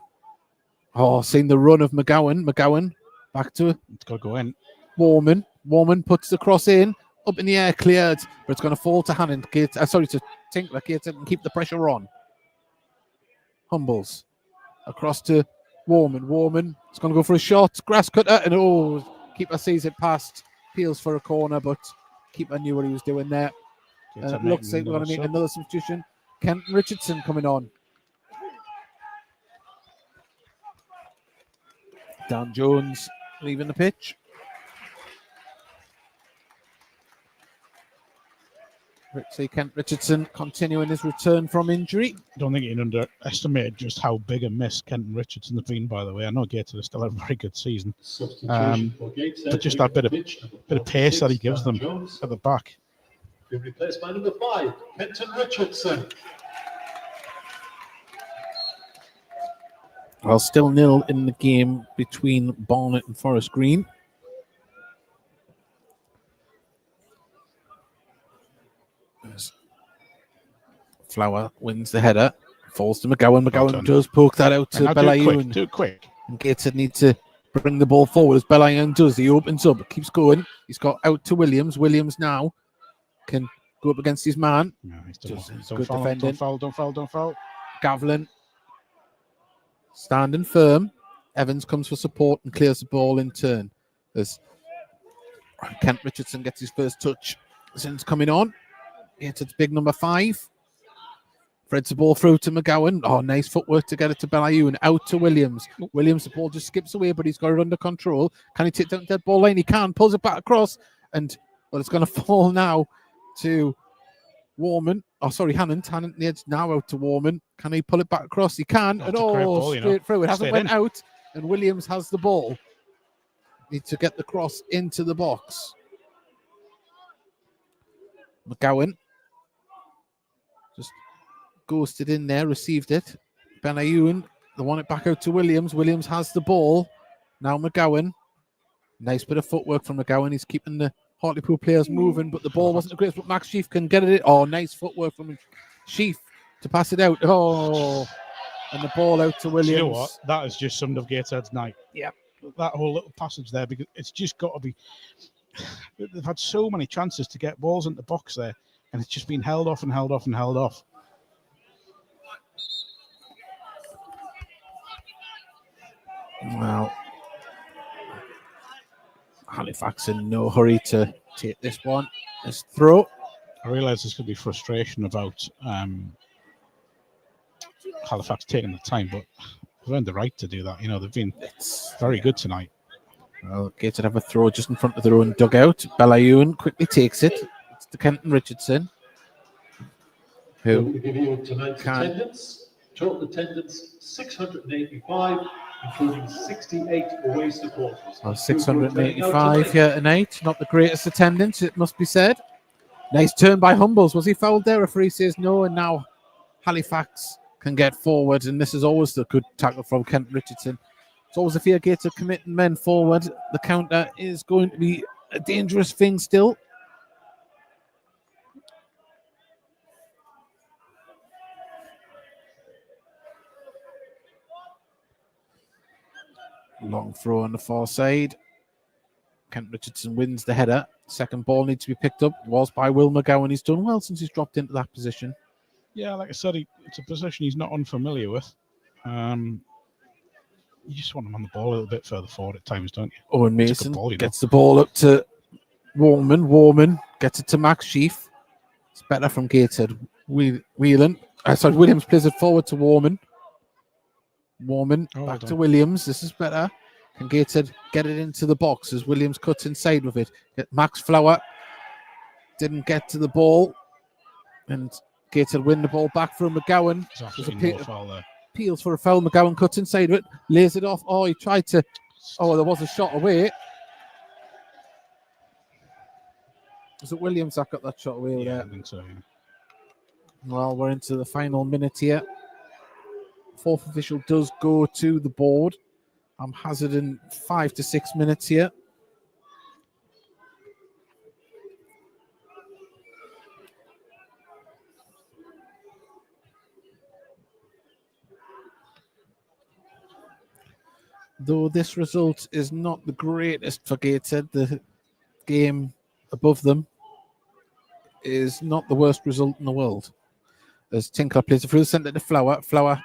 Seeing the run of McGowan. McGowan back to It's got to go in. Warman. Warman puts the cross in. Up in the air, cleared. But it's going to fall to Hannant. To Tinkler. Gateshead can keep the pressure on. Humbles. Across to Warman. Warman. It's going to go for a shot. Grass cutter. And keeper sees it past. Peels for a corner, but keeper knew what he was doing there. It looks like we're going to make another substitution. Kenton Richardson coming on. Dan Jones leaving the pitch. Kent Richardson continuing his return from injury. I don't think you can underestimate just how big a miss Kenton Richardson has been, by the way. I know Gateshead still had a very good season. But just that bit of pace that he gives them at the back. Being replaced by number 5, Kenton Richardson. Well, still 0 in the game between Barnet and Forest Green. Flower wins the header, falls to McGowan. McGowan does poke that out to Belayun. Do it quick. And Gateshead need to bring the ball forward as Belayun does. He opens up, keeps going. He's got out to Williams. Williams now can go up against his man. No, he's good defending. Don't foul. Gavlin standing firm. Evans comes for support and clears the ball in turn. As Kent Richardson gets his first touch since coming on. It's big number 5. Threads the ball through to McGowan. Nice footwork to get it to Belayun. Out to Williams. Williams, the ball just skips away, but he's got it under control. Can he take down that ball lane? He can. Pulls it back across. And, it's going to fall now to Warman. Hannant. Hannant needs now out to Warman. Can he pull it back across? He can. Straight through. It hasn't went out. And Williams has the ball. Needs to get the cross into the box. McGowan. Just ghosted in there, received it. Belayun, they want it back out to Williams. Williams has the ball. Now McGowan. Nice bit of footwork from McGowan. He's keeping the Hartlepool players moving, but the ball wasn't great. But Max Sheaf can get it. Nice footwork from Sheaf to pass it out. And the ball out to Williams. Do you know what? That has just summed up Gateshead's night. Yeah. That whole little passage there, because it's just got to be. They've had so many chances to get balls into the box there, and it's just been held off. Well, Halifax in no hurry to take this one. Let's throw. I realise there's going to be frustration about Halifax taking the time, but they've earned the right to do that. They've been very good tonight. Well, Gateshead have a throw just in front of their own dugout. Belayun quickly takes it. It's to Kenton Richardson. Who give you tonight's attendance. Total attendance 685, including 68 away supporters. 685 here tonight. Not the greatest attendance, it must be said. Nice turn by Humbles. Was he fouled there? Referee says no, and now Halifax can get forward, and this is always the good tackle from Kenton Richardson. It's always a fear Gateshead committing men forward. The counter is going to be a dangerous thing still. Long throw on the far side. Kent Richardson wins the header. Second ball needs to be picked up. Was by Will McGowan. He's done well since he's dropped into that position. Yeah, like I said, it's a position he's not unfamiliar with. You just want him on the ball a little bit further forward at times, don't you? Owen Mason gets the ball up to Warman. Warman gets it to Max Sheaf. It's better from Gateshead. Williams plays it forward to Warman. Warman Oh, back well to Williams. This is better. Can Gateshead get it into the box as Williams cuts inside with it? Max Flower didn't get to the ball, and Gateshead win the ball back from McGowan. There's absolutely no foul there. Appeals for a foul. McGowan cuts inside of it, lays it off. Oh, he tried to. Oh, there was a shot away. Was it Williams that got that shot away? Yeah, there? I think so. Yeah. Well, we're into the final minute here. Fourth official does go to the board. I'm hazarding 5 to 6 minutes here. Though this result is not the greatest for Gateshead, the game above them is not the worst result in the world. As Tinkler plays it through the centre to Flower. Flower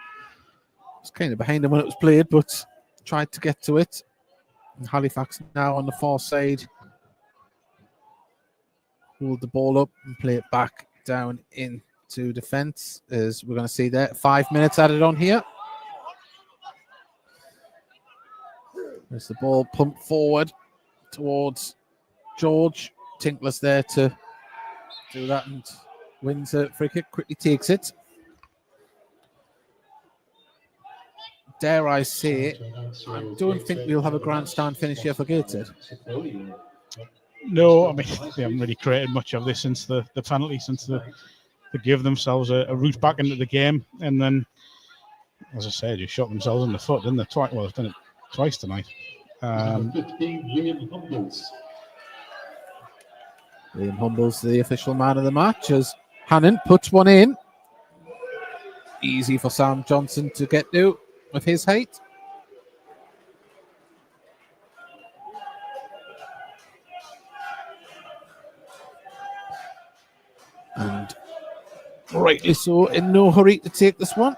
was kind of behind him when it was played, but tried to get to it. And Halifax now on the far side. Hold the ball up and play it back down into defence, as we're going to see there. 5 minutes added on here. There's the ball pumped forward towards George. Tinkler's there to do that and wins a free kick, quickly takes it. Dare I say, I don't think we'll have a grandstand finish here for Gateshead. No, I mean, they haven't really created much of this since the penalty, since they gave themselves a route back into the game. And then, as I said, just shot themselves in the foot, didn't they? Well, they've done it twice tonight. William Humbles. William Humbles, the official man of the match, as Hannon puts one in. Easy for Sam Johnson to get to with his height. And rightly so, in no hurry to take this one.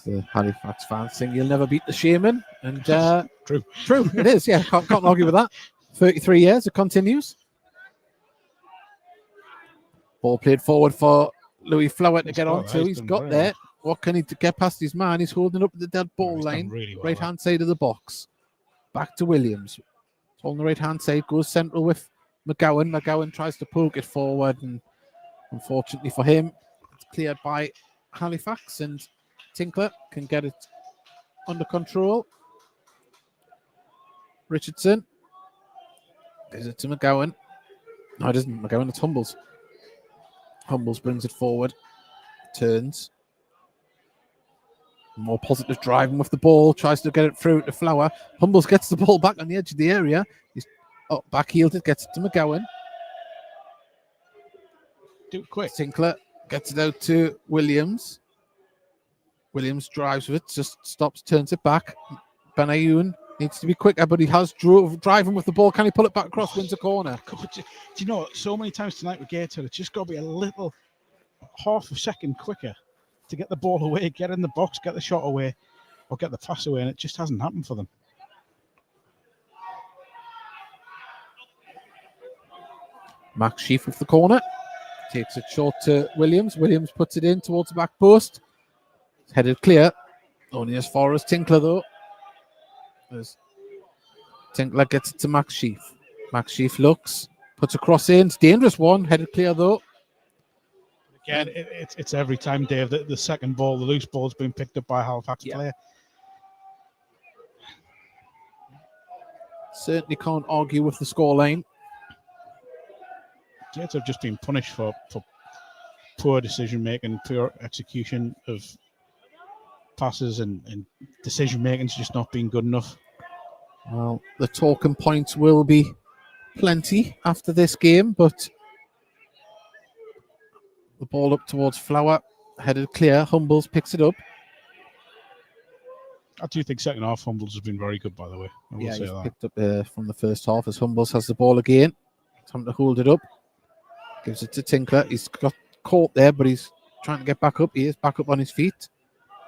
The Halifax fans sing "You'll never beat the Shaman," and True. It is. Yeah, can't argue with that. 33 years, it continues. Ball played forward for Louis Flower to get onto. He's got there. What can he get past his man? He's holding up the dead ball line, really well, right hand side of the box. Back to Williams. On the right hand side, goes central with McGowan. McGowan tries to poke it forward, and unfortunately for him, it's cleared by Halifax, and Tinkler can get it under control. Richardson gives it to McGowan. No, it isn't McGowan, it's Humbles. Humbles brings it forward, turns. More positive driving with the ball, tries to get it through to Flower. Humbles gets the ball back on the edge of the area. He's back-heeled it, gets it to McGowan. Do it quick. Tinkler gets it out to Williams. Williams drives with it, just stops, turns it back. Benayoun needs to be quicker, but he has driving with the ball. Can he pull it back across, wins a corner? God, do you know, so many times tonight with Gateshead, it's just got to be a little half a second quicker to get the ball away, get in the box, get the shot away, or get the pass away, and it just hasn't happened for them. Max Sheaf with the corner. Takes it short to Williams. Williams puts it in towards the back post. It's headed clear. Only as far as Tinkler, though. As Tinkler gets it to Max Sheaf. Max Sheaf looks, puts a cross in. It's a dangerous one. Headed clear, though. Again, it's every time, Dave, the second ball, the loose ball's been picked up by a Halifax player. Certainly can't argue with the scoreline. Jets have just been punished for poor decision making, poor execution of passes, and decision making's just not been good enough. Well, the talking points will be plenty after this game, but the ball up towards Flower, headed clear. Humbles picks it up. I do think second half Humbles has been very good, by the way. I will say He's that. picked up from the first half as Humbles has the ball again. Time to hold it up. Gives it to Tinkler. He's got caught there, but he's trying to get back up. He is back up on his feet.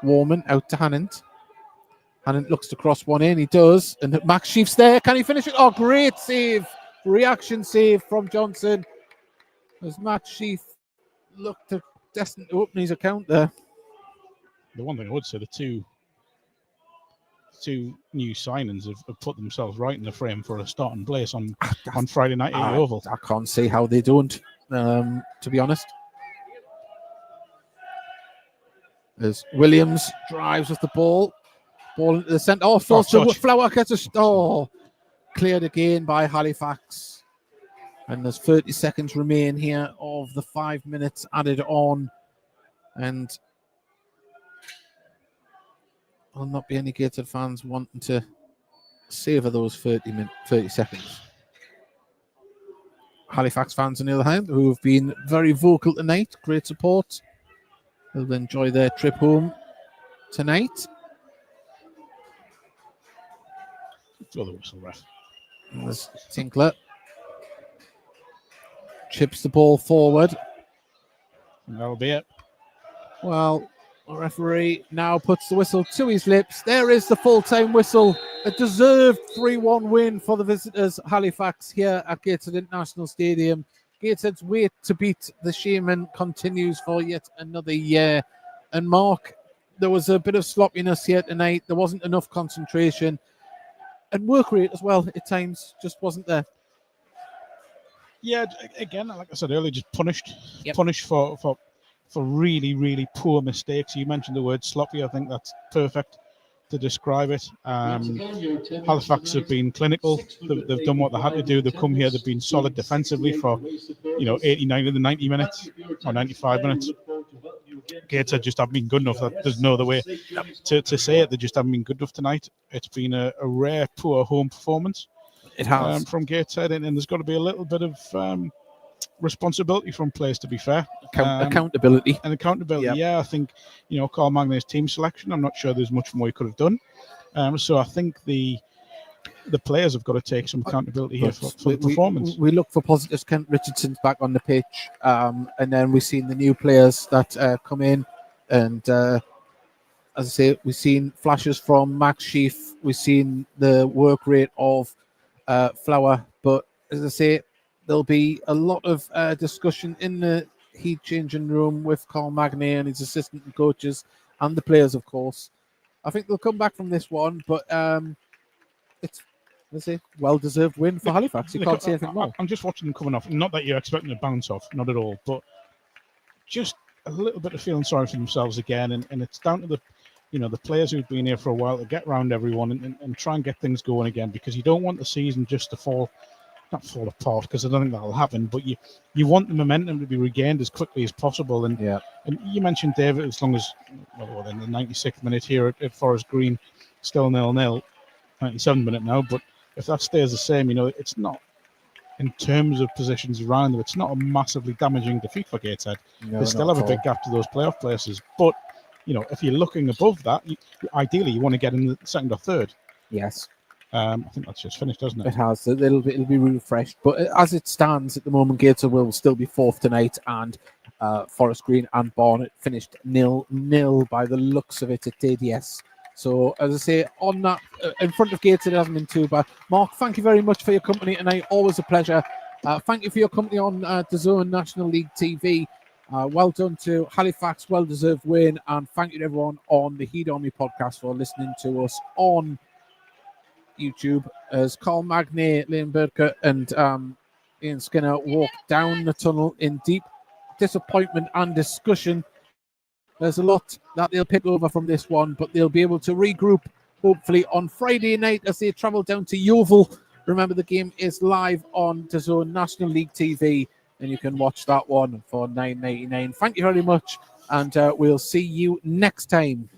Warman out to Hannant. And it looks to cross one in. He does. And Max Sheaf's there. Can he finish it? Oh, great save. Reaction save from Johnson. As Max Sheaf looked to destined to open his account there. The one thing I would say, the two new signings have put themselves right in the frame for a starting place on Friday night at the Oval. I can't see how they don't, to be honest. As Williams drives with the ball into the centre. Oh, falls to Flower, gets cleared again by Halifax. And there's 30 seconds remain here of the 5 minutes added on. And there'll not be any Gateshead fans wanting to savour those 30 seconds. Halifax fans, on the other hand, who have been very vocal tonight, great support. They'll enjoy their trip home tonight. Throw the whistle, ref. There's Tinkler. Chips the ball forward. And that'll be it. Well, the referee now puts the whistle to his lips. There is the full-time whistle. A deserved 3-1 win for the visitors, Halifax, here at Gateshead International Stadium. Gateshead's wait to beat the Shaman continues for yet another year. And Mark, there was a bit of sloppiness here tonight. There wasn't enough concentration. And work rate as well at times just wasn't there. Yeah, again, like I said earlier, just punished for really, really poor mistakes. You mentioned the word sloppy. I think that's perfect to describe it. Halifax have been clinical. They've done what they had to do. They've come here. They've been solid defensively for 89 of the 90 minutes or 95 minutes. Gateshead just haven't been good enough. There's no other way to say it. They just haven't been good enough tonight. It's been a rare, poor home performance. It has. From Gateshead, and there's got to be a little bit of responsibility from players, to be fair. Accountability. And accountability, Yep. Yeah. I think, Carl Magna's team selection, I'm not sure there's much more he could have done. So I think the players have got to take some accountability here for the performance. We look for positives. Kent Richardson's back on the pitch. And then we've seen the new players that come in. And as I say, we've seen flashes from Max Sheaf. We've seen the work rate of Flower. But as I say, there'll be a lot of discussion in the heat changing room with Carl Magna and his assistant and coaches and the players, of course. I think they'll come back from this one, but it's, let's say, well-deserved win for Halifax. You can't say anything more. I'm just watching them coming off. Not that you're expecting to bounce off, not at all, but just a little bit of feeling sorry for themselves again, and it's down to the players who've been here for a while to get around everyone and try and get things going again, because you don't want the season just to not fall apart, because I don't think that'll happen, but you want the momentum to be regained as quickly as possible. And you mentioned, David, as long as in the 96th minute here at Forest Green, still 0-0, 97th minute now, but if that stays the same, it's not, in terms of positions around them, it's not a massively damaging defeat for Gateshead. They still have a big gap to those playoff places, but if you're looking above that, ideally you want to get in the second or third. Yes. I think that's just finished, doesn't it? It has. It'll be refreshed. But as it stands at the moment, Gateshead will still be fourth tonight, and Forest Green and Barnet finished 0-0 by the looks of it at DDS. So, as I say, on that, in front of Gateshead, it hasn't been too bad. Mark, thank you very much for your company tonight. Always a pleasure. Thank you for your company on DAZN National League TV. Well done to Halifax, well-deserved win, and thank you to everyone on the Heat Army podcast for listening to us on YouTube as Carl Magna, Liam Burke, and Ian Skinner walk down the tunnel in deep disappointment and discussion. There's a lot that they'll pick over from this one, but they'll be able to regroup hopefully on Friday night as they travel down to Yeovil. Remember, the game is live on DAZN National League TV, and you can watch that one for $9.99. Thank you very much, and we'll see you next time.